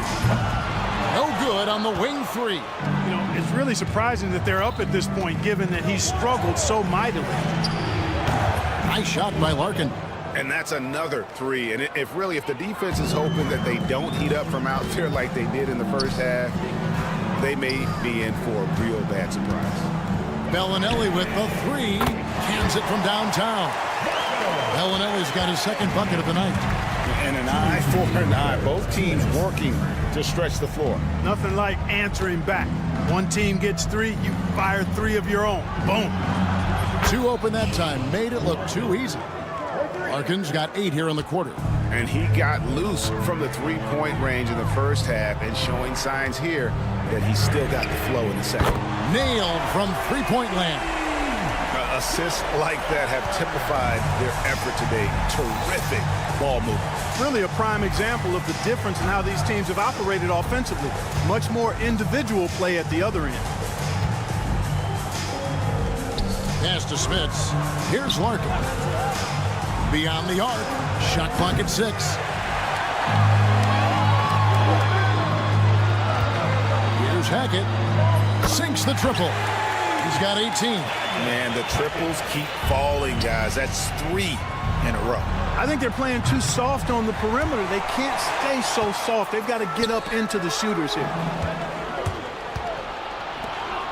A: No good on the wing three.
J: You know, it's really surprising that they're up at this point, given that he's struggled so mightily.
A: Nice shot by Larkin.
B: And that's another three. And if the defense is hoping that they don't heat up from out there like they did in the first half, they may be in for a real bad surprise.
A: Bellinelli with the three. Cans it from downtown. Bellinelli's got his second bucket of the night.
B: And an eye for an eye. Both teams working to stretch the floor.
J: Nothing like answering back. One team gets 3, you fire 3 of your own. Boom.
A: 2 open that time. Made it look too easy. Larkin's got 8 here in the quarter.
B: And he got loose from the three-point range in the first half and showing signs here that he's still got the flow in the second.
A: Nailed from three-point land.
B: Assists like that have typified their effort today. Terrific ball movement.
J: Really a prime example of the difference in how these teams have operated offensively. Much more individual play at the other end.
A: Pass to Smits. Here's Larkin. Beyond the arc. Shot clock at 6. Here's Hackett. Sinks the triple. He's got 18.
B: Man, the triples keep falling, guys. That's 3 in a row.
J: I think they're playing too soft on the perimeter. They can't stay so soft. They've got to get up into the shooters here.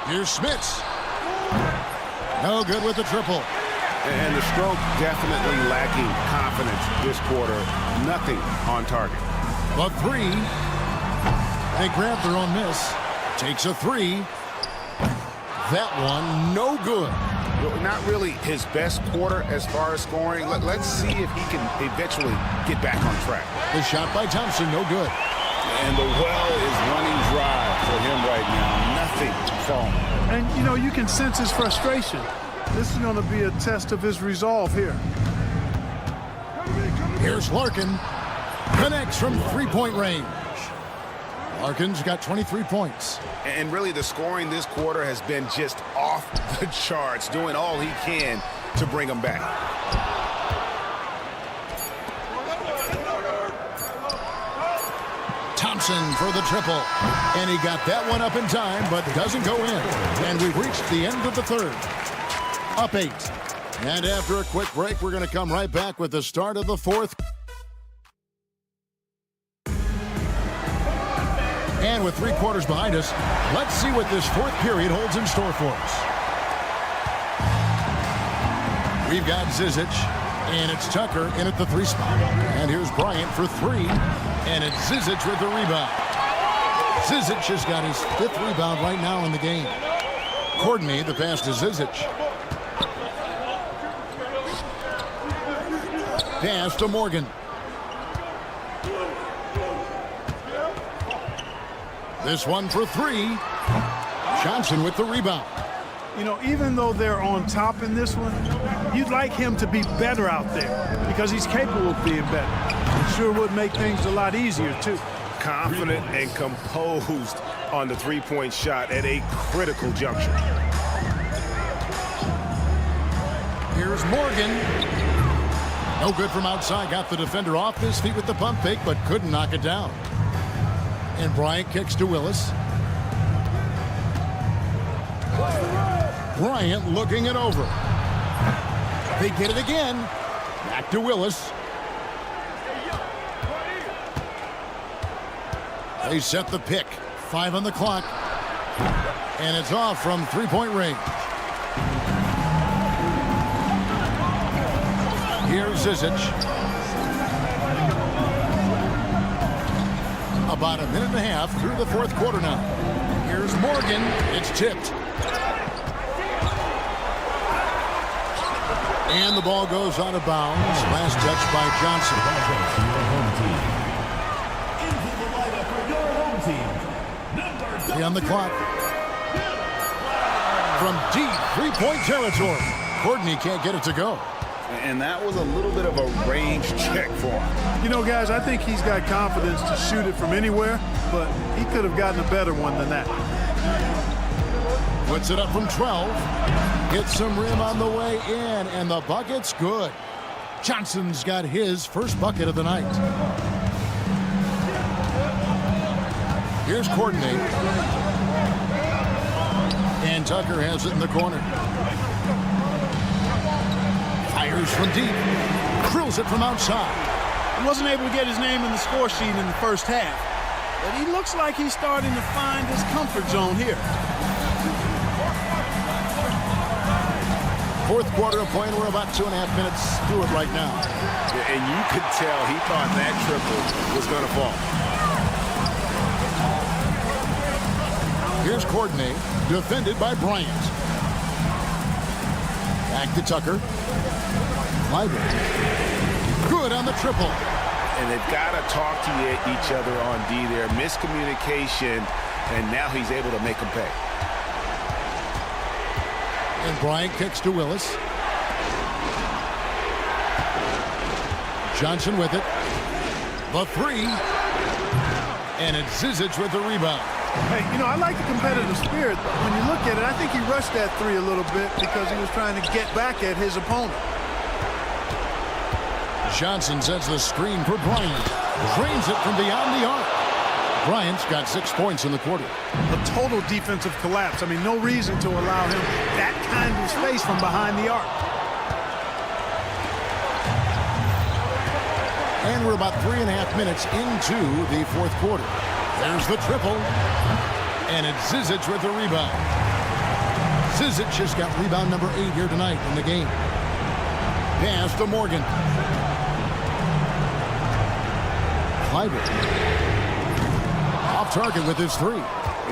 A: Here's Smits. No good with the triple.
B: And the stroke definitely lacking confidence this quarter. Nothing on target.
A: But 3. They grab their own miss. Takes a 3. That one, no good.
B: Not really his best quarter as far as scoring. Let's see if he can eventually get back on track.
A: The shot by Thompson, no good.
B: And the well is running dry for him right now. Nothing falling.
J: And, you know, you can sense his frustration. This is going to be a test of his resolve here.
A: Here's Larkin. Connects from three-point range. Larkin's got 23 points.
B: And really the scoring this quarter has been just off the charts, doing all he can to bring them back.
A: Thompson for the triple. And he got that one up in time, but doesn't go in. And we've reached the end of the third. Up 8. And after a quick break, we're going to come right back with the start of the fourth. And with 3 quarters behind us, let's see what this fourth period holds in store for us. We've got Zizic, and it's Tucker in at the 3 spot. And here's Bryant for 3, and it's Zizic with the rebound. Zizic has got his 5th rebound right now in the game. Courtney, the pass to Zizic. Pass to Morgan. This one for 3. Johnson with the rebound.
J: You know, even though they're on top in this one, you'd like him to be better out there because he's capable of being better. It sure would make things a lot easier, too.
B: Confident and composed on the three-point shot at a critical juncture.
A: Here's Morgan. No good from outside. Got the defender off his feet with the pump fake, but couldn't knock it down. And Bryant kicks to Willis. Bryant looking it over. They get it again. Back to Willis. They set the pick. 5 on the clock. And it's off from three-point range. Here's Zizic. About a minute and a half through the fourth quarter now. Here's Morgan. It's tipped. And the ball goes out of bounds. Last touch by Johnson. 3 on the clock. From deep three-point territory. Courtney can't get it to go.
B: And that was a little bit of a range check for him.
J: You know, guys, I think he's got confidence to shoot it from anywhere, but he could have gotten a better one than that.
A: Puts it up from 12. Hits some rim on the way in, and the bucket's good. Johnson's got his first bucket of the night. Here's Courtney. And Tucker has it in the corner. Fires from deep. Drills it from outside.
J: He wasn't able to get his name in the score sheet in the first half, but he looks like he's starting to find his comfort zone here.
A: Fourth quarter of play, and we're about 2.5 minutes through it right now.
B: And you could tell he thought that triple was going to fall.
A: Here's Courtney, defended by Bryant. Back to Tucker. Library. Good on the triple.
B: And they've got to talk to each other on D there. Miscommunication, and now he's able to make them pay.
A: And Bryant kicks to Willis. Johnson with it. The three. And it's Zizic with the rebound.
J: Hey, you know, I like the competitive spirit. When you look at it, I think he rushed that three a little bit because he was trying to get back at his opponent.
A: Johnson sets the screen for Bryant. Drains it from beyond the arc. Bryant's got 6 points in the quarter.
J: A total defensive collapse. I mean, no reason to allow him that kind of space from behind the arc.
A: And we're about 3.5 minutes into the fourth quarter. There's the triple. And it's Zizic with the rebound. Zizic has got rebound number 8 here tonight in the game. Pass to Morgan. Clyburn. Off target with his three.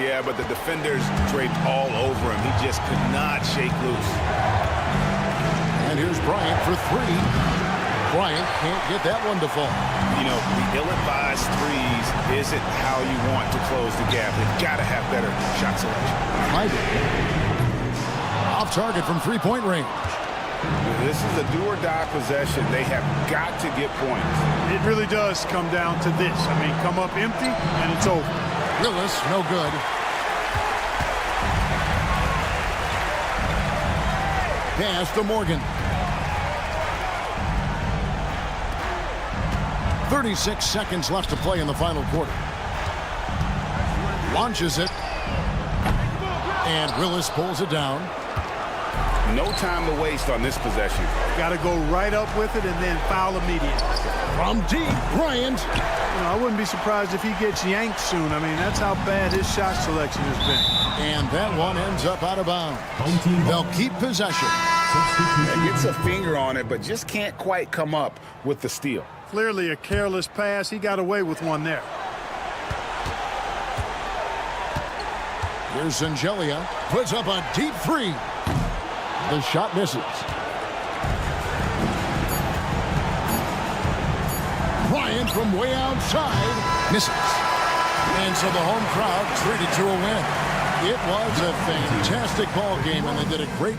B: Yeah, but the defenders draped all over him. He just could not shake loose.
A: And here's Bryant for three. Bryant can't get that one to fall.
B: You know, the ill-advised threes isn't how you want to close the gap. They've got to have better shot selection.
A: Off target from three-point range.
B: This is a do-or-die possession. They have got to get points.
J: It really does come down to this. I mean, come up empty, and it's over.
A: Willis, no good. Pass to Morgan. 36 seconds left to play in the final quarter. Launches it. And Willis pulls it down.
B: No time to waste on this possession.
J: Got to go right up with it and then foul immediately.
A: From deep, Bryant.
J: You know, I wouldn't be surprised if he gets yanked soon. I mean, that's how bad his shot selection has been.
A: And that one ends up out of bounds. They'll keep possession.
B: He gets a finger on it, but just can't quite come up with the steal.
J: Clearly a careless pass. He got away with one there.
A: Here's Zangelia. Puts up a deep three. The shot misses. Bryant from way outside misses. And so the home crowd treated to a win. It was a fantastic ball game, and they did a great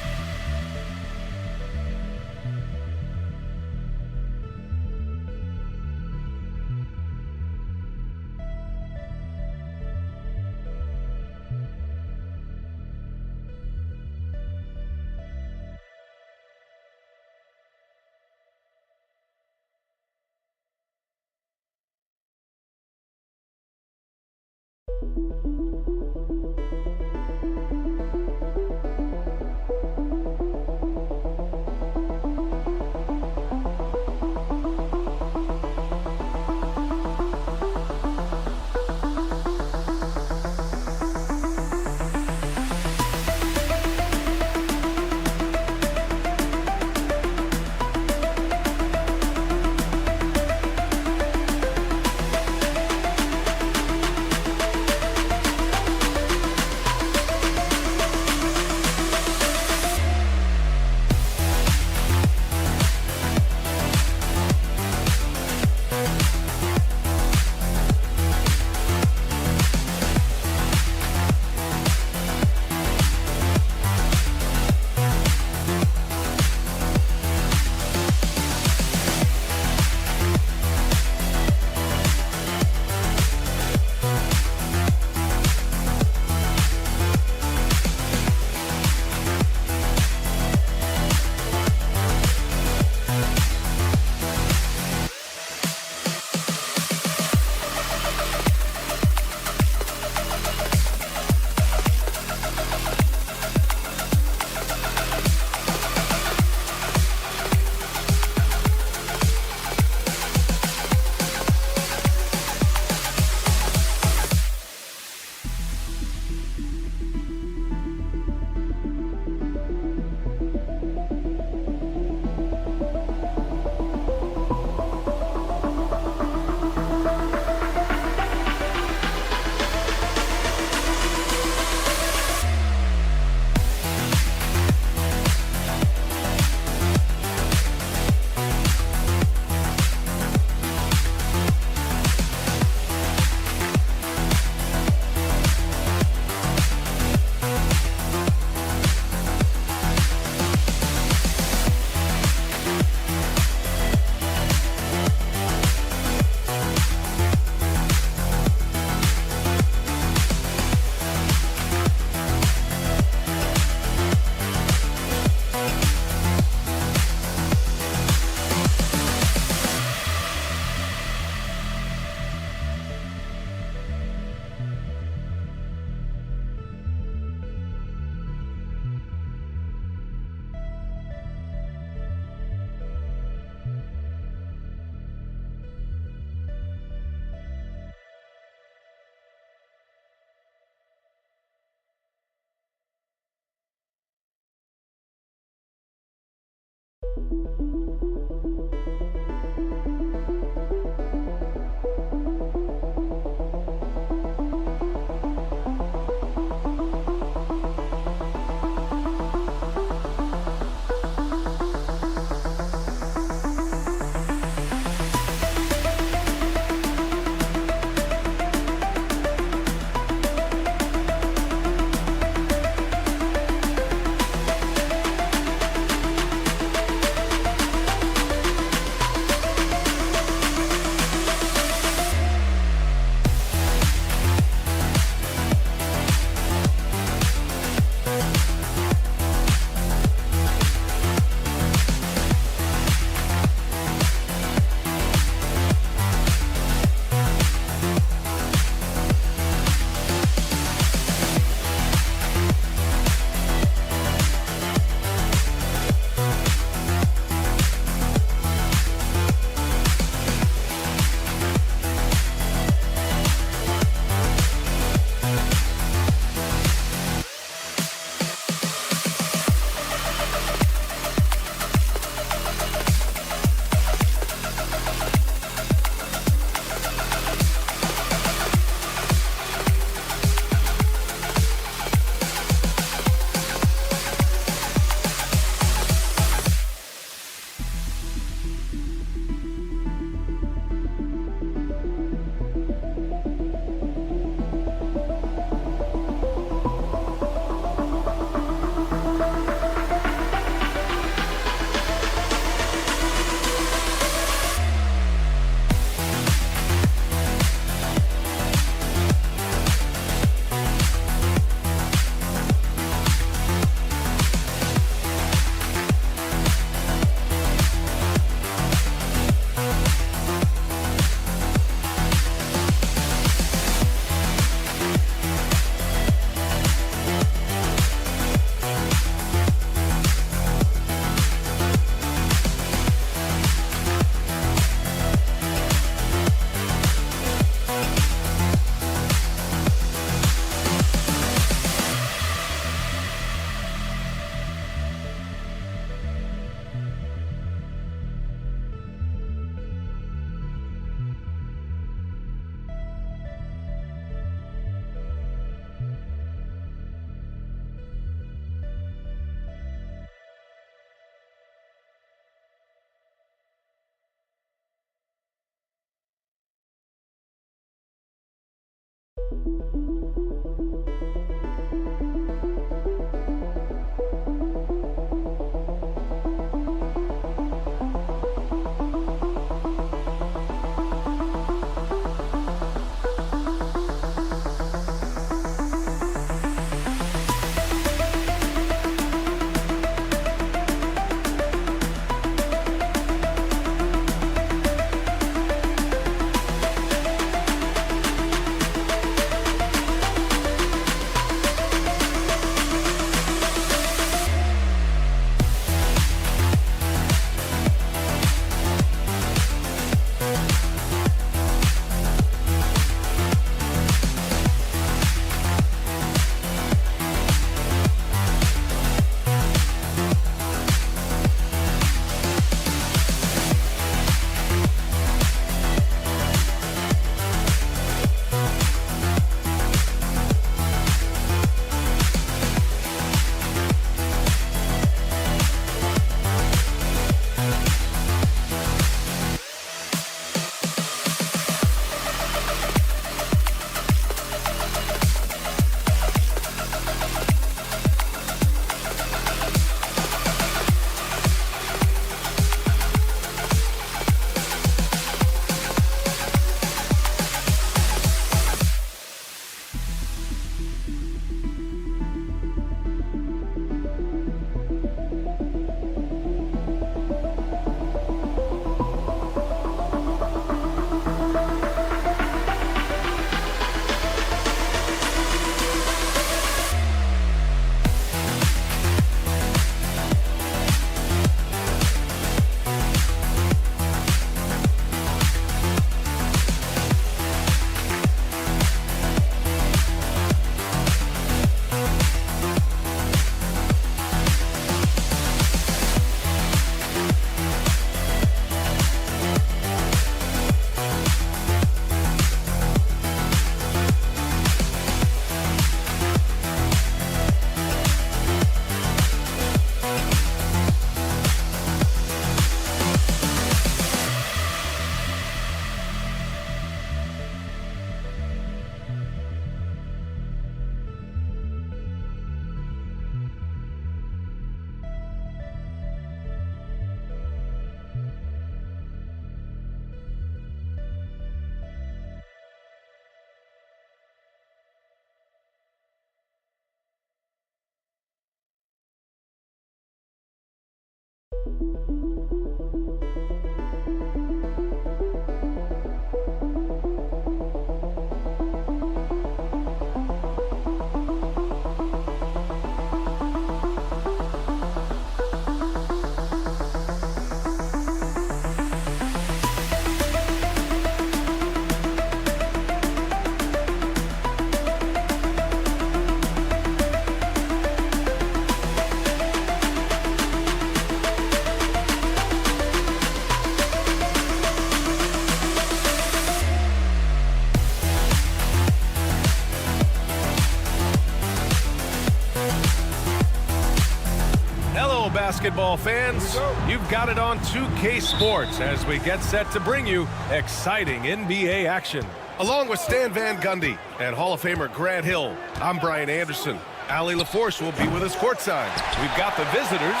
I: basketball fans. You've got it on 2K Sports as we get set to bring you exciting NBA action. Along with Stan Van Gundy and Hall of Famer Grant Hill, I'm Brian Anderson. Allie LaForce will be with us courtside. We've got the visitors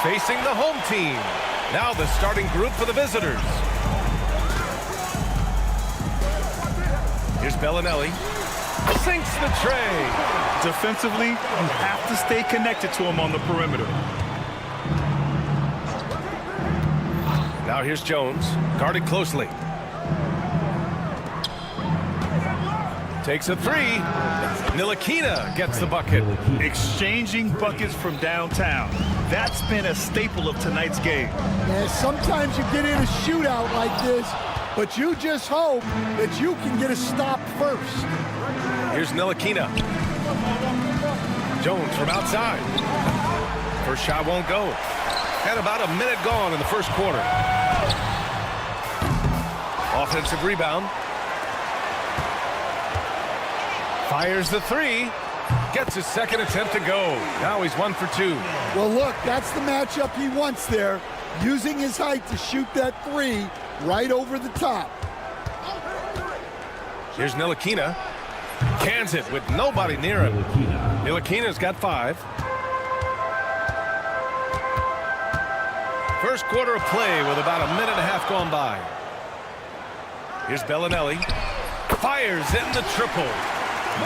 I: facing the home team. Now the starting group for the visitors. Here's Bellinelli. Sinks the tray.
P: Defensively, you have to stay connected to him on the perimeter.
I: Now here's Jones, guarded closely. Takes a three. Ntilikina gets the bucket.
P: Exchanging buckets from downtown. That's been a staple of tonight's game.
C: Yeah, sometimes you get in a shootout like this, but you just hope that you can get a stop first.
I: Here's Ntilikina. Jones from outside. First shot won't go. And about a minute gone in the first quarter. Offensive rebound. Fires the three. Gets his second attempt to go. Now he's 1 for 2.
C: Well, look, that's the matchup he wants there. Using his height to shoot that three right over the top.
I: Here's Ntilikina. Cans it with nobody near him. Ntilikina's got 5. First quarter of play with about a minute and a half gone by. Here's Bellinelli. Fires in the triple.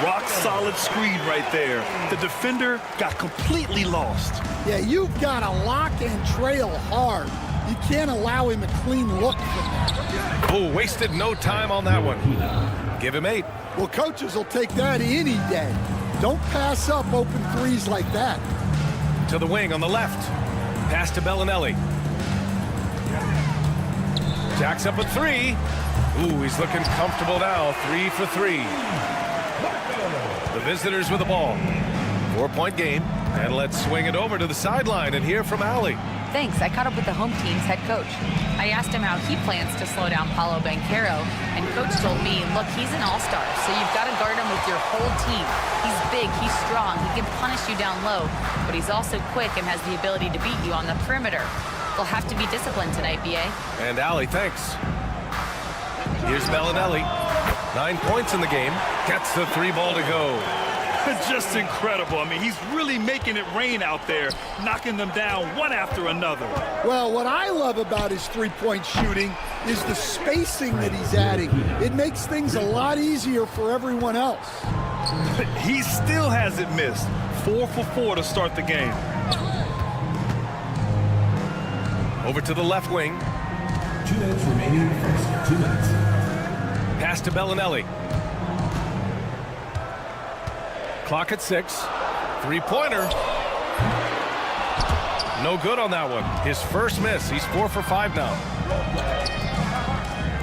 P: Rock solid screen right there. The defender got completely lost.
C: Yeah, you've got to lock and trail hard. You can't allow him a clean look from that.
I: Oh, wasted no time on that one. Give him 8.
C: Well, coaches will take that any day. Don't pass up open threes like that.
I: To the wing on the left. Pass to Bellinelli. Jacks up a 3. Ooh, he's looking comfortable now. 3 for 3. The visitors with the ball. 4-point game. And let's swing it over to the sideline and hear from Allie.
K: Thanks. I caught up with the home team's head coach. I asked him how he plans to slow down Paolo Banchero, and coach told me, look, he's an all-star, so you've got to guard him with your whole team. He's big, he's strong, he can punish you down low, but he's also quick and has the ability to beat you on the perimeter. They'll have to be disciplined tonight, B.A.
I: And Allie, thanks. Here's Bellinelli. 9 points in the game. Gets the 3 ball to go.
P: Just incredible. I mean, he's really making it rain out there, knocking them down one after another.
C: Well, what I love about his three-point shooting is the spacing that he's adding. It makes things a lot easier for everyone else.
P: He still hasn't missed. 4 for 4 to start the game.
I: Over to the left wing.
E: 2 minutes remaining in the first. 2 minutes.
I: Pass to Bellinelli. Clock at 6. 3-pointer. No good on that one. His first miss. He's 4 for 5 now.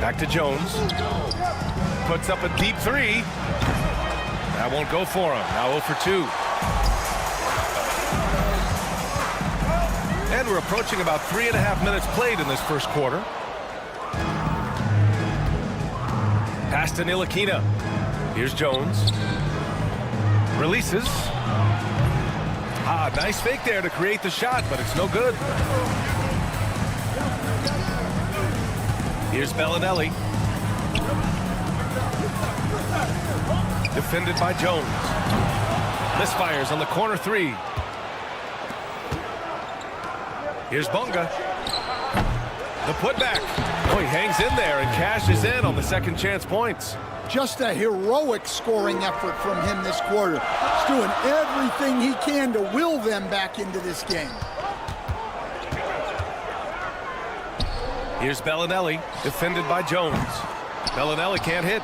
I: Back to Jones. Puts up a deep 3. That won't go for him. Now 0 for 2. And we're approaching about 3.5 minutes played in this first quarter. Pass to Ntilikina. Here's Jones. Releases. Nice fake there to create the shot, but it's no good. Here's Bellinelli. Defended by Jones. Misfires on the corner 3. Here's Bunga. The putback. Oh, he hangs in there and cashes in on the second chance points.
C: Just a heroic scoring effort from him this quarter. He's doing everything he can to will them back into this game.
I: Here's Bellinelli, defended by Jones. Bellinelli can't hit.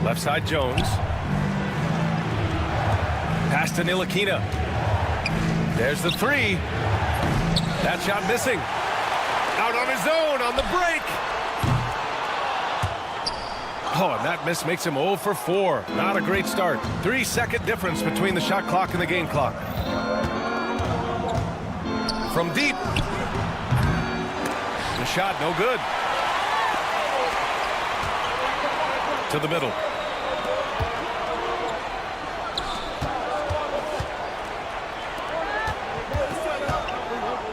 I: Left side Jones. Pass to Ntilikina. There's the 3. That shot missing. Out on his own on the break. Oh, and that miss makes him 0 for 4. Not a great start. 3-second difference between the shot clock and the game clock. From deep. The shot no good. To the middle.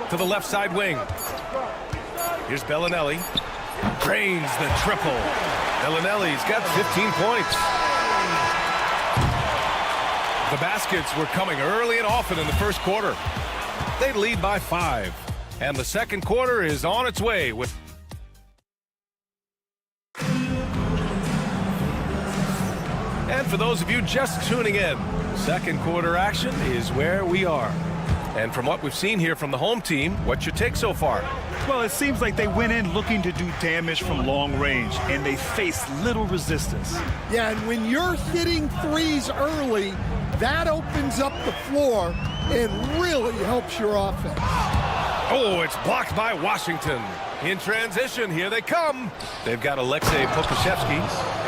I: To the left side wing. Here's Bellinelli. Drains the triple. Bellinelli's got 15 points. The baskets were coming early and often in the first quarter. They lead by 5. And the second quarter is on its way with... And for those of you just tuning in, second quarter action is where we are. And from what we've seen here from the home team, what's your take so far?
P: Well, it seems like they went in looking to do damage from long range, and they faced little resistance.
C: Yeah, and when you're hitting threes early, that opens up the floor and really helps your offense.
I: Oh, it's blocked by Washington. In transition, here they come. They've got Alexei Pokuševski,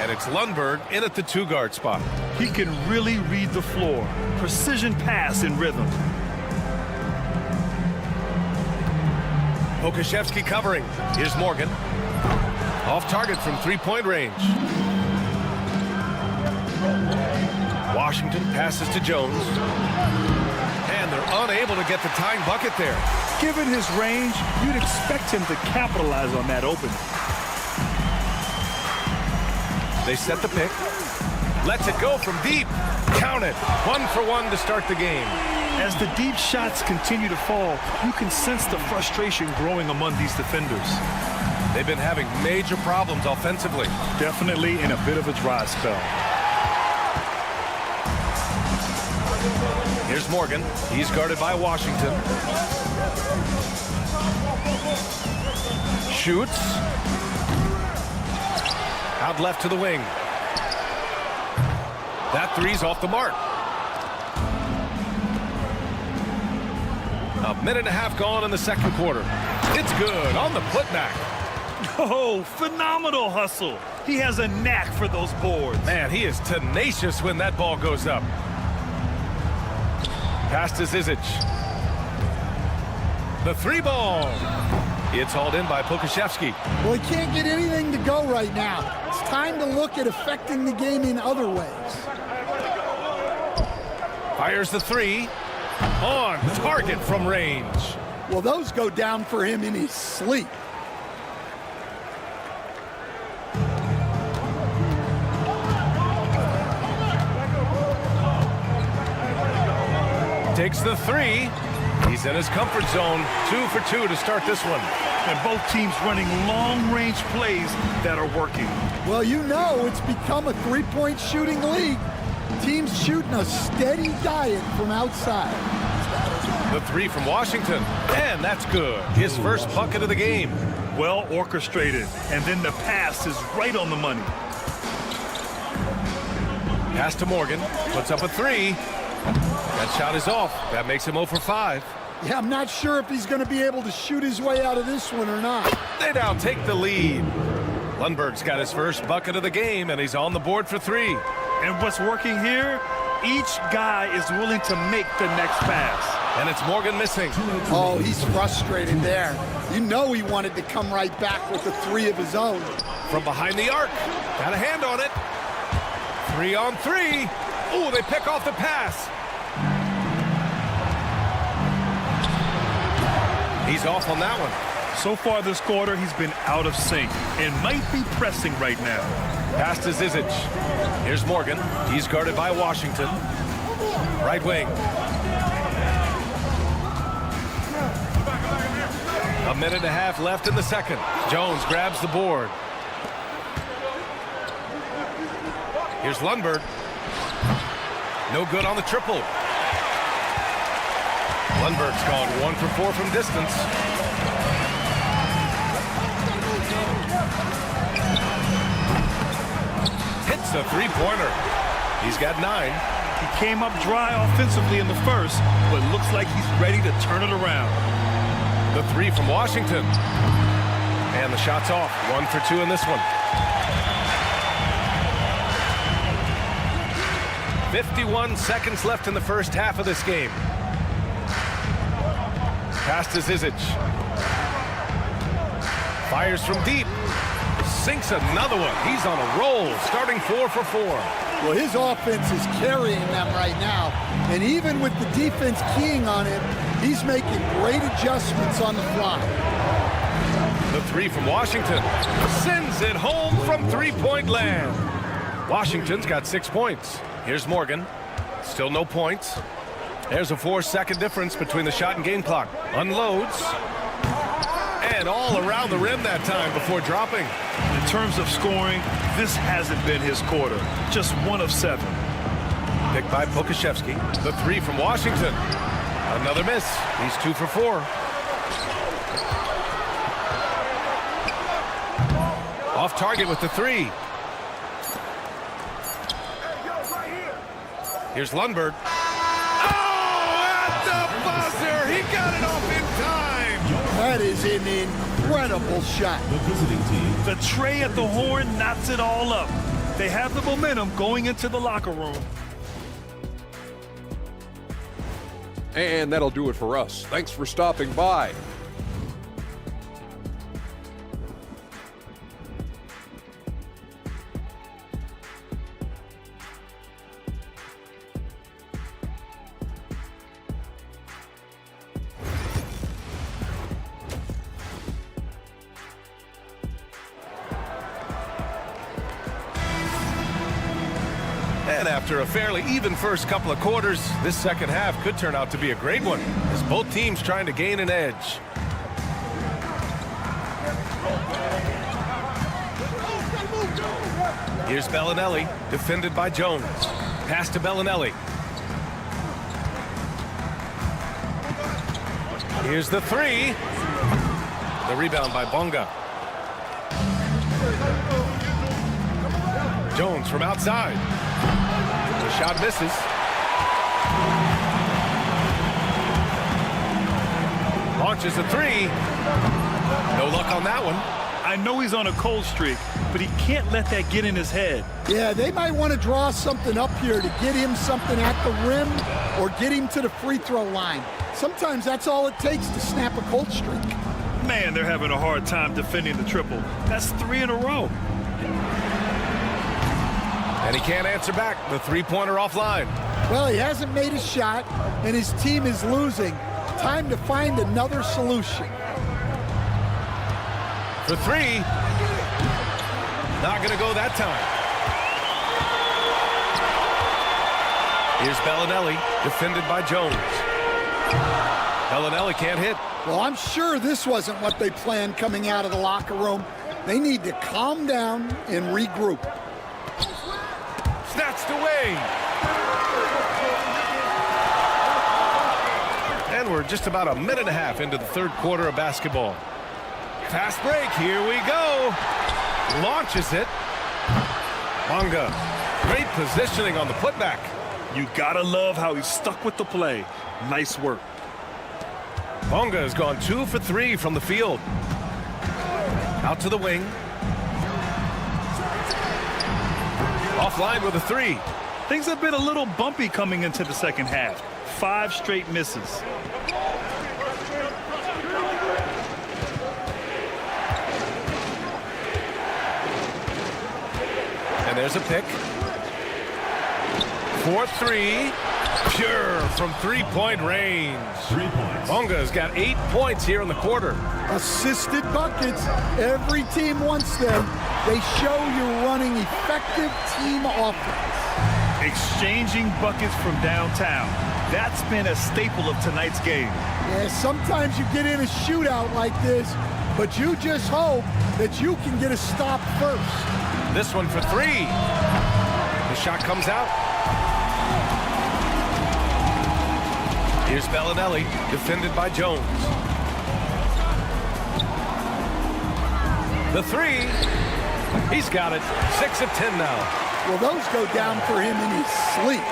I: and it's Lundberg in at the 2-guard spot.
P: He can really read the floor. Precision pass in rhythm.
I: Pokuševski covering. Here's Morgan. Off target from 3-point range. Washington passes to Jones. And they're unable to get the tying bucket there.
P: Given his range, you'd expect him to capitalize on that opening.
I: They set the pick. Lets it go from deep. Count it. 1 for 1 to start the game.
P: As the deep shots continue to fall, you can sense the frustration growing among these defenders.
I: They've been having major problems offensively.
P: Definitely in a bit of a dry spell.
I: Here's Morgan. He's guarded by Washington. Shoots. Out left to the wing. That three's off the mark. A minute and a half gone in the second quarter. It's good on the putback.
P: Oh, phenomenal hustle. He has a knack for those boards.
I: Man, he is tenacious when that ball goes up. Pass to Zizic. The three ball. It's hauled in by Pokashevsky.
C: Well, he can't get anything to go right now. It's time to look at affecting the game in other ways.
I: Fires the three. On target from range.
C: Well, those go down for him in his sleep.
I: Takes the three. He's in his comfort zone. 2 for 2 to start this one.
P: And both teams running long-range plays that are working.
C: Well, you know it's become a three-point shooting league. Teams shooting a steady diet from outside.
I: The three from Washington. And that's good. His first bucket of the game.
P: Well orchestrated. And then the pass is right on the money.
I: Pass to Morgan. Puts up a three. That shot is off. That makes him 0 for 5.
C: Yeah, I'm not sure if he's going to be able to shoot his way out of this one or not.
I: They now take the lead. Lundberg's got his first bucket of the game, and he's on the board for 3.
P: And what's working here? Each guy is willing to make the next pass.
I: And it's Morgan missing.
C: Oh, he's frustrated there. You know he wanted to come right back with the three of his own.
I: From behind the arc. Got a hand on it. 3 on 3. Oh, they pick off the pass. He's off on that one.
P: So far this quarter, he's been out of sync and might be pressing right now.
I: Pass to Zizic. Here's Morgan. He's guarded by Washington. Right wing. A minute and a half left in the second. Jones grabs the board. Here's Lundberg. No good on the triple. Lundberg's gone 1 for 4 from distance. Hits a three-pointer. He's got 9.
P: He came up dry offensively in the first, but looks like he's ready to turn it around.
I: The three from Washington. And the shot's off. 1 for 2 in this one. 51 seconds left in the first half of this game. Pass to Zizic. Fires from deep. Sinks another one. He's on a roll, starting 4 for 4.
C: Well, his offense is carrying them right now. And even with the defense keying on him, he's making great adjustments on the fly.
I: The three from Washington. Sends it home from three-point land. Washington's got 6 points. Here's Morgan. Still no points. There's a 4-second difference between the shot and game clock. Unloads. And all around the rim that time before dropping.
P: In terms of scoring, this hasn't been his quarter. Just 1 of 7.
I: Picked by Pokashevsky. The three from Washington. Another miss. He's 2 for 4. Off target with the three. Here's Lundberg. He got it off in time.
C: That is an incredible shot.
P: The tray at the horn knocks it all up. They have the momentum going into the locker room.
H: And that'll do it for us. Thanks for stopping by.
I: And after a fairly even first couple of quarters, this second half could turn out to be a great one, as both teams trying to gain an edge. Here's Bellinelli, defended by Jones. Pass to Bellinelli. Here's the three. The rebound by Bonga. Jones from outside. The shot misses. Launches a three. No luck on that one.
P: I know he's on a cold streak, but he can't let that get in his head.
C: Yeah, they might want to draw something up here to get him something at the rim or get him to the free throw line. Sometimes that's all it takes to snap a cold streak.
P: Man, they're having a hard time defending the triple. That's 3 in a row.
I: And he can't answer back. The three-pointer offline.
C: Well, he hasn't made a shot, and his team is losing. Time to find another solution.
I: For three. Not going to go that time. Here's Bellinelli, defended by Jones. Bellinelli can't hit.
C: Well, I'm sure this wasn't what they planned coming out of the locker room. They need to calm down and regroup.
I: Snatched away. And we're just about a minute and a half into the third quarter of basketball. Fast break, here we go. Launches it. Bonga, great positioning on the putback.
P: You gotta love how he stuck with the play. Nice work.
I: Bonga has gone 2 for 3 from the field. Out to the wing. Offline with a three.
P: Things have been a little bumpy coming into the second half. 5 straight misses.
I: And there's a pick. 4-3. Pure from three-point range.
E: 3 points.
I: Bonga's got 8 points here in the quarter.
C: Assisted buckets. Every team wants them. They show you're running effective team offense.
P: Exchanging buckets from downtown. That's been a staple of tonight's game.
C: Yeah, sometimes you get in a shootout like this, but you just hope that you can get a stop first.
I: This one for three. The shot comes out. Here's Bellinelli, defended by Jones. The three. He's got it. 6 of 10 now.
C: Well, those go down for him in his sleep.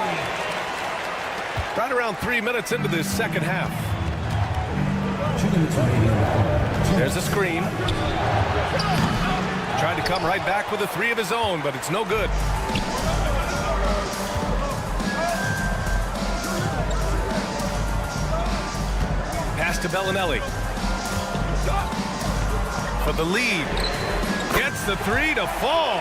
I: Right around 3 minutes into this second half. There's a screen. Tried to come right back with a three of his own, but it's no good. Pass to Bellinelli. For the lead. Gets the three to fall.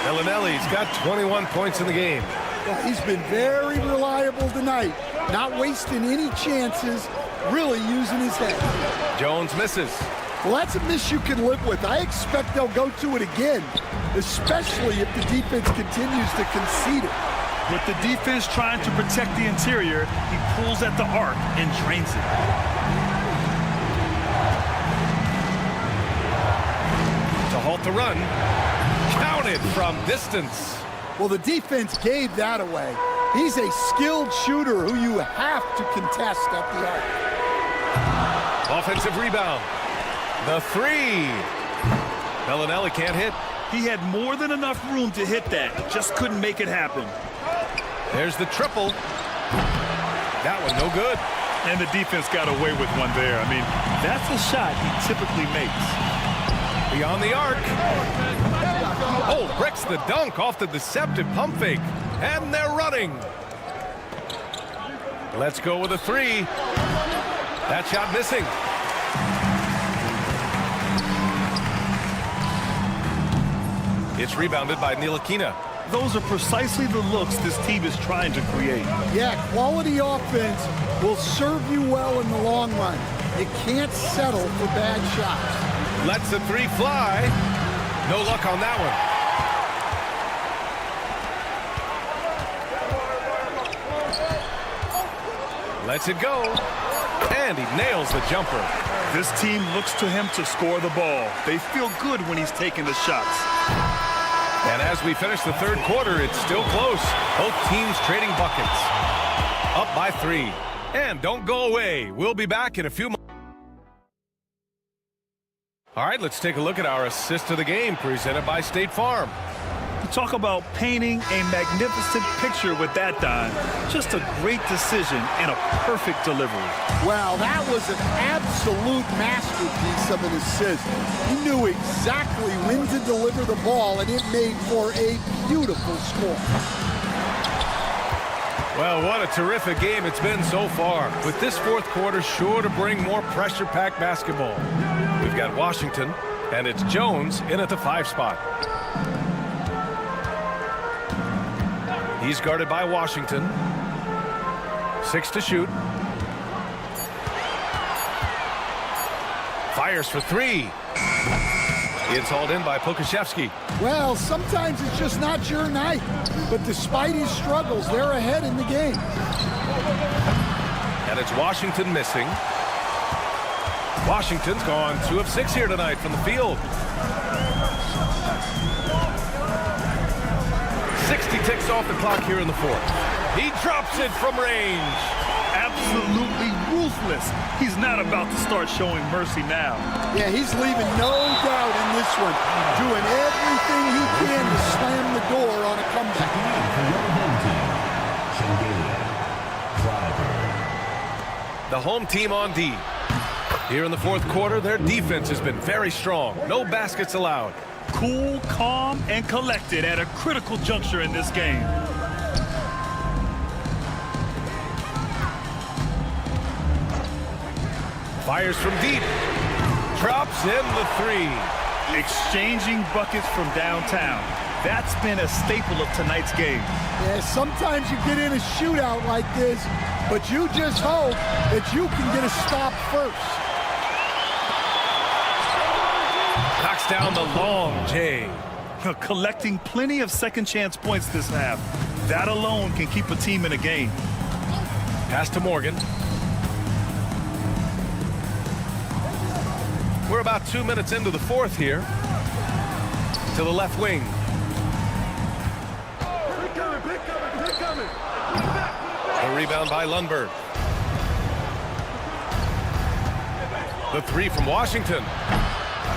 I: Bellinelli's got 21 points in the game.
C: Well, he's been very reliable tonight. Not wasting any chances. Really using his head.
I: Jones misses.
C: Well, that's a miss you can live with. I expect they'll go to it again, especially if the defense continues to concede it.
P: With the defense trying to protect the interior, he pulls at the arc and drains it.
I: To halt the run. Counted from distance.
C: Well, the defense gave that away. He's a skilled shooter who you have to contest at the arc.
I: Offensive rebound. The three. Bellinelli can't hit.
P: He had more than enough room to hit that. Just couldn't make it happen.
I: There's the triple. That one no good.
P: And the defense got away with one there. I mean, that's a shot he typically makes.
I: Beyond the arc. Oh, bricks the dunk off the deceptive pump fake. And they're running. Let's go with a three. That shot missing. It's rebounded by Ntilikina.
P: Those are precisely the looks this team is trying to create.
C: Yeah, quality offense will serve you well in the long run. You can't settle for bad shots.
I: Lets the three fly. No luck on that one. Lets it go. And he nails the jumper.
P: This team looks to him to score the ball. They feel good when he's taking the shots.
I: And as we finish the third quarter, it's still close. Both teams trading buckets. Up by 3. And don't go away. We'll be back in a few moments. All right, let's take a look at our assist of the game presented by State Farm.
P: You talk about painting a magnificent picture with that, Don. Just a great decision and a perfect delivery.
C: Wow, that was an absolute masterpiece of an assist. He knew exactly when to deliver the ball, and it made for a beautiful score.
I: Well, what a terrific game it's been so far. With this fourth quarter sure to bring more pressure-packed basketball. We've got Washington, and it's Jones in at the 5 spot. He's guarded by Washington. 6 to shoot. Fires for 3. It's hauled in by Pokashevsky.
C: Well, sometimes it's just not your night. But despite his struggles, they're ahead in the game.
I: And it's Washington missing. Washington's gone 2 of 6 here tonight from the field. 60 ticks off the clock here in the fourth. He drops it from range.
P: Absolutely ruthless. He's not about to start showing mercy now.
C: Yeah, he's leaving no doubt in this one. Doing everything he can to slam the door on a comeback.
I: The home team on D. Here in the fourth quarter, their defense has been very strong. No baskets allowed.
P: Cool, calm, and collected at a critical juncture in this game.
I: Fires from deep. Drops in the 3.
P: Exchanging buckets from downtown. That's been a staple of tonight's game.
C: Yeah, sometimes you get in a shootout like this, but you just hope that you can get a stop first.
I: Knocks down the long J.
P: Collecting plenty of second chance points this half. That alone can keep a team in a game.
I: Pass to Morgan. We're about 2 minutes into the fourth here. To the left wing. The rebound by Lundberg. The 3 from Washington.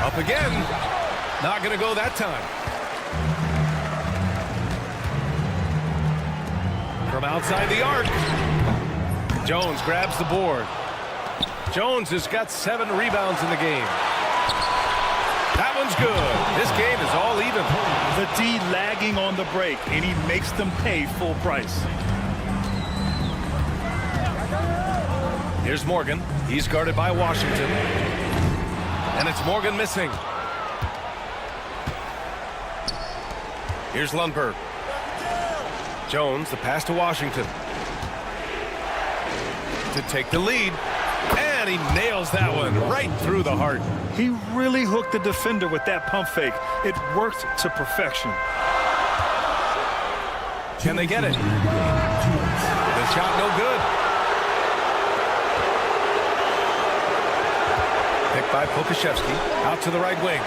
I: Up again. Not going to go that time. From outside the arc. Jones grabs the board. Jones has got 7 rebounds in the game. That one's good. This game is all even.
P: The D lagging on the break, and he makes them pay full price.
I: Here's Morgan. He's guarded by Washington. And it's Morgan missing. Here's Lundberg. Jones, the pass to Washington. To take the lead. And he nails that one right through the heart.
P: He really hooked the defender with that pump fake. It worked to perfection.
I: Can they get it? The shot no good. Picked by Pokashevsky. Out to the right wing.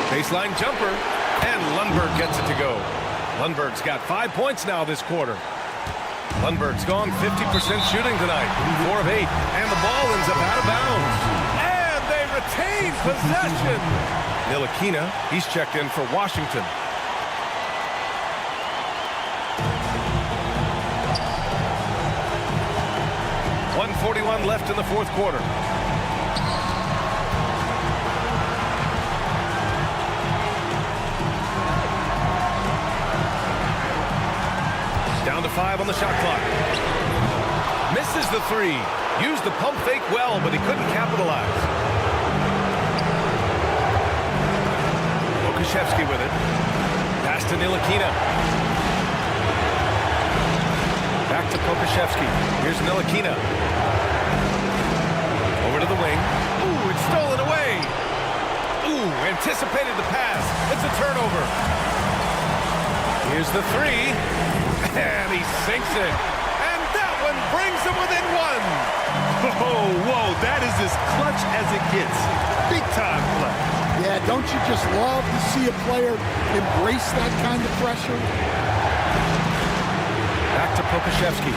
I: Baseline jumper. And Lundberg gets it to go. Lundberg's got 5 points now this quarter. Lundberg's gone 50% shooting tonight. 4 of 8. And the ball ends up out of bounds. And they retain possession. Ntilikina, he's checked in for Washington. .141 left in the fourth quarter. Down to 5 on the shot clock. Misses the 3. Used the pump fake well, but he couldn't capitalize. Pokashevsky with it. Pass to Ntilikina. Back to Pokashevsky. Here's Ntilikina. Over to the wing. Ooh, it's stolen away. Ooh, anticipated the pass. It's a turnover. Here's the 3. And he sinks it. brings them within one.
P: Oh, whoa, that is as clutch as it gets. Big time play.
C: Yeah, don't you just love to see a player embrace that kind of pressure?
I: Back to Pokuševski.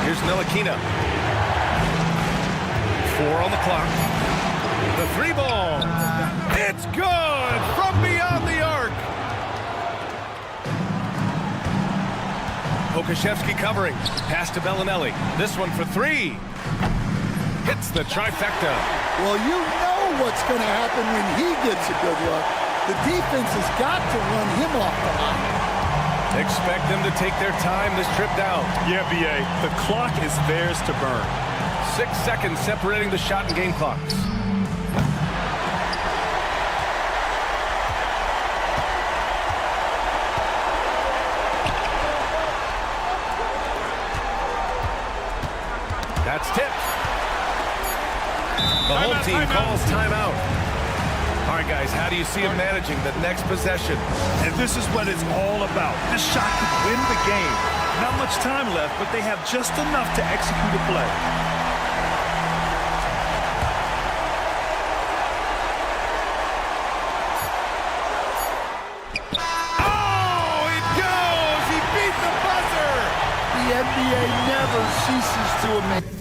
I: Here's Ntilikina. 4 on the clock. The 3 ball. It's good from beyond the arc. Pokuševski covering. Pass to Bellinelli. This one for 3. Hits the trifecta.
C: Well, you know what's going to happen when he gets a good look. The defense has got to run him off the line.
I: Expect them to take their time this trip down.
P: Yeah, B.A., the clock is theirs to burn.
I: 6 seconds separating the shot and game clocks. That's tipped. The home team calls timeout. All right, guys, how do you see him managing the next possession?
P: And this is what it's all about. This shot could win the game. Not much time left, but they have just enough to execute a play.
I: Oh, it goes! He beat the buzzer!
C: The NBA never ceases to amaze.